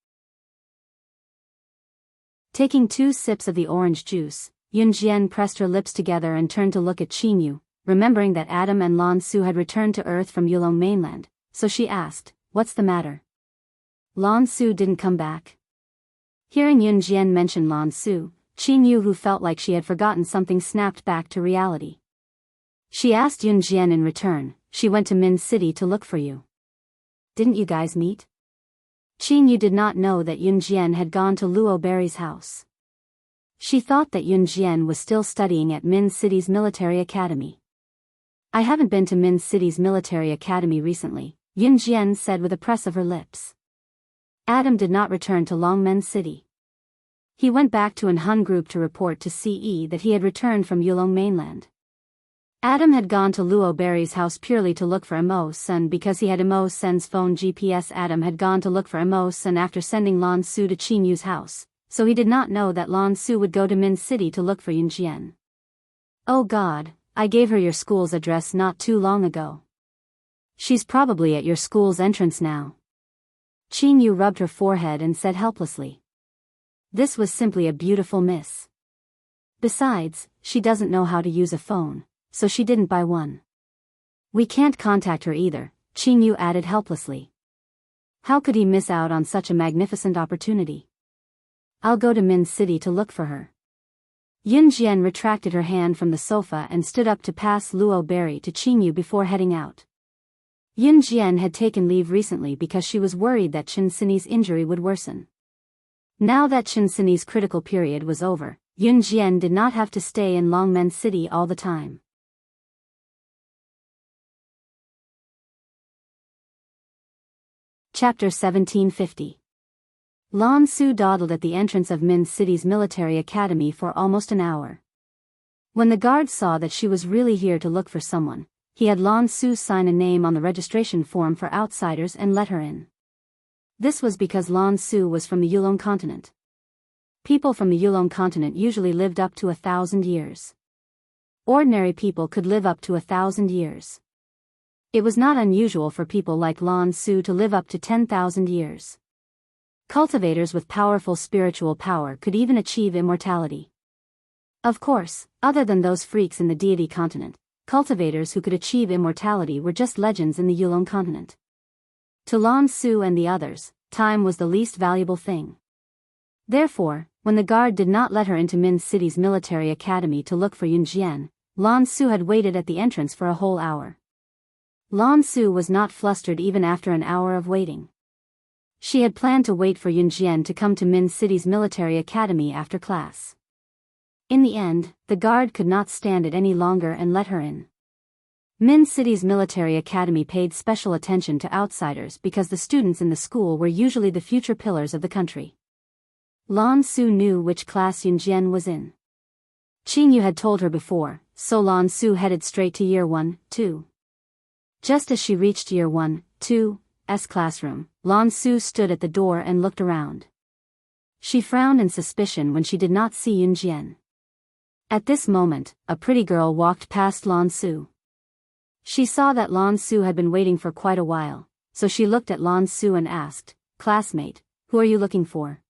Taking 2 sips of the orange juice, Yun Jian pressed her lips together and turned to look at Qin Yu, remembering that Adam and Lan Su had returned to Earth from Yulong mainland, so she asked, what's the matter? Lan Su didn't come back. Hearing Yun Jian mention Lan Su, Qin Yu, who felt like she had forgotten something, snapped back to reality. She asked Yun Jian in return, she went to Min City to look for you. Didn't you guys meet? Qin Yu did not know that Yun Jian had gone to Luo Berry's house. She thought that Yun Jian was still studying at Min City's military academy. I haven't been to Min City's military academy recently, Yun Jian said with a press of her lips. Adam did not return to Longmen City. He went back to An Hun Group to report to CE that he had returned from Yulong mainland. Adam had gone to Luo Berry's house purely to look for Mo Sen because he had Mo Sen's phone GPS. Adam had gone to look for Mo Sen after sending Lan Su to Qin Yu's house, so he did not know that Lan Su would go to Min City to look for Yun Jian. Oh God, I gave her your school's address not too long ago. She's probably at your school's entrance now. Qin Yu rubbed her forehead and said helplessly. This was simply a beautiful miss. Besides, she doesn't know how to use a phone, so she didn't buy one. We can't contact her either, Qin Yu added helplessly. How could he miss out on such a magnificent opportunity? I'll go to Min City to look for her. Yun Jian retracted her hand from the sofa and stood up to pass Luo Berry to Qin Yu before heading out. Yun Jian had taken leave recently because she was worried that Chen Sini's injury would worsen. Now that Chen Sini's critical period was over, Yun Jian did not have to stay in Longmen City all the time. Chapter 1750. Lan Su dawdled at the entrance of Min City's military academy for almost an hour. When the guard saw that she was really here to look for someone, he had Lan Su sign a name on the registration form for outsiders and let her in. This was because Lan Su was from the Yulong continent. people from the Yulong continent usually lived up to 1,000 years. Ordinary people could live up to 1,000 years. It was not unusual for people like Lan Su to live up to 10,000 years. Cultivators with powerful spiritual power could even achieve immortality. Of course, other than those freaks in the deity continent, cultivators who could achieve immortality were just legends in the Yulong continent. To Lan Su and the others, time was the least valuable thing. Therefore, when the guard did not let her into Min City's military academy to look for Yunjian, Lan Su had waited at the entrance for a whole hour. Lan Su was not flustered even after an hour of waiting. She had planned to wait for Yunjian to come to Min City's military academy after class. In the end, the guard could not stand it any longer and let her in. Min City's military academy paid special attention to outsiders because the students in the school were usually the future pillars of the country. Lan Su knew which class Yunjian was in. Qingyu had told her before, so Lan Su headed straight to Year 1, 2. Just as she reached Year 1, 2's classroom, Lan Su stood at the door and looked around. She frowned in suspicion when she did not see Yunjian. At this moment, a pretty girl walked past Lan Su. She saw that Lan Su had been waiting for quite a while, so she looked at Lan Su and asked, "Classmate, who are you looking for?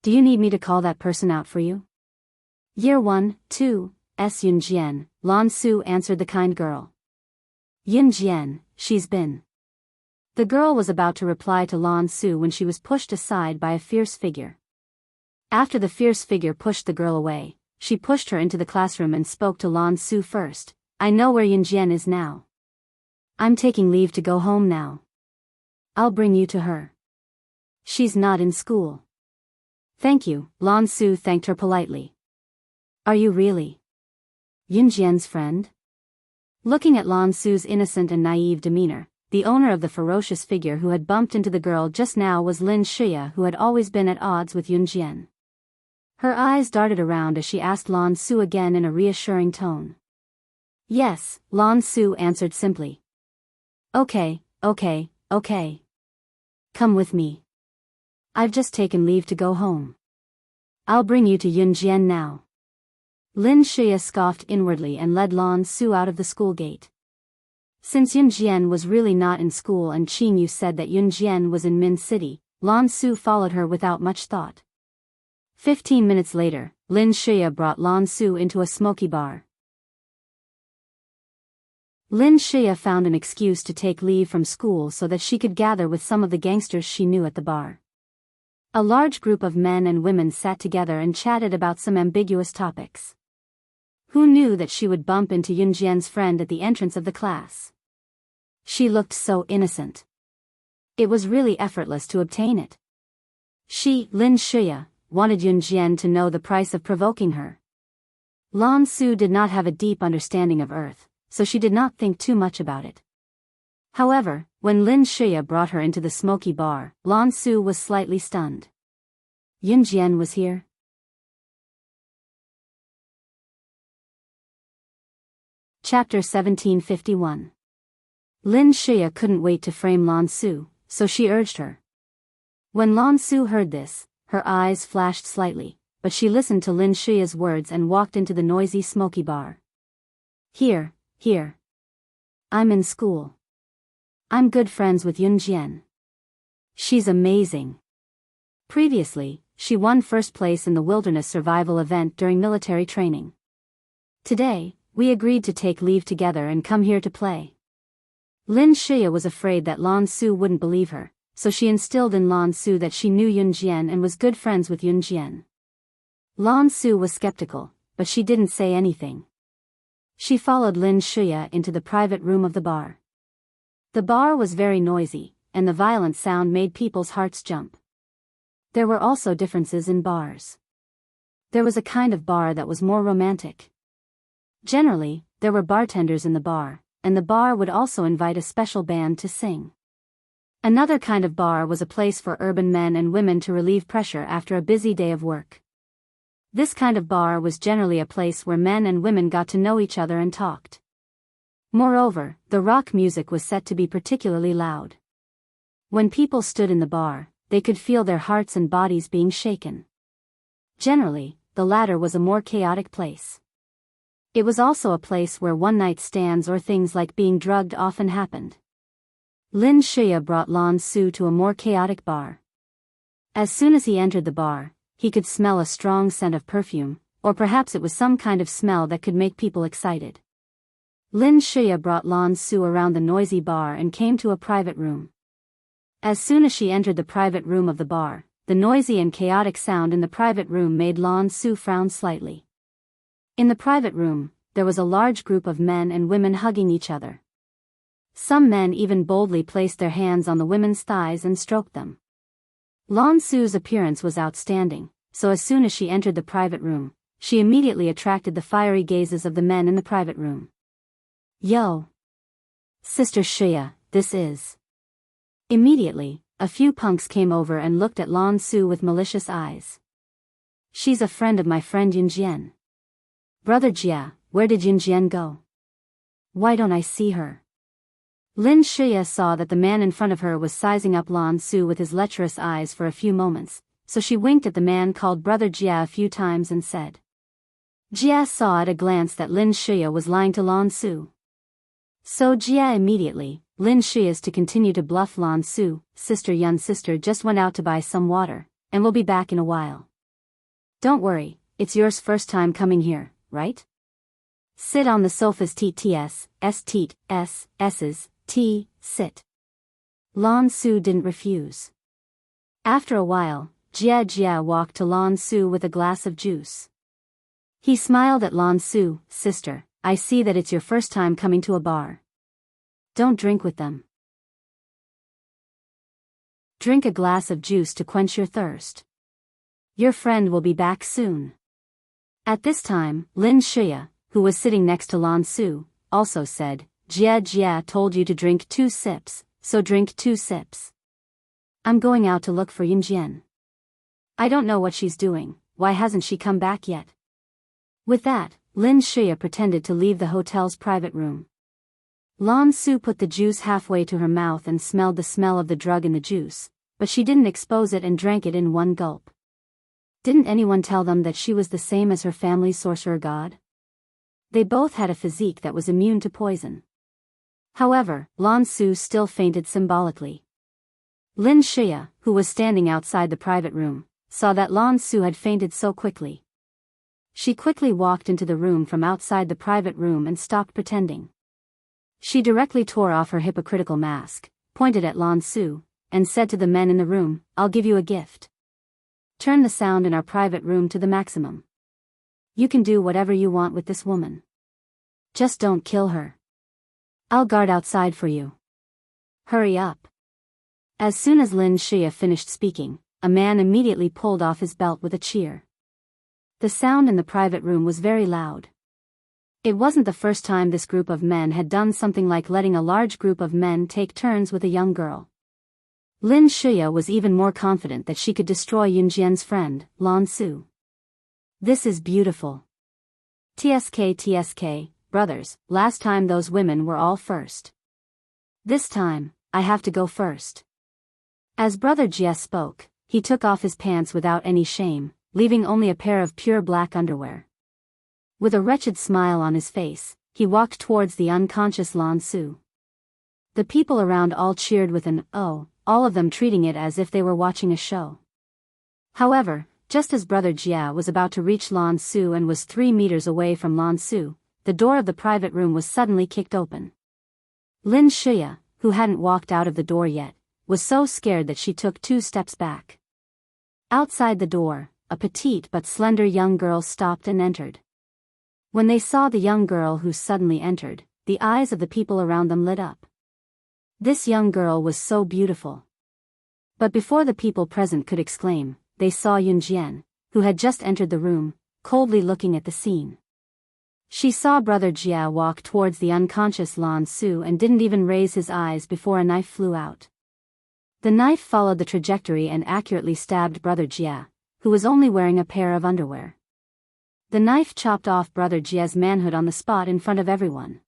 Do you need me to call that person out for you?" "Year 1, 2's Yunjian," Lan Su answered the kind girl. "Yunjian, she's been." The girl was about to reply to Lan Su when she was pushed aside by a fierce figure. After the fierce figure pushed the girl away, she pushed her into the classroom and spoke to Lan Su first. "I know where Yunjian is now. I'm taking leave to go home now. I'll bring you to her. She's not in school." "Thank you," Lan Su thanked her politely. "Are you really Yunjian's friend?" Looking at Lan Su's innocent and naive demeanor, the owner of the ferocious figure who had bumped into the girl just now was Lin Shia, who had always been at odds with Yunjian. Her eyes darted around as she asked Lan Su again in a reassuring tone. "Yes," Lan Su answered simply. Okay. Come with me. I've just taken leave to go home. I'll bring you to Yunjian now." Lin Shia scoffed inwardly and led Lan Su out of the school gate. Since Yunjian was really not in school and Qingyu said that Yunjian was in Min City, Lan Su followed her without much thought. 15 minutes later, Lin Shia brought Lan Su into a smoky bar. Lin Shia found an excuse to take leave from school so that she could gather with some of the gangsters she knew at the bar. A large group of men and women sat together and chatted about some ambiguous topics. Who knew that she would bump into Yunjian's friend at the entrance of the class? She looked so innocent. It was really effortless to obtain it. She, Lin Shia, wanted Yunjian to know the price of provoking her. Lan Su did not have a deep understanding of Earth, so she did not think too much about it. However, when Lin Shia brought her into the smoky bar, Lan Su was slightly stunned. Yunjian was here? Chapter 1751. Lin Shia couldn't wait to frame Lan Su, so she urged her. When Lan Su heard this, her eyes flashed slightly, but she listened to Lin Shia's words and walked into the noisy smoky bar. Here. I'm in school. I'm good friends with Yunjian. She's amazing. Previously, she won first place in the wilderness survival event during military training. Today, we agreed to take leave together and come here to play. Lin Shia was afraid that Lan Su wouldn't believe her, so she instilled in Lan Su that she knew Yunjian and was good friends with Yunjian. Lan Su was skeptical, but she didn't say anything. She followed Lin Shia into the private room of the bar. The bar was very noisy, and the violent sound made people's hearts jump. There were also differences in bars. There was a kind of bar that was more romantic. Generally, there were bartenders in the bar, and the bar would also invite a special band to sing. Another kind of bar was a place for urban men and women to relieve pressure after a busy day of work. This kind of bar was generally a place where men and women got to know each other and talked. Moreover, the rock music was set to be particularly loud. When people stood in the bar, they could feel their hearts and bodies being shaken. Generally, the latter was a more chaotic place. It was also a place where one-night stands or things like being drugged often happened. Lin Shuya brought Lan Su to a more chaotic bar. As soon as he entered the bar, he could smell a strong scent of perfume, or perhaps it was some kind of smell that could make people excited. Lin Shuya brought Lan Su around the noisy bar and came to a private room. As soon as she entered the private room of the bar, the noisy and chaotic sound in the private room made Lan Su frown slightly. In the private room, there was a large group of men and women hugging each other. Some men even boldly placed their hands on the women's thighs and stroked them. Lan Su's appearance was outstanding, so as soon as she entered the private room, she immediately attracted the fiery gazes of the men in the private room. Yo! Sister Shuya, this is... Immediately, a few punks came over and looked at Lan Su with malicious eyes. She's a friend of my friend Yunjian. Brother Jia, where did Yunjian go? Why don't I see her? Lin Shuya saw that the man in front of her was sizing up Lan Su with his lecherous eyes for a few moments, so she winked at the man called Brother Jia a few times and said. Jia saw at a glance that Lin Shuya was lying to Lan Su. So Jia immediately, Lin Shuya's to continue to bluff Lan Su, Sister Yun sister just went out to buy some water, and will be back in a while. Don't worry, it's yours first time coming here, right? Sit on the sofas tts, s's, sit. Lan Su didn't refuse. After a while, Jia walked to Lan Su with a glass of juice. He smiled at Lan Su, sister, I see that it's your first time coming to a bar. Don't drink with them. Drink a glass of juice to quench your thirst. Your friend will be back soon. At this time, Lin Shuya, who was sitting next to Lan Su, also said, Jia told you to drink 2 sips, so drink 2 sips. I'm going out to look for Yunjian. I don't know what she's doing, why hasn't she come back yet? With that, Lin Shuya pretended to leave the hotel's private room. Lan Su put the juice halfway to her mouth and smelled the smell of the drug in the juice, but she didn't expose it and drank it in one gulp. Didn't anyone tell them that she was the same as her family's sorcerer god? They both had a physique that was immune to poison. However, Lan Su still fainted symbolically. Lin Shuya, who was standing outside the private room, saw that Lan Su had fainted so quickly. She quickly walked into the room from outside the private room and stopped pretending. She directly tore off her hypocritical mask, pointed at Lan Su, and said to the men in the room, I'll give you a gift. Turn the sound in our private room to the maximum. You can do whatever you want with this woman. Just don't kill her. I'll guard outside for you. Hurry up. As soon as Lin Shuya finished speaking, a man immediately pulled off his belt with a cheer. The sound in the private room was very loud. It wasn't the first time this group of men had done something like letting a large group of men take turns with a young girl. Lin Shuya was even more confident that she could destroy Yunjian's friend, Lan Su. This is beautiful. TSK, brothers, last time those women were all first. This time, I have to go first. As Brother Jia spoke, he took off his pants without any shame, leaving only a pair of pure black underwear. With a wretched smile on his face, he walked towards the unconscious Lan Su. The people around all cheered with an "oh," all of them treating it as if they were watching a show. However, just as Brother Jia was about to reach Lan Su and was 3 meters away from Lan Su, the door of the private room was suddenly kicked open. Lin Shuya, who hadn't walked out of the door yet, was so scared that she took 2 steps back. Outside the door, a petite but slender young girl stopped and entered. When they saw the young girl who suddenly entered, the eyes of the people around them lit up. This young girl was so beautiful. But before the people present could exclaim, they saw Yunjian, who had just entered the room, coldly looking at the scene. She saw Brother Jia walk towards the unconscious Lan Su and didn't even raise his eyes before a knife flew out. The knife followed the trajectory and accurately stabbed Brother Jia, who was only wearing a pair of underwear. The knife chopped off Brother Jia's manhood on the spot in front of everyone.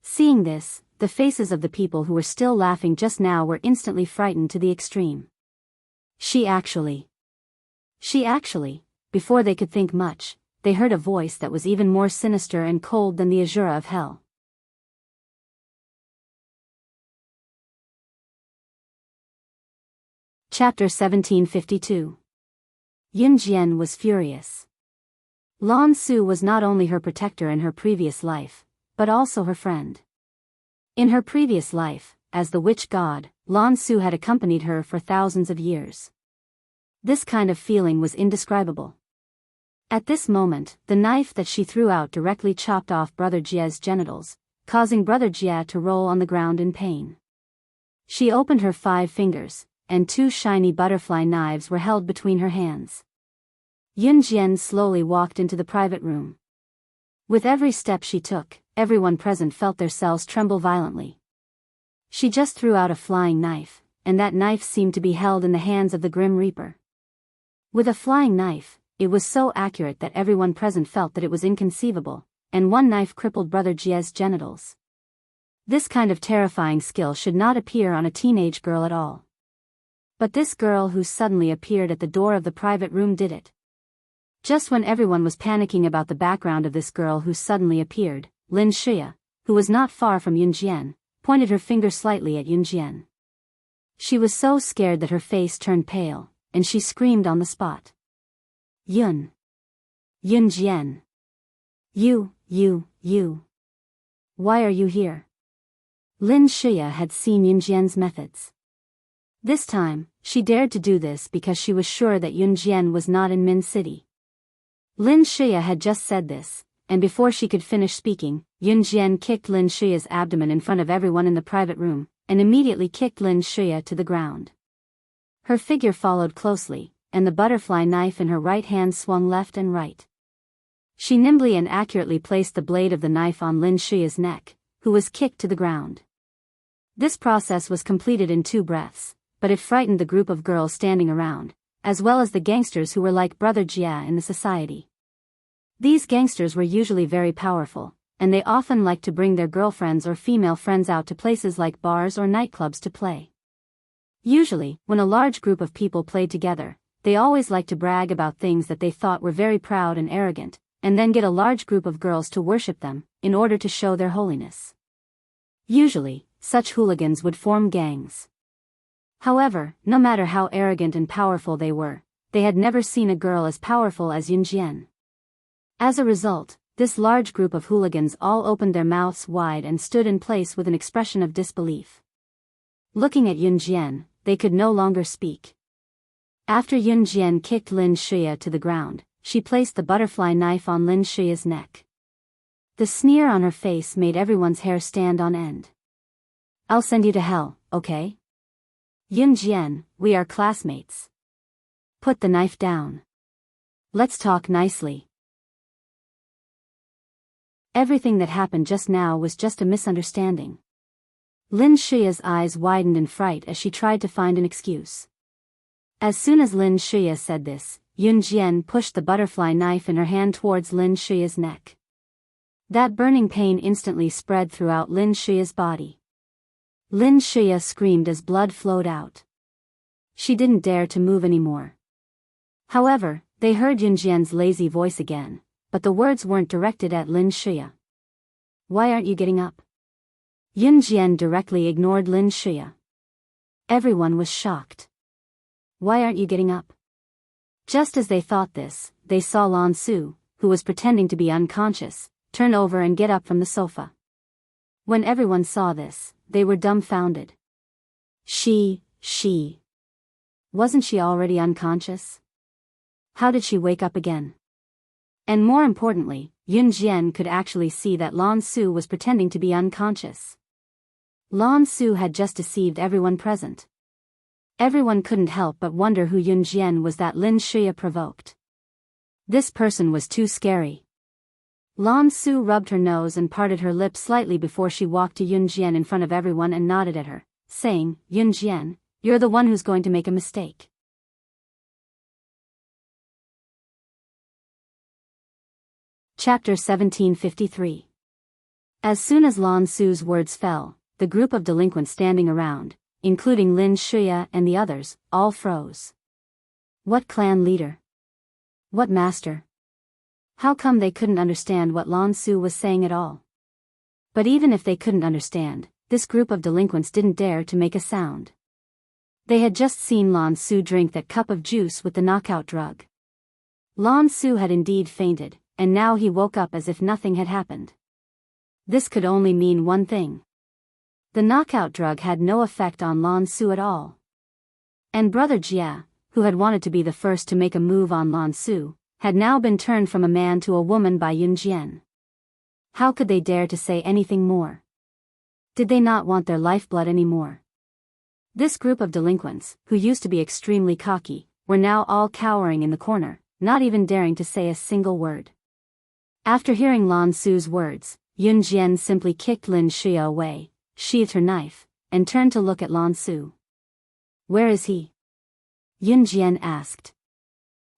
Seeing this, the faces of the people who were still laughing just now were instantly frightened to the extreme. She actually. before they could think much, they heard a voice that was even more sinister and cold than the azure of hell. Chapter 1752. Yun Jian was furious. Lan Su was not only her protector in her previous life, but also her friend. In her previous life, as the witch god, Lan Su had accompanied her for thousands of years. This kind of feeling was indescribable. At this moment, the knife that she threw out directly chopped off Brother Jie's genitals, causing Brother Jie to roll on the ground in pain. She opened her 5 fingers, and 2 shiny butterfly knives were held between her hands. Yun Jian slowly walked into the private room. With every step she took, everyone present felt their cells tremble violently. She just threw out a flying knife, and that knife seemed to be held in the hands of the Grim Reaper. With a flying knife, it was so accurate that everyone present felt that it was inconceivable, and one knife crippled Brother Jie's genitals. This kind of terrifying skill should not appear on a teenage girl at all. But this girl who suddenly appeared at the door of the private room did it. Just when everyone was panicking about the background of this girl who suddenly appeared, Lin Xia, who was not far from Yun Jian, pointed her finger slightly at Yun Jian. She was so scared that her face turned pale, and she screamed on the spot. Yun Jian. You. Why are you here? Lin Xia had seen Yun Jian's methods. This time, she dared to do this because she was sure that Yun Jian was not in Min City. Lin Xia had just said this, and before she could finish speaking, Yun Jian kicked Lin Xia's abdomen in front of everyone in the private room, and immediately kicked Lin Xia to the ground. Her figure followed closely, and the butterfly knife in her right hand swung left and right. She nimbly and accurately placed the blade of the knife on Lin Xia's neck, who was kicked to the ground. This process was completed in 2 breaths, but it frightened the group of girls standing around, as well as the gangsters who were like Brother Jia in the society. These gangsters were usually very powerful, and they often liked to bring their girlfriends or female friends out to places like bars or nightclubs to play. Usually, when a large group of people played together, they always liked to brag about things that they thought were very proud and arrogant, and then get a large group of girls to worship them, in order to show their holiness. Usually, such hooligans would form gangs. However, no matter how arrogant and powerful they had never seen a girl as powerful as Yun Jian. As a result, this large group of hooligans all opened their mouths wide and stood in place with an expression of disbelief. Looking at Yun Jian, they could no longer speak. After Yun Jian kicked Lin Xia to the ground, she placed the butterfly knife on Lin Xia's neck. The sneer on her face made everyone's hair stand on end. I'll send you to hell, okay? Yun Jian, we are classmates. Put the knife down. Let's talk nicely. Everything that happened just now was just a misunderstanding. Lin Xia's eyes widened in fright as she tried to find an excuse. As soon as Lin Xia said this, Yun Jian pushed the butterfly knife in her hand towards Lin Xia's neck. That burning pain instantly spread throughout Lin Xia's body. Lin Xia screamed as blood flowed out. She didn't dare to move anymore. However, they heard Yun Jian's lazy voice again, but the words weren't directed at Lin Xia. Why aren't you getting up? Yun Jian directly ignored Lin Xia. Everyone was shocked. Why aren't you getting up? Just as they thought this, they saw Lan Su, who was pretending to be unconscious, turn over and get up from the sofa. When everyone saw this, they were dumbfounded. She. Wasn't she already unconscious? How did she wake up again? And more importantly, Yun Jian could actually see that Lan Su was pretending to be unconscious. Lan Su had just deceived everyone present. Everyone couldn't help but wonder who Yun Jian was that Lin Xia provoked. This person was too scary. Lan Su rubbed her nose and parted her lips slightly before she walked to Yun Jian in front of everyone and nodded at her, saying, Yun Jian, you're the one who's going to make a mistake. Chapter 1753. As soon as Lan Su's words fell, the group of delinquents standing around, including Lin Xia and the others, all froze. What clan leader? What master? How come they couldn't understand what Lan Su was saying at all? But even if they couldn't understand, this group of delinquents didn't dare to make a sound. They had just seen Lan Su drink that cup of juice with the knockout drug. Lan Su had indeed fainted, and now he woke up as if nothing had happened. This could only mean one thing. The knockout drug had no effect on Lan Su at all. And Brother Jia, who had wanted to be the first to make a move on Lan Su, had now been turned from a man to a woman by Yun Jian. How could they dare to say anything more? Did they not want their lifeblood anymore? This group of delinquents, who used to be extremely cocky, were now all cowering in the corner, not even daring to say a single word. After hearing Lan Su's words, Yun Jian simply kicked Lin Xia away, sheathed her knife, and turned to look at Lan Su. Where is he? Yun Jian asked.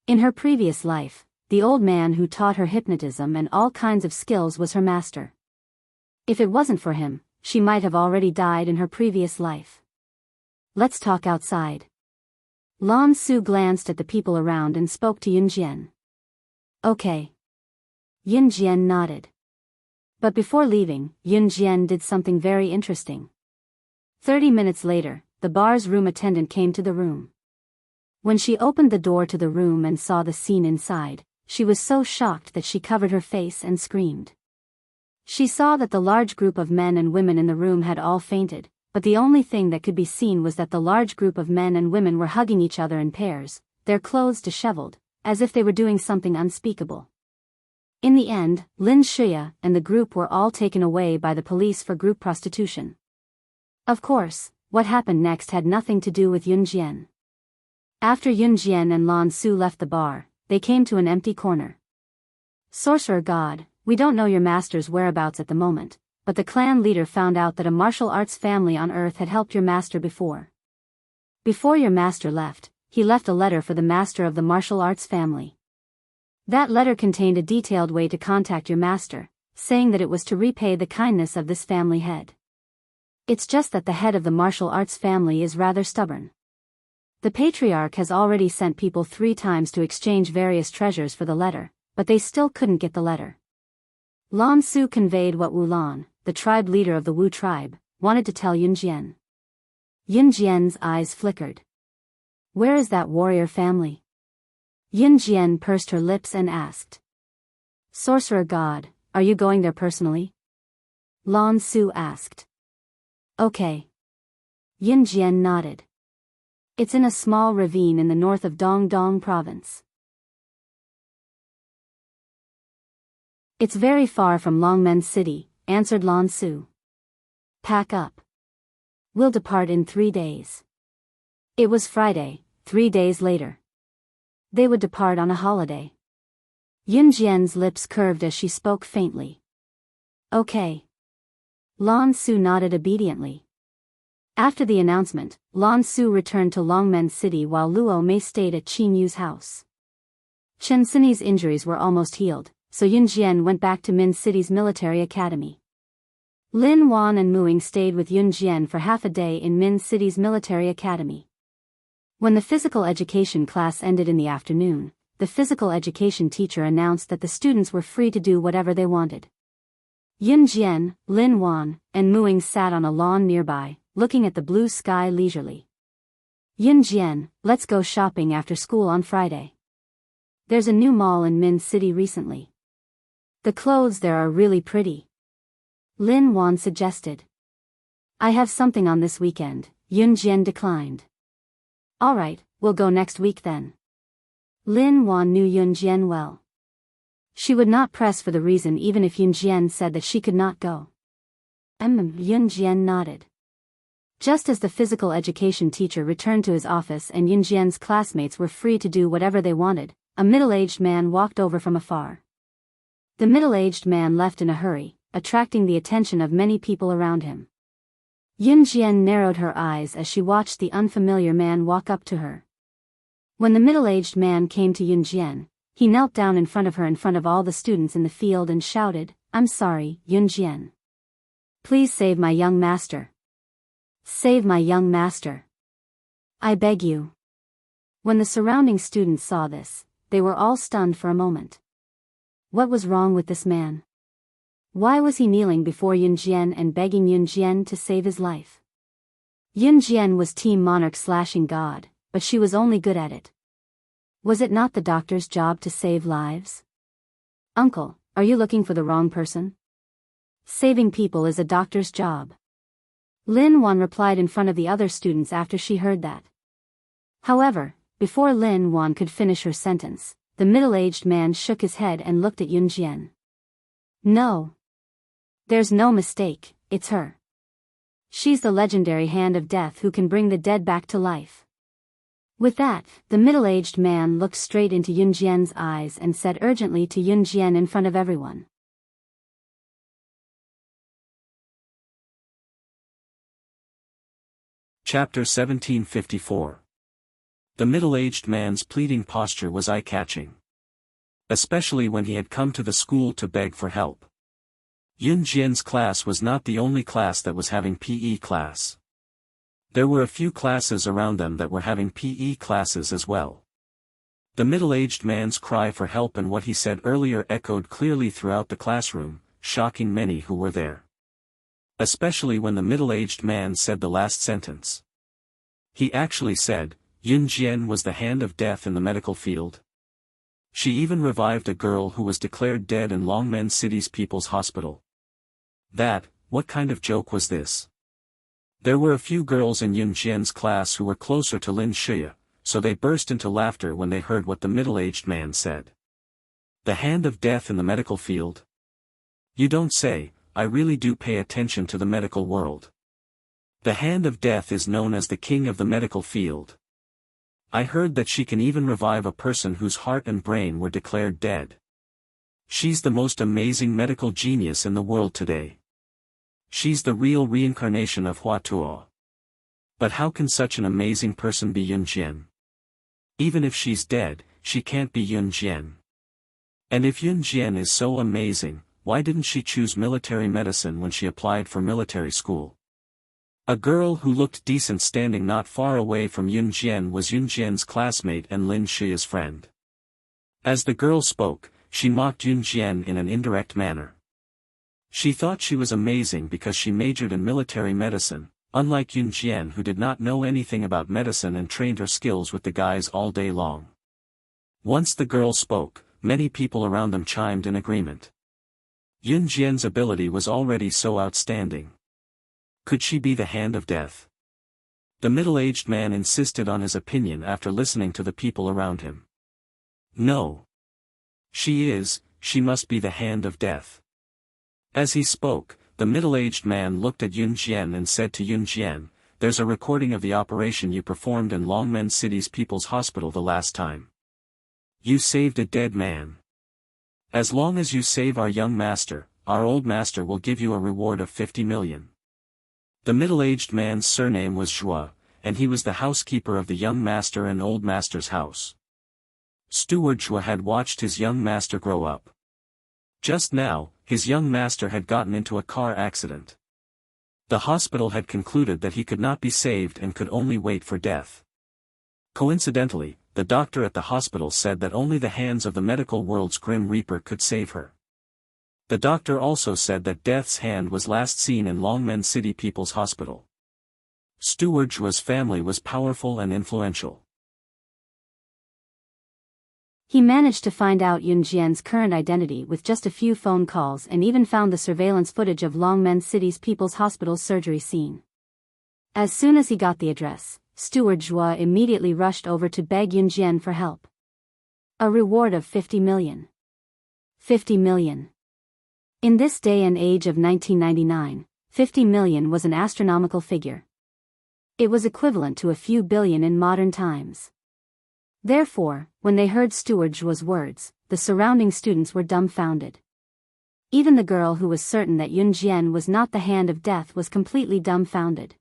In her previous life, the old man who taught her hypnotism and all kinds of skills was her master. If it wasn't for him, she might have already died in her previous life. Let's talk outside. Lan Su glanced at the people around and spoke to Yun Jian. Okay. Yun Jian nodded. But before leaving, Yun Jian did something very interesting. 30 minutes later, the bar's room attendant came to the room. When she opened the door to the room and saw the scene inside, she was so shocked that she covered her face and screamed. She saw that the large group of men and women in the room had all fainted, but the only thing that could be seen was that the large group of men and women were hugging each other in pairs, their clothes disheveled, as if they were doing something unspeakable. In the end, Lin Xia and the group were all taken away by the police for group prostitution. Of course, what happened next had nothing to do with Yun Jian. After Yun Jian and Lan Su left the bar, they came to an empty corner. Sorcerer God, we don't know your master's whereabouts at the moment, but the clan leader found out that a martial arts family on Earth had helped your master before. Before your master left, he left a letter for the master of the martial arts family. That letter contained a detailed way to contact your master, saying that it was to repay the kindness of this family head. It's just that the head of the martial arts family is rather stubborn. The patriarch has already sent people 3 times to exchange various treasures for the letter, but they still couldn't get the letter. Lan Su conveyed what Wu Lan, the tribe leader of the Wu tribe, wanted to tell Yun Jian. Yun Jian's eyes flickered. Where is that warrior family? Yun Jian pursed her lips and asked. Sorcerer God, are you going there personally? Lan Su asked. Okay. Yun Jian nodded. It's in a small ravine in the north of Dongdong province. It's very far from Longmen City, answered Lan Su. Pack up. We'll depart in 3 days. It was Friday, 3 days later. They would depart on a holiday. Yun Jian's lips curved as she spoke faintly. Okay. Lan Su nodded obediently. After the announcement, Lan Su returned to Longmen City while Luo Mei stayed at Qin Yu's house. Chen Sini's injuries were almost healed, so Yun Jian went back to Min City's military academy. Lin Wan and Muing stayed with Yun Jian for half a day in Min City's military academy. When the physical education class ended in the afternoon, the physical education teacher announced that the students were free to do whatever they wanted. Yun Jian, Lin Wan, and Muing sat on a lawn nearby, looking at the blue sky leisurely. Yun Jian, let's go shopping after school on Friday. There's a new mall in Min City recently. The clothes there are really pretty. Lin Wan suggested. I have something on this weekend, Yun Jian declined. Alright, we'll go next week then. Lin Wan knew Yun Jian well. She would not press for the reason even if Yun Jian said that she could not go. Yun Jian nodded. Just as the physical education teacher returned to his office and Yun Jian's classmates were free to do whatever they wanted, a middle-aged man walked over from afar. The middle-aged man left in a hurry, attracting the attention of many people around him. Yun Jian narrowed her eyes as she watched the unfamiliar man walk up to her. When the middle-aged man came to Yun Jian, he knelt down in front of her in front of all the students in the field and shouted, I'm sorry, Yun Jian. Please save my young master. Save my young master. I beg you. When the surrounding students saw this, they were all stunned for a moment. What was wrong with this man? Why was he kneeling before Yun Jian and begging Yun Jian to save his life? Yun Jian was Team Monarch/God, but she was only good at it. Was it not the doctor's job to save lives? Uncle, are you looking for the wrong person? Saving people is a doctor's job. Lin Wan replied in front of the other students after she heard that. However, before Lin Wan could finish her sentence, the middle-aged man shook his head and looked at Yun Jian. No. There's no mistake, it's her. She's the legendary hand of death who can bring the dead back to life. With that, the middle-aged man looked straight into Yun Jian's eyes and said urgently to Yun Jian in front of everyone. Chapter 1754. The middle-aged man's pleading posture was eye-catching. Especially when he had come to the school to beg for help. Yun Jian's class was not the only class that was having PE class. There were a few classes around them that were having PE classes as well. The middle-aged man's cry for help and what he said earlier echoed clearly throughout the classroom, shocking many who were there. Especially when the middle-aged man said the last sentence. He actually said, Yun Jian was the hand of death in the medical field. She even revived a girl who was declared dead in Longmen City's People's Hospital. What kind of joke was this? There were a few girls in Yun Jian's class who were closer to Lin Shih, so they burst into laughter when they heard what the middle-aged man said. The hand of death in the medical field? You don't say. I really do pay attention to the medical world. The hand of death is known as the king of the medical field. I heard that she can even revive a person whose heart and brain were declared dead. She's the most amazing medical genius in the world today. She's the real reincarnation of Hua Tuo. But how can such an amazing person be Yun Jian? Even if she's dead, she can't be Yun Jian. And if Yun Jian is so amazing, why didn't she choose military medicine when she applied for military school? A girl who looked decent standing not far away from Yun Jian was Yun Jian's classmate and Lin Shi's friend. As the girl spoke, she mocked Yun Jian in an indirect manner. She thought she was amazing because she majored in military medicine, unlike Yun Jian who did not know anything about medicine and trained her skills with the guys all day long. Once the girl spoke, many people around them chimed in agreement. Yun Jian's ability was already so outstanding. Could she be the hand of death? The middle-aged man insisted on his opinion after listening to the people around him. No. She must be the hand of death. As he spoke, the middle-aged man looked at Yun Jian and said to Yun Jian, there's a recording of the operation you performed in Longmen City's People's Hospital the last time. You saved a dead man. As long as you save our young master, our old master will give you a reward of 50 million. The middle-aged man's surname was Zhua, and he was the housekeeper of the young master and old master's house. Steward Zhua had watched his young master grow up. Just now, his young master had gotten into a car accident. The hospital had concluded that he could not be saved and could only wait for death. Coincidentally, the doctor at the hospital said that only the hands of the medical world's Grim Reaper could save her. The doctor also said that Death's hand was last seen in Longmen City People's Hospital. Steward Zhua's family was powerful and influential. He managed to find out Yun Jian's current identity with just a few phone calls and even found the surveillance footage of Longmen City's People's Hospital's surgery scene. As soon as he got the address, Steward Zhua immediately rushed over to beg Yun Jian for help. A reward of 50 million. 50 million. In this day and age of 1999, 50 million was an astronomical figure. It was equivalent to a few billion in modern times. Therefore, when they heard Steward Zhua's words, the surrounding students were dumbfounded. Even the girl who was certain that Yun Jian was not the hand of death was completely dumbfounded.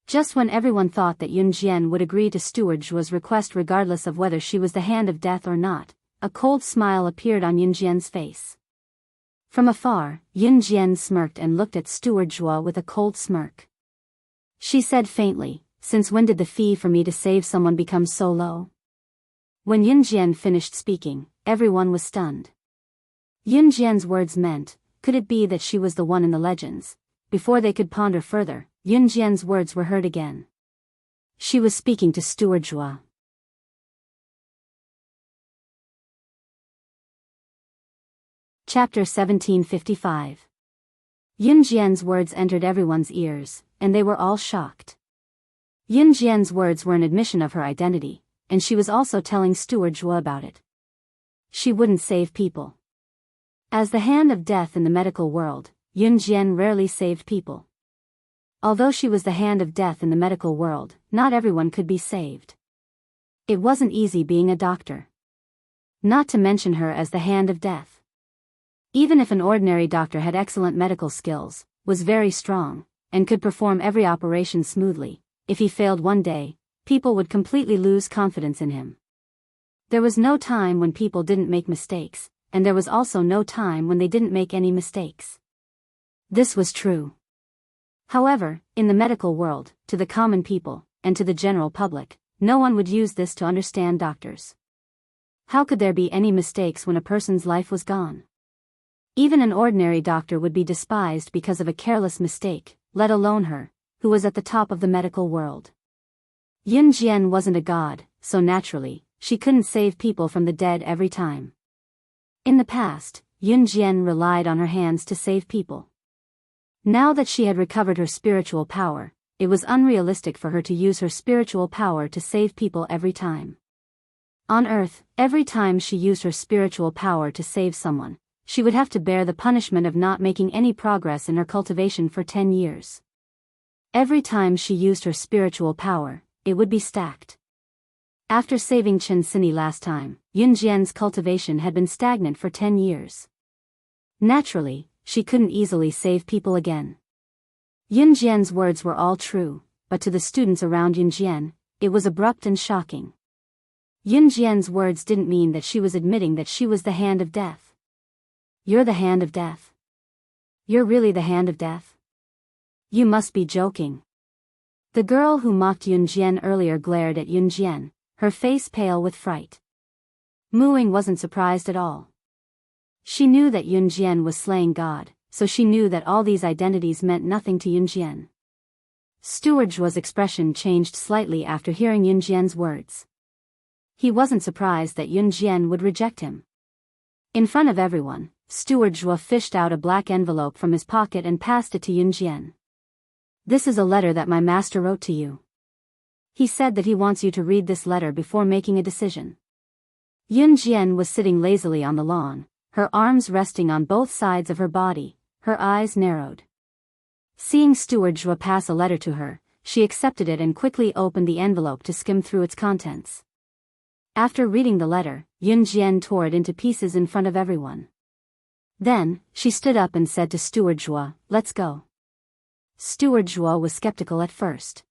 Just when everyone thought that Yun Jian would agree to Steward Zhua's request regardless of whether she was the hand of death or not, a cold smile appeared on Yun Jian's face. From afar, Yun Jian smirked and looked at Steward Zhua with a cold smirk. She said faintly, "Since when did the fee for me to save someone become so low?" When Yun Jian finished speaking, everyone was stunned. Yun Jian's words meant, could it be that she was the one in the legends? Before they could ponder further, Yun Jian's words were heard again. She was speaking to Steward Zhua. Chapter 1755. Yun Jian's words entered everyone's ears, and they were all shocked. Yun Jian's words were an admission of her identity, and she was also telling Steward Zhua about it. She wouldn't save people. As the hand of death in the medical world, Yun Jian rarely saved people. Although she was the hand of death in the medical world, not everyone could be saved. It wasn't easy being a doctor. Not to mention her as the hand of death. Even if an ordinary doctor had excellent medical skills, was very strong, and could perform every operation smoothly, if he failed one day, people would completely lose confidence in him. There was no time when people didn't make mistakes, and there was also no time when they didn't make any mistakes. This was true. However, in the medical world, to the common people, and to the general public, no one would use this to understand doctors. How could there be any mistakes when a person's life was gone? Even an ordinary doctor would be despised because of a careless mistake, let alone her, who was at the top of the medical world. Yun Jian wasn't a god, so naturally, she couldn't save people from the dead every time. In the past, Yun Jian relied on her hands to save people. Now that she had recovered her spiritual power, it was unrealistic for her to use her spiritual power to save people every time. On Earth, every time she used her spiritual power to save someone, she would have to bear the punishment of not making any progress in her cultivation for 10 years. Every time she used her spiritual power, it would be stacked. After saving Chen Sini last time, Yun Jian's cultivation had been stagnant for 10 years. Naturally, she couldn't easily save people again. Yun Jian's words were all true, but to the students around Yun Jian, it was abrupt and shocking. Yun Jian's words didn't mean that she was admitting that she was the hand of death. You're the hand of death? You're really the hand of death? You must be joking. The girl who mocked Yun Jian earlier glared at Yun Jian, her face pale with fright. Mu Ying wasn't surprised at all. She knew that Yun Jian was slaying God, so she knew that all these identities meant nothing to Yun Jian. Steward Zhua's expression changed slightly after hearing Yun Jian's words. He wasn't surprised that Yun Jian would reject him. In front of everyone, Steward Zhua fished out a black envelope from his pocket and passed it to Yun Jian. This is a letter that my master wrote to you. He said that he wants you to read this letter before making a decision. Yun Jian was sitting lazily on the lawn, her arms resting on both sides of her body, her eyes narrowed. Seeing Steward Zhua pass a letter to her, she accepted it and quickly opened the envelope to skim through its contents. After reading the letter, Yun Jian tore it into pieces in front of everyone. Then, she stood up and said to Steward Zhua, "Let's go." Steward Zhua was skeptical at first.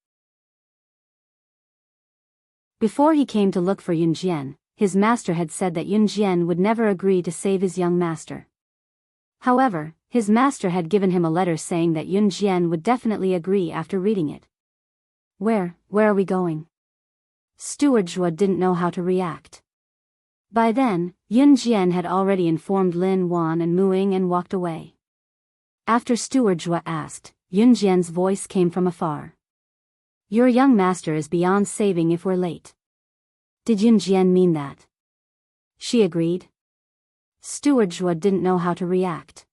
Before he came to look for Yun Jian, his master had said that Yun Jian would never agree to save his young master. However, his master had given him a letter saying that Yun Jian would definitely agree after reading it. Where are we going? Steward Zhua didn't know how to react. By then, Yun Jian had already informed Lin Wan and Mu Ying and walked away. After Steward Zhua asked, Yun Jian's voice came from afar. Your young master is beyond saving if we're late. Did Yun Jian mean that? She agreed. Steward Zhua didn't know how to react.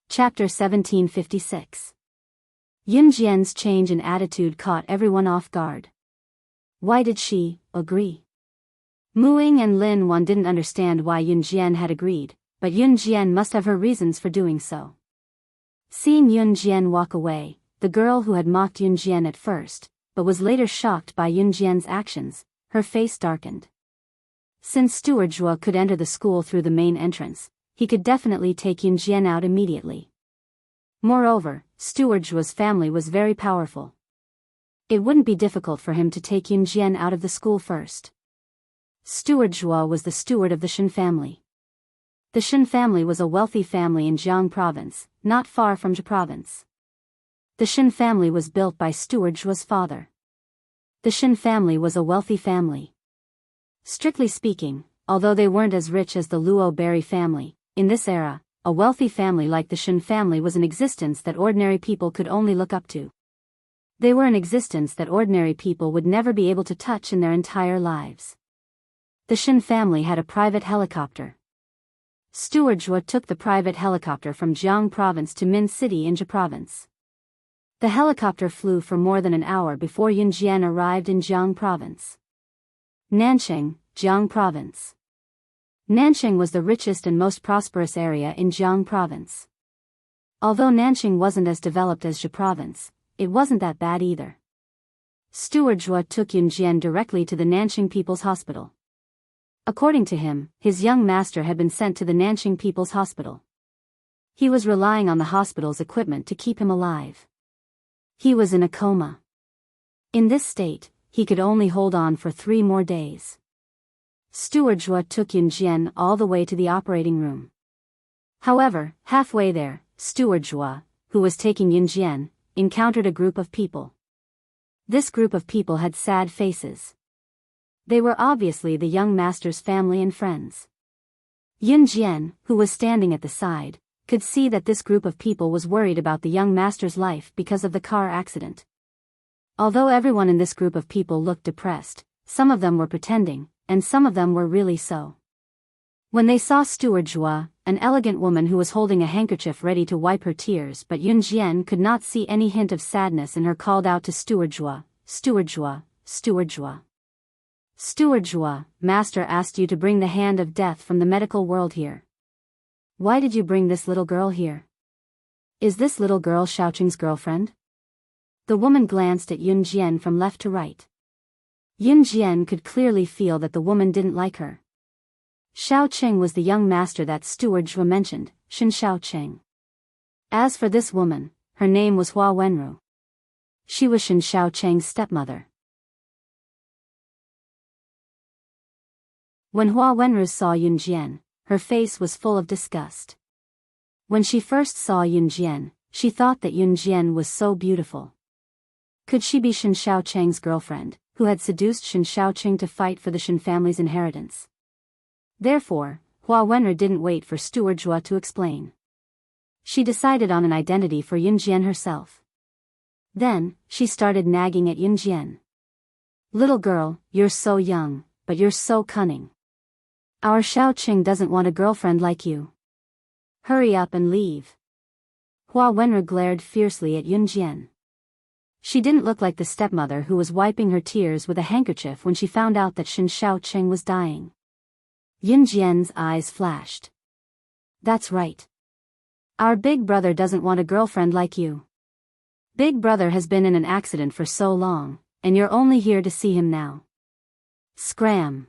Chapter 1756. Yun Jian's change in attitude caught everyone off guard. Why did she agree? Mu Ying and Lin Wan didn't understand why Yun Jian had agreed, but Yun Jian must have her reasons for doing so. Seeing Yun Jian walk away, the girl who had mocked Yun Jian at first, but was later shocked by Yun Jian's actions, her face darkened. Since Steward Zhua could enter the school through the main entrance, he could definitely take Yun Jian out immediately. Moreover, Steward Zhua's family was very powerful. It wouldn't be difficult for him to take Yun Jian out of the school first. Steward Zhua was the steward of the Shen family. The Shen family was a wealthy family in Jiang province, not far from Zhe province. The The Shin family was built by Steward Zhua's father. The Shin family was a wealthy family. Strictly speaking, although they weren't as rich as the Luo Berry family, in this era, a wealthy family like the Shin family was an existence that ordinary people could only look up to. They were an existence that ordinary people would never be able to touch in their entire lives. The Shin family had a private helicopter. Steward Zhua took the private helicopter from Jiang Province to Min City in Zhe Province. The helicopter flew for more than an hour before Yun Jian arrived in Jiang Province. Nanchang, Jiang Province. Nanchang was the richest and most prosperous area in Jiang Province. Although Nanchang wasn't as developed as Zhe Province, it wasn't that bad either. Steward Zhua took Yun Jian directly to the Nanchang People's Hospital. According to him, his young master had been sent to the Nanchang People's Hospital. He was relying on the hospital's equipment to keep him alive. He was in a coma. In this state, he could only hold on for 3 more days. Steward Zhua took Yun Jian all the way to the operating room. However, halfway there, Steward Zhua, who was taking Yun Jian, encountered a group of people. This group of people had sad faces. They were obviously the young master's family and friends. Yun Jian, who was standing at the side, could see that this group of people was worried about the young master's life because of the car accident. Although everyone in this group of people looked depressed, some of them were pretending, and some of them were really so. When they saw Steward Zhua, an elegant woman who was holding a handkerchief ready to wipe her tears, but Yun Jian could not see any hint of sadness in her, called out to Steward Zhua, "Steward Zhua, Steward Zhua. Steward Zhua, Master asked you to bring the hand of death from the medical world here. Why did you bring this little girl here? Is this little girl Xiaoqing's girlfriend?" The woman glanced at Yun Jian from left to right. Yun Jian could clearly feel that the woman didn't like her. Xiaoqing was the young master that Steward Zhua mentioned, Shin Xiaoqing. As for this woman, her name was Hua Wenru. She was Shin Xiaoqing's stepmother. When Hua Wenru saw Yun Jian, her face was full of disgust. When she first saw Yun Jian, she thought that Yun Jian was so beautiful. Could she be Shin Xiaoqing's girlfriend, who had seduced Shin Xiaoqing to fight for the Shin family's inheritance? Therefore, Hua Wenru didn't wait for Steward Zhua to explain. She decided on an identity for Yun Jian herself. Then, she started nagging at Yun Jian. "Little girl, you're so young, but you're so cunning. Our Xiaoqing doesn't want a girlfriend like you. Hurry up and leave." Hua Wenru glared fiercely at Yun Jian. She didn't look like the stepmother who was wiping her tears with a handkerchief when she found out that Shin Xiaoqing was dying. Yun Jian's eyes flashed. "That's right. Our big brother doesn't want a girlfriend like you. Big brother has been in an accident for so long, and you're only here to see him now." Scram!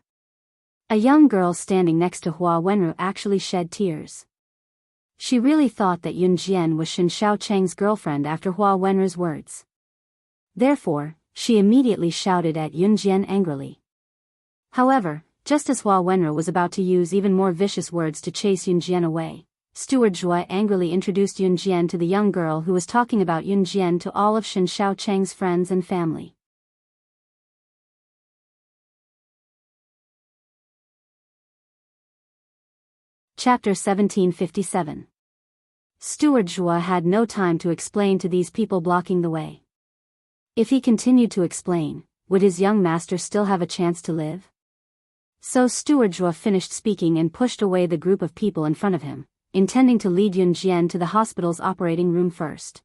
A young girl standing next to Hua Wenru actually shed tears. She really thought that Yun Jian was Shin Xiaoqing's girlfriend after Hua Wenru's words. Therefore, she immediately shouted at Yun Jian angrily. However, just as Hua Wenru was about to use even more vicious words to chase Yun Jian away, Steward Zhua angrily introduced Yun Jian to the young girl who was talking about Yun Jian to all of Shin Xiaoqing's friends and family. Chapter 1757. Steward Zhua had no time to explain to these people blocking the way. If he continued to explain, would his young master still have a chance to live? So Steward Zhua finished speaking and pushed away the group of people in front of him, intending to lead Yun Jian to the hospital's operating room first.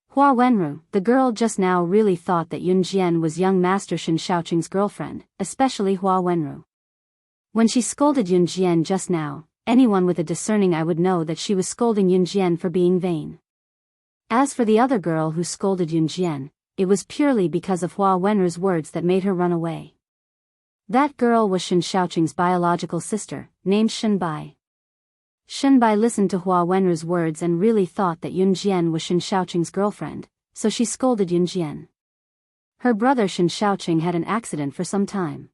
Hua Wenru, the girl just now, really thought that Yun Jian was young master Shin Xiaoqing's girlfriend, especially Hua Wenru. When she scolded Yun Jian just now, anyone with a discerning eye would know that she was scolding Yun Jian for being vain. As for the other girl who scolded Yun Jian, it was purely because of Hua Wenru's words that made her run away. That girl was Shin Xiaoqing's biological sister, named Shenbai. Shenbai listened to Hua Wenru's words and really thought that Yun Jian was Shin Xiaoqing's girlfriend, so she scolded Yun Jian. Her brother Shin Xiaoqing had an accident for some time.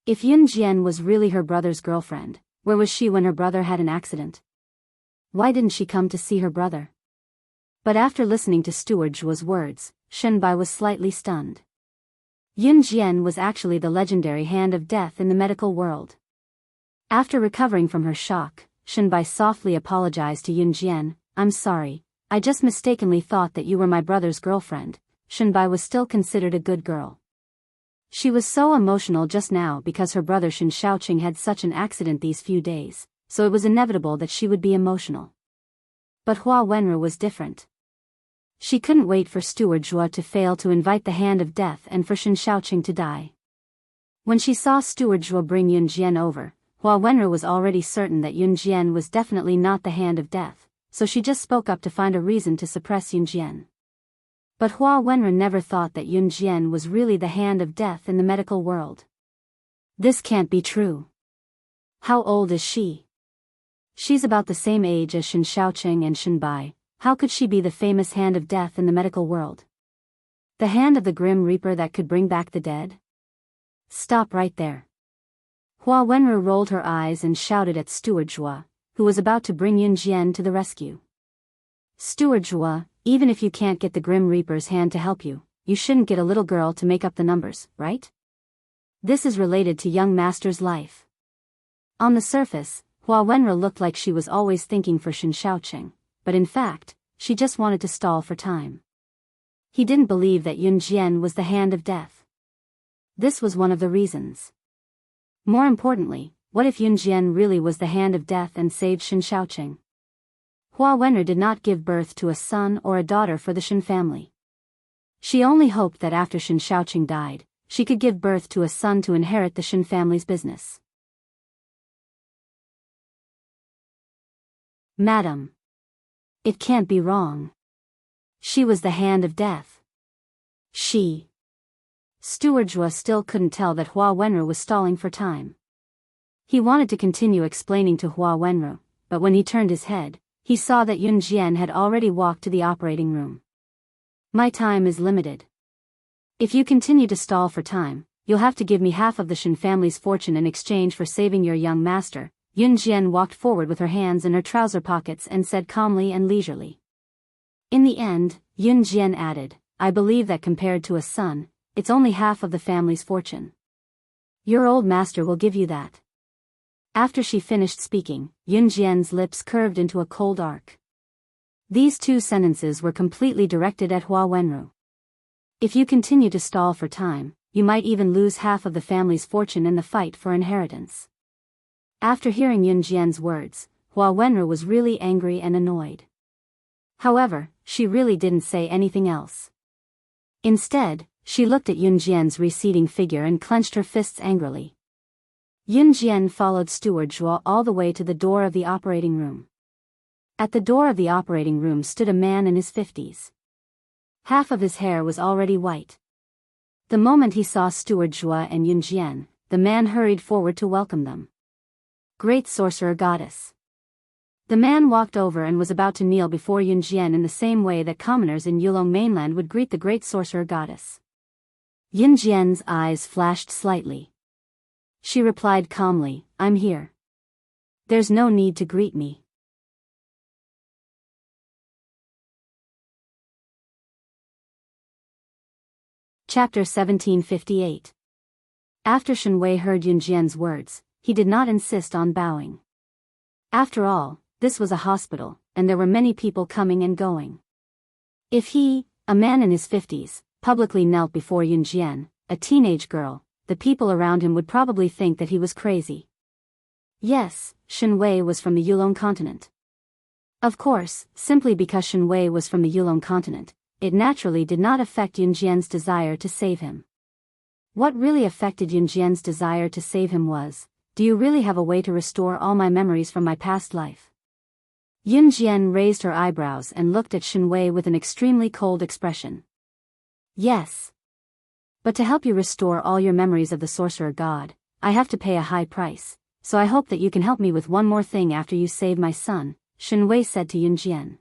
If Yun Jian was really her brother's girlfriend, where was she when her brother had an accident? Why didn't she come to see her brother? But after listening to Steward Zhuo's words, Shenbai was slightly stunned. Yun Jian was actually the legendary hand of death in the medical world. After recovering from her shock, Shenbai softly apologized to Yun Jian. "I'm sorry, I just mistakenly thought that you were my brother's girlfriend." Shenbai was still considered a good girl. She was so emotional just now because her brother Shen Shaoqing had such an accident these few days, so it was inevitable that she would be emotional. But Hua Wenru was different. She couldn't wait for Steward Zhuo to fail to invite the hand of death and for Shen Shaoqing to die. When she saw Steward Zhuo bring Yun Jian over, Hua Wenru was already certain that Yun Jian was definitely not the hand of death, so she just spoke up to find a reason to suppress Yun Jian. But Hua Wenru never thought that Yun Jian was really the hand of death in the medical world. This can't be true. How old is she? She's about the same age as Shen Shaoqing and Shenbai. How could she be the famous hand of death in the medical world? The hand of the Grim Reaper that could bring back the dead? Stop right there. Hua Wenru rolled her eyes and shouted at Steward Zhuo, who was about to bring Yun Jian to the rescue. "Steward Zhuo, even if you can't get the Grim Reaper's hand to help you, you shouldn't get a little girl to make up the numbers, right? This is related to young master's life." On the surface, Hua Wenru looked like she was always thinking for Shen Shaoqing, but in fact, she just wanted to stall for time. He didn't believe that Yun Jian was the hand of death. This was one of the reasons. More importantly, what if Yun Jian really was the hand of death and saved Shen Shaoqing? Hua Wenru did not give birth to a son or a daughter for the Shen family. She only hoped that after Shen Shaoqing died, she could give birth to a son to inherit the Shen family's business. "Madam. It can't be wrong. She was the hand of death. She..." Steward Zhuo still couldn't tell that Hua Wenru was stalling for time. He wanted to continue explaining to Hua Wenru, but when he turned his head, he saw that Yun Jian had already walked to the operating room. "My time is limited. If you continue to stall for time, you'll have to give me half of the Shen family's fortune in exchange for saving your young master." Yun Jian walked forward with her hands in her trouser pockets and said calmly and leisurely. In the end, Yun Jian added, "I believe that compared to a son, it's only half of the family's fortune. Your old master will give you that." After she finished speaking, Yun Jian's lips curved into a cold arc. These two sentences were completely directed at Hua Wenru. If you continue to stall for time, you might even lose half of the family's fortune in the fight for inheritance. After hearing Yun Jian's words, Hua Wenru was really angry and annoyed. However, she really didn't say anything else. Instead, she looked at Yun Jian's receding figure and clenched her fists angrily. Yun Jian followed Steward Zhuo all the way to the door of the operating room. At the door of the operating room stood a man in his 50s. Half of his hair was already white. The moment he saw Steward Zhuo and Yun Jian, the man hurried forward to welcome them. "Great Sorcerer Goddess." The man walked over and was about to kneel before Yun Jian in the same way that commoners in Yulong mainland would greet the Great Sorcerer Goddess. Yun Jian's eyes flashed slightly. She replied calmly, "I'm here. There's no need to greet me." Chapter 1758. After Shen Wei heard Yun Jian's words, he did not insist on bowing. After all, this was a hospital, and there were many people coming and going. If he, a man in his 50s, publicly knelt before Yun Jian, a teenage girl, the people around him would probably think that he was crazy. Yes, Shen Wei was from the Yulong continent. Of course, simply because Shen Wei was from the Yulong continent, it naturally did not affect Yun Jian's desire to save him. What really affected Yun Jian's desire to save him was, "Do you really have a way to restore all my memories from my past life?" Yun Jian raised her eyebrows and looked at Shen Wei with an extremely cold expression. "Yes. But to help you restore all your memories of the sorcerer god, I have to pay a high price, so I hope that you can help me with one more thing after you save my son," Shen Wei said to Yun Jian.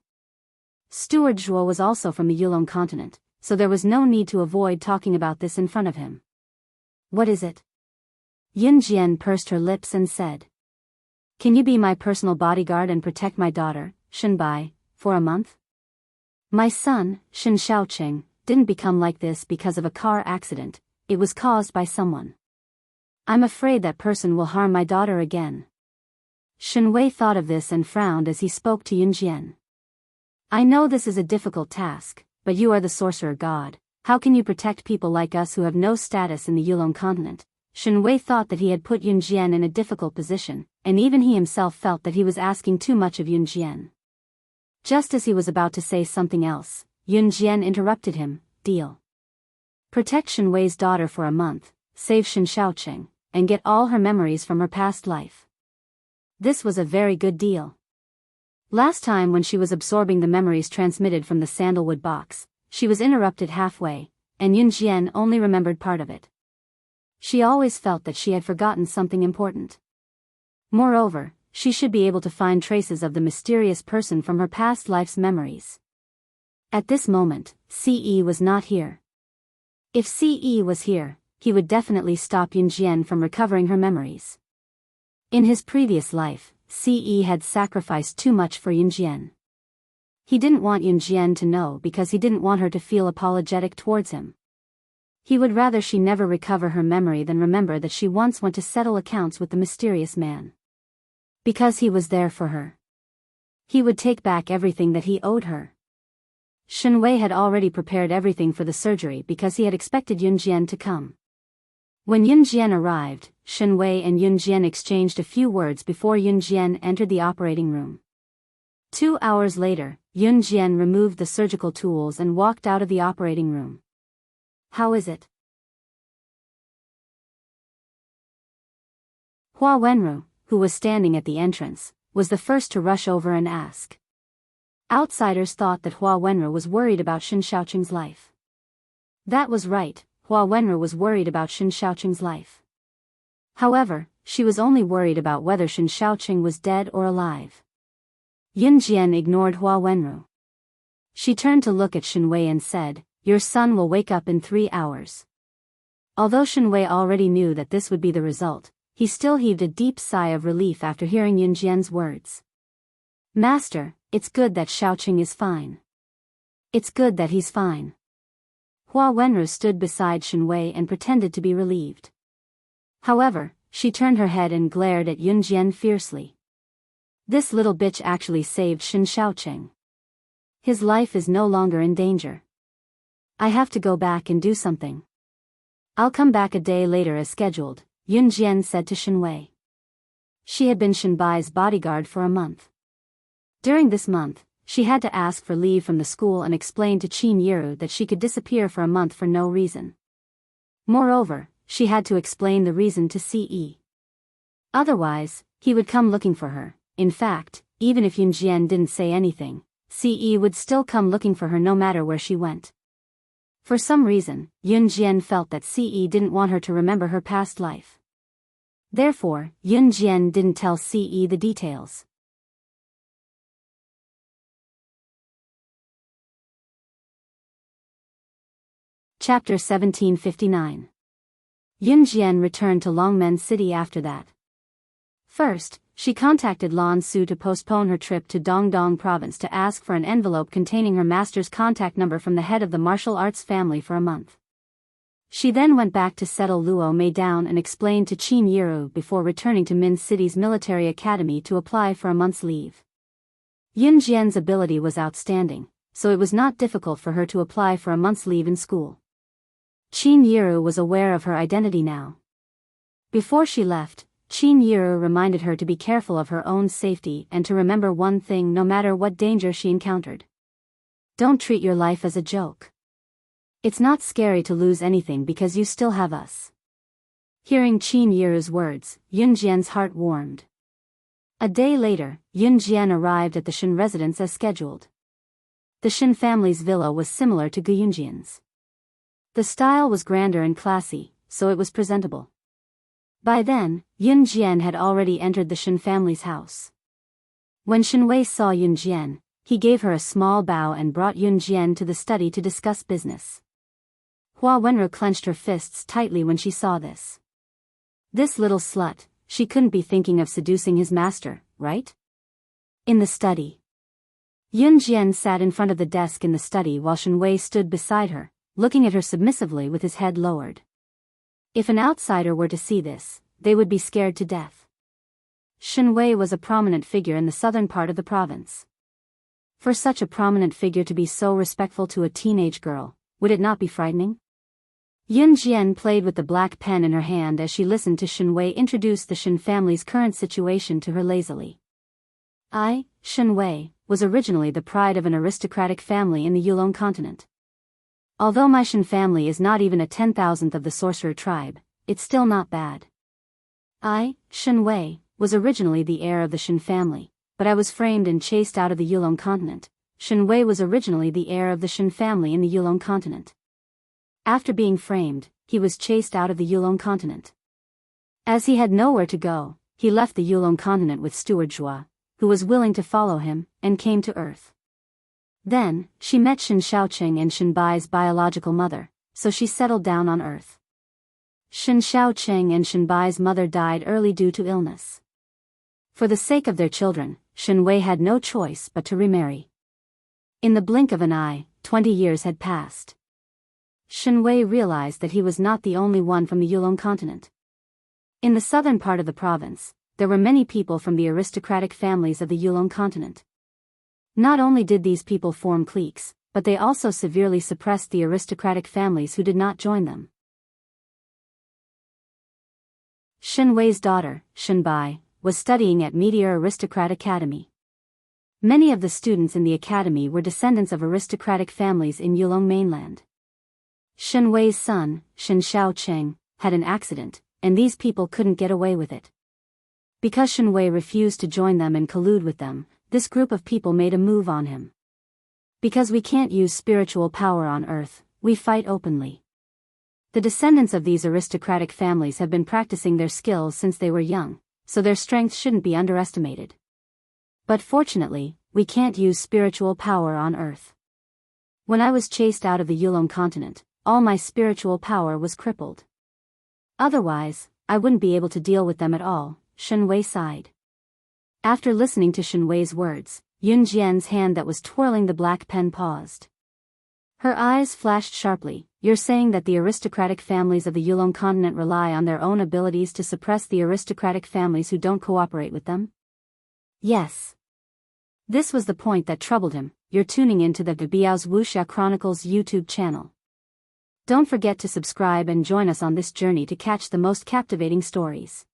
Steward Zhuo was also from the Yulong continent, so there was no need to avoid talking about this in front of him. "What is it?" Yun Jian pursed her lips and said. "Can you be my personal bodyguard and protect my daughter, Shenbai, for a month?" My son, Shin Xiaoqing, didn't become like this because of a car accident, it was caused by someone. I'm afraid that person will harm my daughter again. Shen Wei thought of this and frowned as he spoke to Yunjian. I know this is a difficult task, but you are the sorcerer god. How can you protect people like us who have no status in the Yulong continent? Shen Wei thought that he had put Yunjian in a difficult position, and even he himself felt that he was asking too much of Yunjian. Just as he was about to say something else, Yunjian interrupted him. Deal. Protect Shen Wei's daughter for a month, save Shin Xiaoqing, and get all her memories from her past life. This was a very good deal. Last time when she was absorbing the memories transmitted from the sandalwood box, she was interrupted halfway, and Yunjian only remembered part of it. She always felt that she had forgotten something important. Moreover, she should be able to find traces of the mysterious person from her past life's memories. At this moment, CE was not here. If CE was here, he would definitely stop Yunjian from recovering her memories. In his previous life, CE had sacrificed too much for Yunjian. He didn't want Yunjian to know because he didn't want her to feel apologetic towards him. He would rather she never recover her memory than remember that she once went to settle accounts with the mysterious man. Because he was there for her. He would take back everything that he owed her. Shen Wei had already prepared everything for the surgery because he had expected Yunjian to come. When Yunjian arrived, Shen Wei and Yunjian exchanged a few words before Yunjian entered the operating room. 2 hours later, Yunjian removed the surgical tools and walked out of the operating room. How is it? Hua Wenru, who was standing at the entrance, was the first to rush over and ask. Outsiders thought that Hua Wenru was worried about Shin Xiaoqing's life. That was right, Hua Wenru was worried about Shin Xiaoqing's life. However, she was only worried about whether Shin Xiaoqing was dead or alive. Yunjian ignored Hua Wenru. She turned to look at Shen Wei and said, "Your son will wake up in 3 hours." Although Shen Wei already knew that this would be the result, he still heaved a deep sigh of relief after hearing Yunjian's words. Master, it's good that Xiaoqing is fine. It's good that he's fine. Hua Wenru stood beside Shen Wei and pretended to be relieved. However, she turned her head and glared at Yunjian fiercely. This little bitch actually saved Shin Xiaoqing. His life is no longer in danger. I have to go back and do something. I'll come back a day later as scheduled, Yunjian said to Shen Wei. She had been Shen Bai's bodyguard for a month. During this month, she had to ask for leave from the school and explain to Qin Yiru that she could disappear for a month for no reason. Moreover, she had to explain the reason to CE. Otherwise, he would come looking for her. In fact, even if Yunjian didn't say anything, CE would still come looking for her no matter where she went. For some reason, Yunjian felt that CE didn't want her to remember her past life. Therefore, Yunjian didn't tell CE the details. Chapter 1759. Yunjian returned to Longmen City after that. First, she contacted Lan Su to postpone her trip to Dongdong province to ask for an envelope containing her master's contact number from the head of the martial arts family for a month. She then went back to settle Luo Mei down and explained to Qin Yiru before returning to Min City's military academy to apply for a month's leave. Yunjian's ability was outstanding, so it was not difficult for her to apply for a month's leave in school. Qin Yiru was aware of her identity now. Before she left, Qin Yiru reminded her to be careful of her own safety and to remember one thing no matter what danger she encountered. Don't treat your life as a joke. It's not scary to lose anything because you still have us. Hearing Qin Yiru's words, Yunjian's heart warmed. A day later, Yunjian arrived at the Shen residence as scheduled. The Shen family's villa was similar to Gu Yunjian's. The style was grander and classy, so it was presentable. By then, Yunjian had already entered the Shen family's house. When Shen Wei saw Yunjian, he gave her a small bow and brought Yunjian to the study to discuss business. Hua Wenru clenched her fists tightly when she saw this. This little slut, she couldn't be thinking of seducing his master, right? In the study. Yun Jian sat in front of the desk in the study while Shen Wei stood beside her, looking at her submissively with his head lowered. If an outsider were to see this, they would be scared to death. Shen Wei was a prominent figure in the southern part of the province. For such a prominent figure to be so respectful to a teenage girl, would it not be frightening? Yun Jian played with the black pen in her hand as she listened to Shen Wei introduce the Shen family's current situation to her lazily. I, Shen Wei, was originally the pride of an aristocratic family in the Yulong continent. Although my Shen family is not even a 10,000th of the sorcerer tribe, it's still not bad. I, Shen Wei, was originally the heir of the Shen family, but I was framed and chased out of the Yulong continent. Shen Wei was originally the heir of the Shen family in the Yulong continent. After being framed, he was chased out of the Yulong continent. As he had nowhere to go, he left the Yulong continent with Steward Zhua, who was willing to follow him, and came to Earth. Then, she met Shen Xiaoqing and Shen Bai's biological mother, so she settled down on Earth. Shen Xiaoqing and Shen Bai's mother died early due to illness. For the sake of their children, Shen Wei had no choice but to remarry. In the blink of an eye, 20 years had passed. Shen Wei realized that he was not the only one from the Yulong continent. In the southern part of the province, there were many people from the aristocratic families of the Yulong continent. Not only did these people form cliques, but they also severely suppressed the aristocratic families who did not join them. Shen Wei's daughter, Shen Bai, was studying at Meteor Aristocrat Academy. Many of the students in the academy were descendants of aristocratic families in Yulong mainland. Shen Wei's son, Shen Xiaoqing, had an accident, and these people couldn't get away with it. Because Shen Wei refused to join them and collude with them, this group of people made a move on him. Because we can't use spiritual power on Earth, we fight openly. The descendants of these aristocratic families have been practicing their skills since they were young, so their strength shouldn't be underestimated. But fortunately, we can't use spiritual power on Earth. When I was chased out of the Yulong continent, all my spiritual power was crippled. Otherwise, I wouldn't be able to deal with them at all. Shen Wei sighed. After listening to Shen Wei's words, Yun Jian's hand that was twirling the black pen paused. Her eyes flashed sharply. You're saying that the aristocratic families of the Yulong continent rely on their own abilities to suppress the aristocratic families who don't cooperate with them? Yes. This was the point that troubled him. You're tuning into the Biyao's Wuxia Chronicles YouTube channel. Don't forget to subscribe and join us on this journey to catch the most captivating stories.